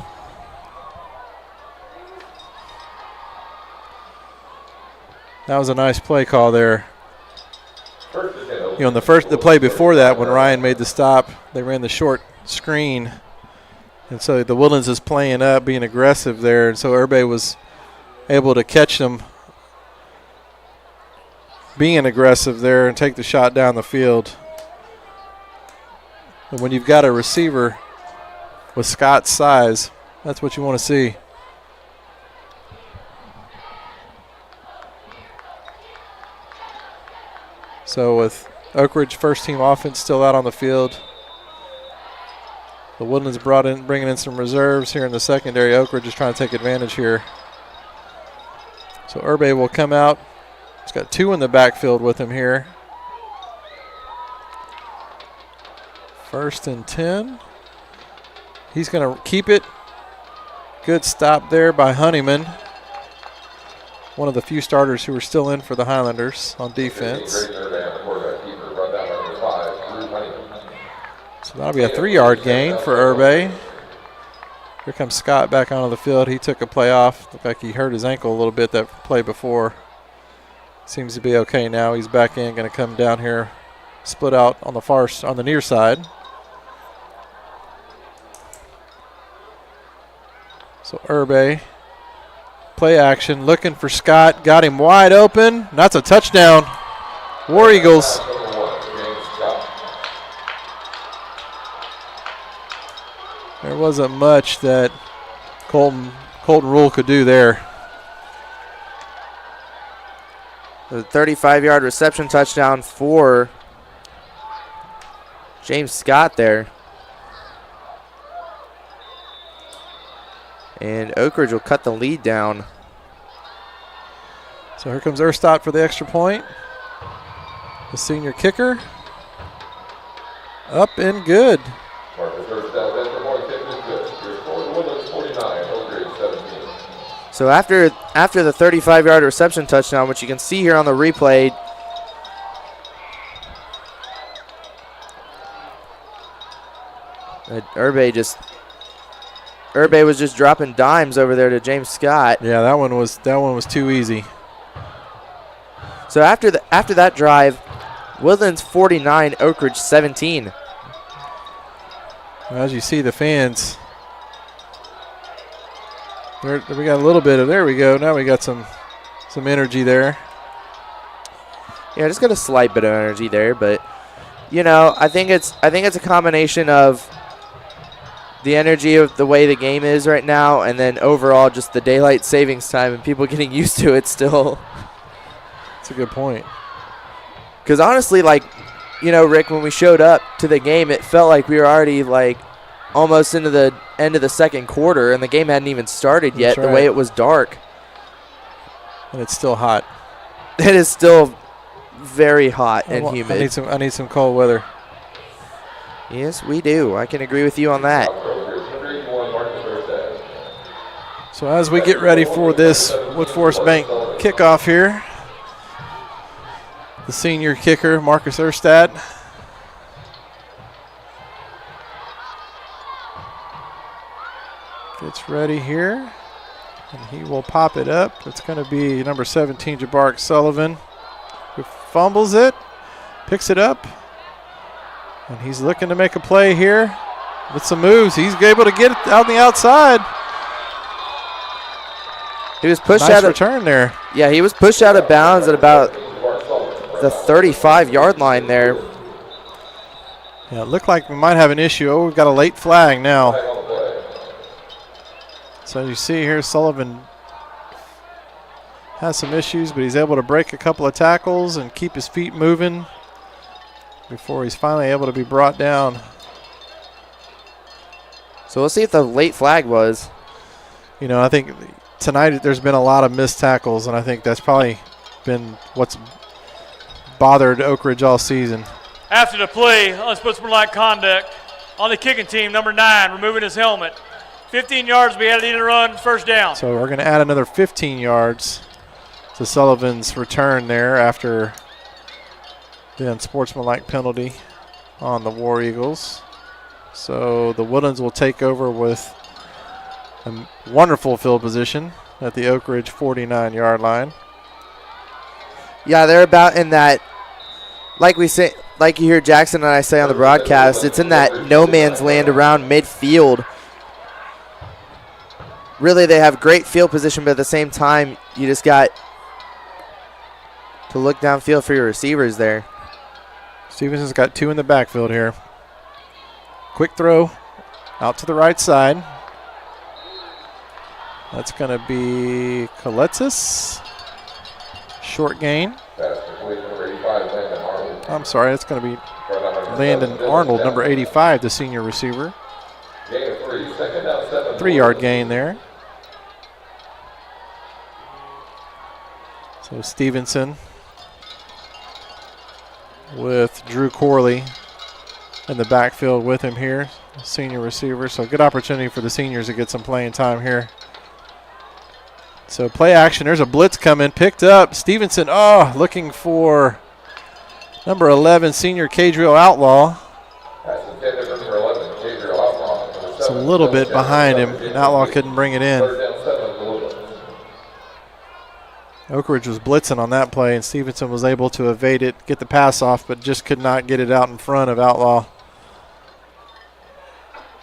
That was a nice play call there. You know, in the play before that, when Ryan made the stop, they ran the short screen. And so the Woodlands is playing up, being aggressive there. And so Urbe was able to catch them being aggressive there and take the shot down the field. And when you've got a receiver with Scott's size, that's what you want to see. So with Oak Ridge first team offense still out on the field, the Woodlands bringing in some reserves here in the secondary. Oak Ridge is trying to take advantage here. So Urbe will come out. He's got two in the backfield with him here. 1st and 10. He's going to keep it. Good stop there by Honeyman, one of the few starters who are still in for the Highlanders on defense. So that'll be a 3-yard gain for Urbe. Here comes Scott back onto the field. He took a play off. Looked like he hurt his ankle a little bit that play before. Seems to be okay now. He's back in, going to come down here, split out on the near side. So Urbe, play action, looking for Scott. Got him wide open. That's a touchdown. War Eagles. There wasn't much that Colton Rule could do there. The 35-yard reception touchdown for James Scott there. And Oak Ridge will cut the lead down. So here comes Erstott for the extra point. The senior kicker. Up and good. So after the 35-yard reception touchdown, which you can see here on the replay, Urbe was just dropping dimes over there to James Scott. Yeah, that one was too easy. So after that drive, Woodlands 49, Oak Ridge 17. As you see, the fans. We got a little bit of, there we go. Now we got some energy there. Yeah, just got a slight bit of energy there, but you know, I think it's a combination of the energy of the way the game is right now, and then overall just the daylight savings time and people getting used to it still. That's a good point. Because honestly, like, you know, Rick, when we showed up to the game, it felt like we were already, like, almost into the end of the second quarter, and the game hadn't even started yet. That's right. The way it was dark. And it's still hot. It is still very hot and humid. I need some cold weather. Yes, we do. I can agree with you on that. So as we get ready for this Wood Forest Bank kickoff here, the senior kicker, Marcus Erstad, gets ready here, and he will pop it up. It's going to be number 17, Jabaric Sullivan, who fumbles it, picks it up, and he's looking to make a play here with some moves. He's able to get it out on the outside. He was pushed nice out of return there. Yeah, he was pushed out of bounds at about the 35-yard line there. Yeah, it looked like we might have an issue. Oh, we've got a late flag now. So you see here, Sullivan has some issues, but he's able to break a couple of tackles and keep his feet moving before he's finally able to be brought down. So we'll see if the late flag was. You know, I think tonight there's been a lot of missed tackles, and I think that's probably been what's bothered Oak Ridge all season. After the play, unsportsmanlike conduct on the kicking team, number 9, removing his helmet. 15 yards, we had to run, first down. So we're going to add another 15 yards to Sullivan's return there after the unsportsmanlike penalty on the War Eagles. So the Woodlands will take over with a wonderful field position at the Oak Ridge 49-yard line. Yeah, they're about in that, like we say, like you hear Jackson and I say on the broadcast, it's in that no man's land around midfield. Really, they have great field position, but at the same time, you just got to look downfield for your receivers there. Stevenson's got 2 in the backfield here. Quick throw out to the right side. That's going to be Coletsis. Short gain. I'm sorry, it's going to be Landon Arnold, number 85, the senior receiver. 3-yard gain there. So Stevenson with Drew Corley in the backfield with him here, senior receiver. So good opportunity for the seniors to get some playing time here. So play action. There's a blitz coming, picked up. Stevenson, looking for number 11, senior Cadriel Outlaw. It's a little bit behind him, and Outlaw couldn't bring it in. Oak Ridge was blitzing on that play, and Stevenson was able to evade it, get the pass off, but just could not get it out in front of Outlaw.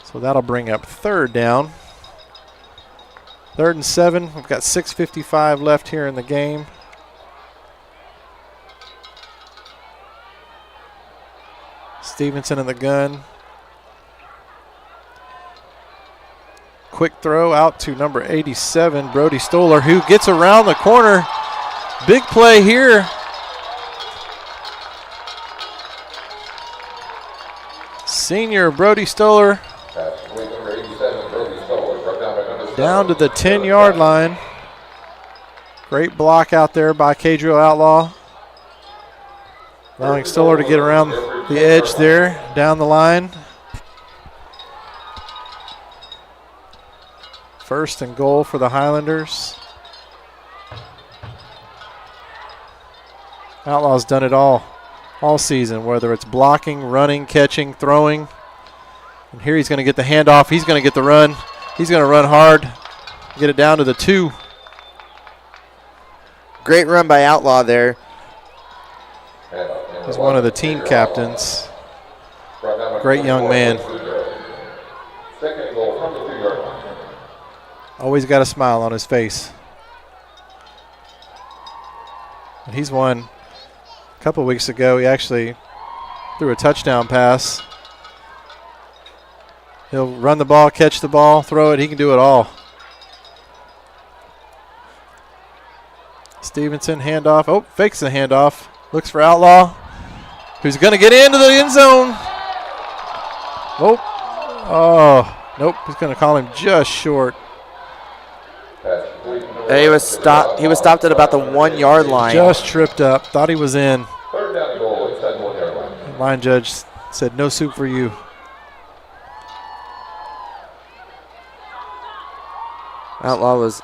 So that'll bring up 3rd down. 3rd and 7. We've got 6:55 left here in the game. Stevenson in the gun. Quick throw out to number 87, Brody Stoller, who gets around the corner. Big play here. Senior Brody Stoller down to the 10-yard line. Great block out there by Cadriel Outlaw. Allowing Stoller to get around the edge there, down the line. 1st and goal for the Highlanders. Outlaw's done it all season, whether it's blocking, running, catching, throwing. And here he's going to get the handoff. He's going to get the run. He's going to run hard, get it down to the 2. Great run by Outlaw there. He's one of the team captains. Great young man. Always got a smile on his face. And he's won a couple weeks ago. He actually threw a touchdown pass. He'll run the ball, catch the ball, throw it. He can do it all. Stevenson, handoff. Oh, fakes the handoff. Looks for Outlaw. who's going to get into the end zone. Nope. Oh, nope. He's going to call him just short. He was stopped. He was stopped at about the 1 yard line. Just tripped up. Thought he was in. Third down and goal inside the 1 yard line. Line judge said no soup for you. Outlaw was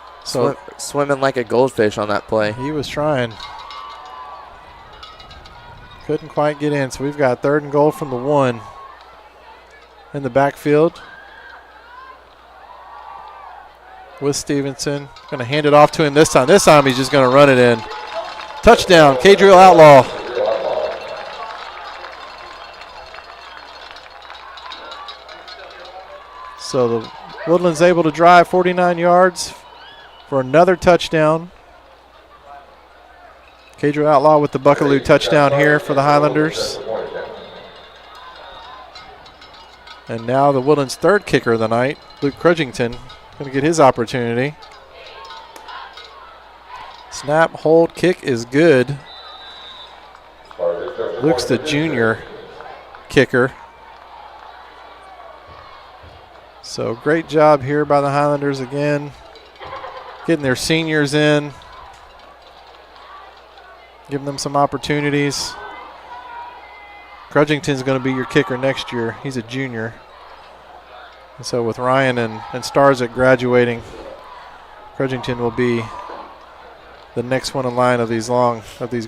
swimming like a goldfish on that play. He was trying. Couldn't quite get in. So we've got 3rd and goal from the 1 in the backfield. With Stevenson. Going to hand it off to him this time. This time he's just going to run it in. Touchdown, Cadriel Outlaw. So the Woodlands able to drive 49 yards for another touchdown. Cadriel Outlaw with the Buckaloo touchdown here for the Highlanders. And now the Woodlands' 3rd kicker of the night, Luke Crudgington, going to get his opportunity. Snap, hold, kick is good. Luke's the junior kicker. So great job here by the Highlanders again, getting their seniors in, giving them some opportunities. Crudgington's going to be your kicker next year. He's a junior. And so with Ryan and Starzyk graduating, Crudgington will be the next one in line of these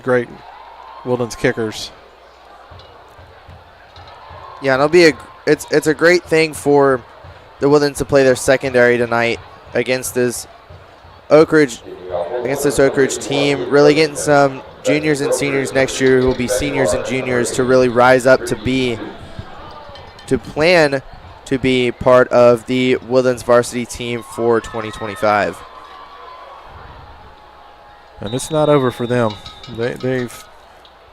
great Woodlands kickers. Yeah, and it's a great thing for the Woodlands to play their secondary tonight against this Oak Ridge team. Really getting some juniors and seniors next year who will be seniors and juniors to really rise up to plan to be part of the Woodlands varsity team for 2025. And it's not over for them. They've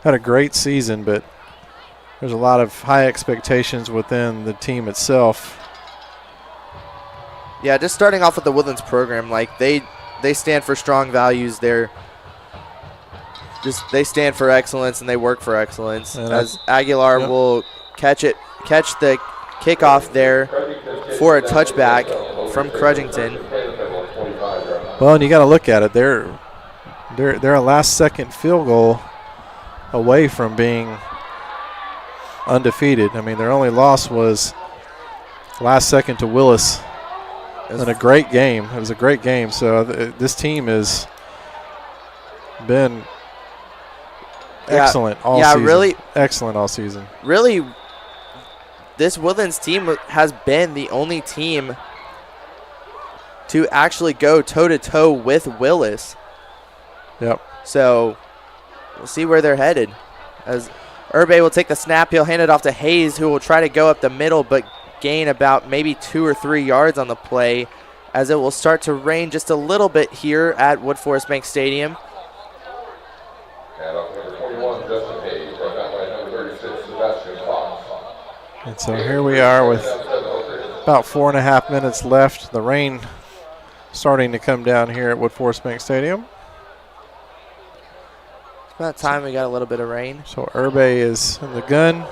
had a great season, but there's a lot of high expectations within the team itself. Yeah, just starting off with the Woodlands program, like they stand for strong values. They stand for excellence and they work for excellence. And as Aguilar will catch the kickoff there for a touchback from Crudgington. Well, and you got to look at it. They're a last-second field goal away from being undefeated. I mean, their only loss was last second to Willis. In a great game. It was a great game. So this team has been excellent all season. Really excellent all season. Really, this Woodlands team has been the only team to actually go toe-to-toe with Willis. Yep. So we'll see where they're headed. As Urbe will take the snap, he'll hand it off to Hayes, who will try to go up the middle, but gain about maybe 2 or 3 yards on the play, as it will start to rain just a little bit here at Wood Forest Bank Stadium. And so here we are with about 4.5 minutes left. The rain starting to come down here at Wood Forest Bank Stadium. It's about time we got a little bit of rain. So Urbe is in the gun.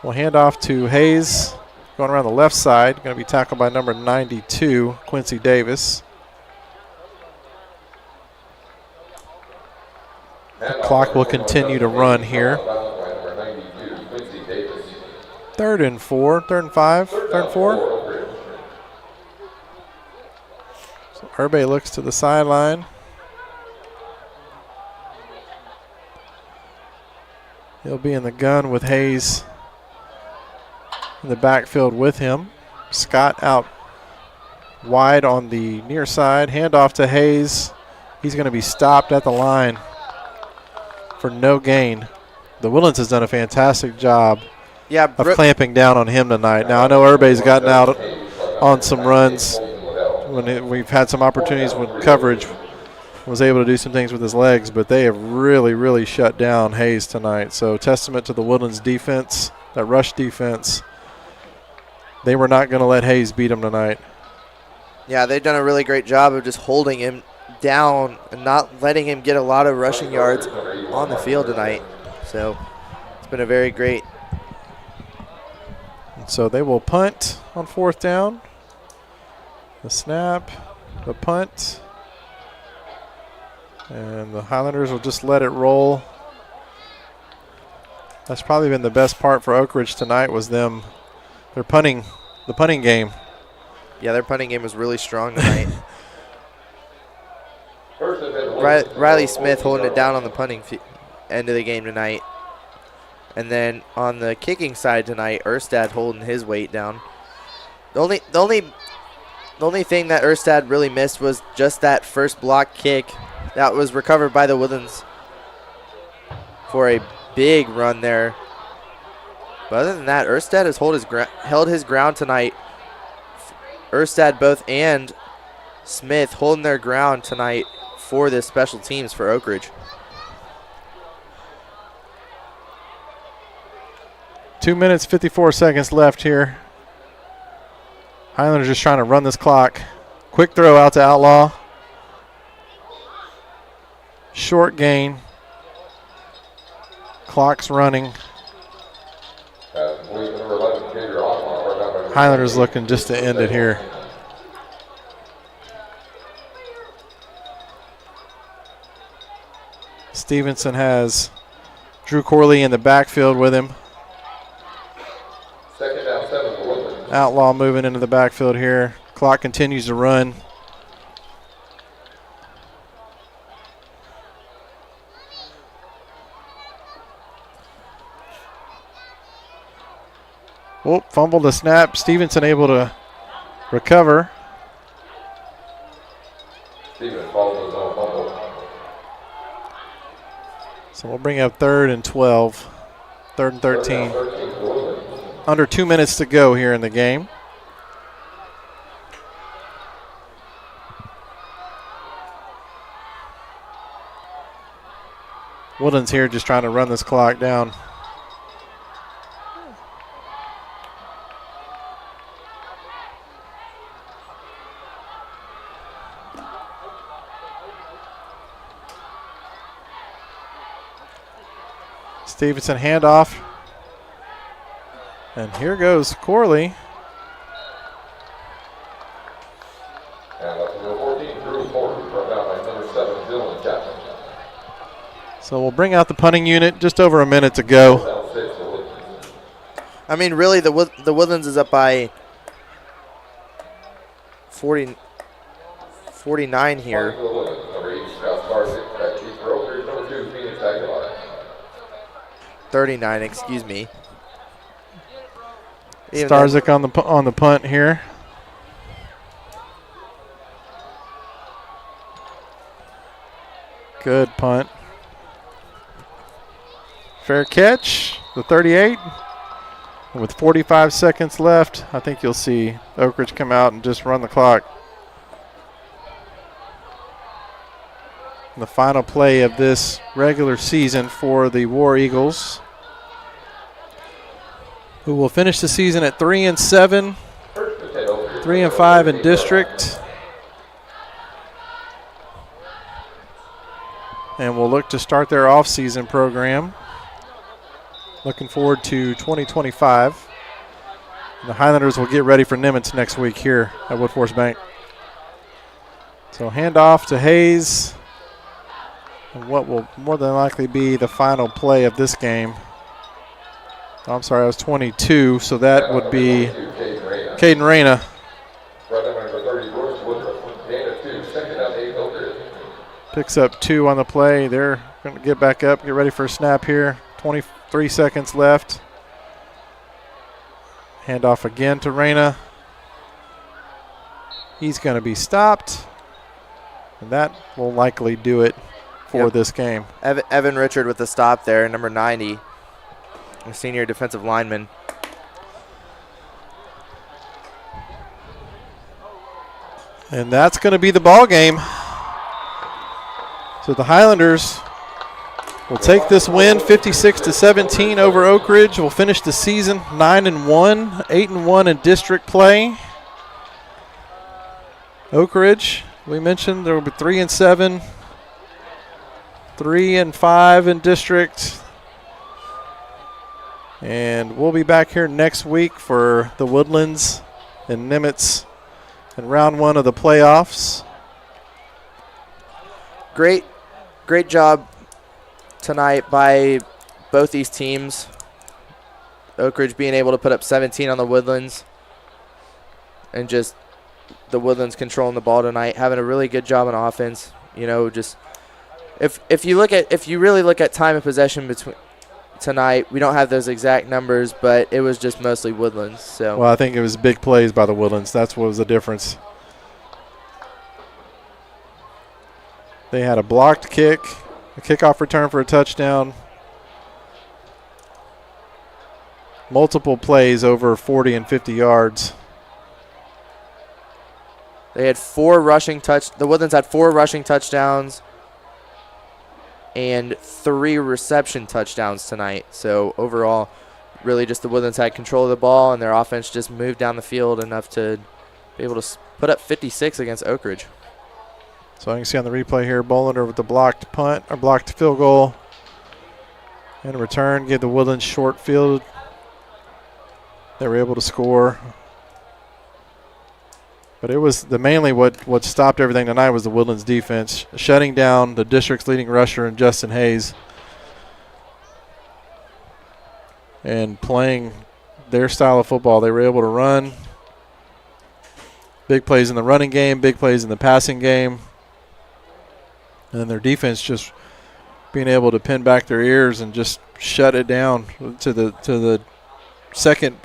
We'll hand off to Hayes. Going around the left side, going to be tackled by number 92, Quincy Davis. The clock will continue to run here. 3rd and 4, 3rd and 5, 3rd and 4. So Urbe looks to the sideline. He'll be in the gun with Hayes in the backfield with him. Scott out wide on the near side. Handoff to Hayes. He's going to be stopped at the line for no gain. The Woodlands has done a fantastic job of clamping down on him tonight. Now, I know Urbe's gotten out on some runs when we've had some opportunities when coverage was able to do some things with his legs, but they have really, really shut down Hayes tonight. So testament to the Woodlands defense, that rush defense. They were not going to let Hayes beat him tonight. Yeah, they've done a really great job of just holding him down and not letting him get a lot of rushing yards on the field tonight. So it's It's been a very great. And so they will punt on 4th down. The snap, the punt, and the Highlanders will just let it roll. That's probably been the best part for Oak Ridge tonight was their punting, the punting game. Yeah, their punting game was really strong tonight. Riley Smith holding it down on the punting end of the game tonight. And then on the kicking side tonight, Erstad holding his weight down. The only thing that Erstad really missed was just that first block kick that was recovered by the Woodlands for a big run there. But other than that, Erstad has held his ground tonight. Erstad both and Smith holding their ground tonight for this special teams for Oak Ridge. 2 minutes, 54 seconds left here. Highlanders just trying to run this clock. Quick throw out to Outlaw. Short gain. Clock's running. Highlanders looking just to end it here. Stevenson has Drew Corley in the backfield with him. Second down, 7 for Woodlands. Outlaw moving into the backfield here. Clock continues to run. Oh, fumbled the snap. Stevenson able to recover. Stevenson falls his own fumble. So we'll bring up 3rd and 12. 3rd and 13. Under 2 minutes to go here in the game. Woodlands here just trying to run this clock down. Stevenson handoff. And here goes Corley. And that's number 14, Drew Corley, brought down by number 7, Dylan Jackson. So we'll bring out the punting unit. Just over a minute to go. I mean, really, the Woodlands is up by 49 here. Number 8, Scott Starzik, back keeper for Oak Ridge. Number 2, Phoenix Aguilar. 39, excuse me. Starzik on the punt here. Good punt. Fair catch, the 38. And with 45 seconds left, I think you'll see Oak Ridge come out and just run the clock. The final play of this regular season for the War Eagles, who will finish the season at 3-7, 3-5 in district, and will look to start their off-season program. Looking forward to 2025. The Highlanders will get ready for Nimitz next week here at Woodforest Bank. So handoff to Hayes, and what will more than likely be the final play of this game. I'm sorry, I was 22, so that would be Caden Reyna. Picks up 2 on the play. They're going to get back up, get ready for a snap here. 23 seconds left. Handoff again to Reyna. He's going to be stopped, and that will likely do it for this game. Evan Richard with the stop there, number 90. A senior defensive lineman. And that's going to be the ball game. So the Highlanders will take this win 56-17 over Oak Ridge. We'll finish the season 9-1, 8-1 in district play. Oak Ridge, we mentioned there will be 3-7, 3-5 in district. And we'll be back here next week for the Woodlands and Nimitz in round 1 of the playoffs. Great job tonight by both these teams. Oak Ridge being able to put up 17 on the Woodlands, and just the Woodlands controlling the ball tonight, having a really good job on offense. You know, just if you really look at time of possession between tonight, we don't have those exact numbers, but it was just mostly Woodlands. So well, I think it was big plays by the Woodlands. That's what was the difference. They had a blocked kick, a kickoff return for a touchdown, multiple plays over 40 and 50 yards. They had 4 rushing the Woodlands had 4 rushing touchdowns and 3 reception touchdowns tonight. So overall, really just the Woodlands had control of the ball, and their offense just moved down the field enough to be able to put up 56 against Oak Ridge. So I can see on the replay here, Bolander with the blocked punt or blocked field goal. And a return, gave the Woodlands short field. They were able to score. But it was mainly what stopped everything tonight was the Woodlands defense, shutting down the district's leading rusher in Justin Hayes and playing their style of football. They were able to run. Big plays in the running game, big plays in the passing game. And then their defense just being able to pin back their ears and just shut it down to the second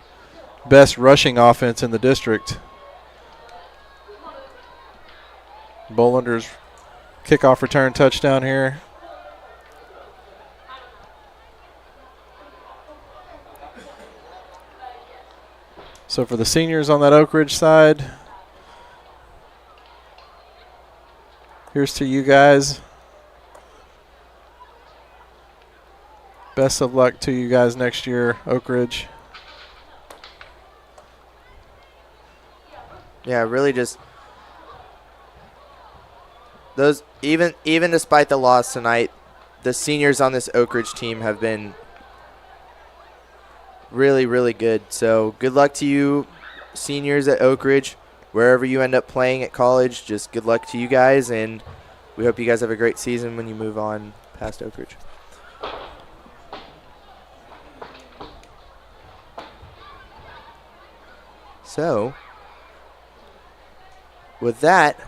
best rushing offense in the district. Bolander's kickoff return touchdown here. So for the seniors on that Oak Ridge side, here's to you guys. Best of luck to you guys next year, Oak Ridge. Yeah, really just those even despite the loss tonight, the seniors on this Oak Ridge team have been really, really good. So good luck to you seniors at Oak Ridge. Wherever you end up playing at college, just good luck to you guys, and we hope you guys have a great season when you move on past Oak Ridge. So, with that,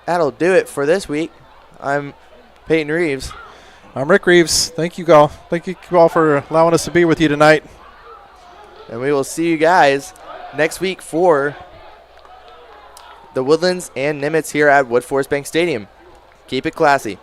that'll do it for this week. I'm Peyton Reeves. I'm Rick Reeves. Thank you all. Thank you all for allowing us to be with you tonight. And we will see you guys next week for the Woodlands and Nimitz here at Wood Forest Bank Stadium. Keep it classy.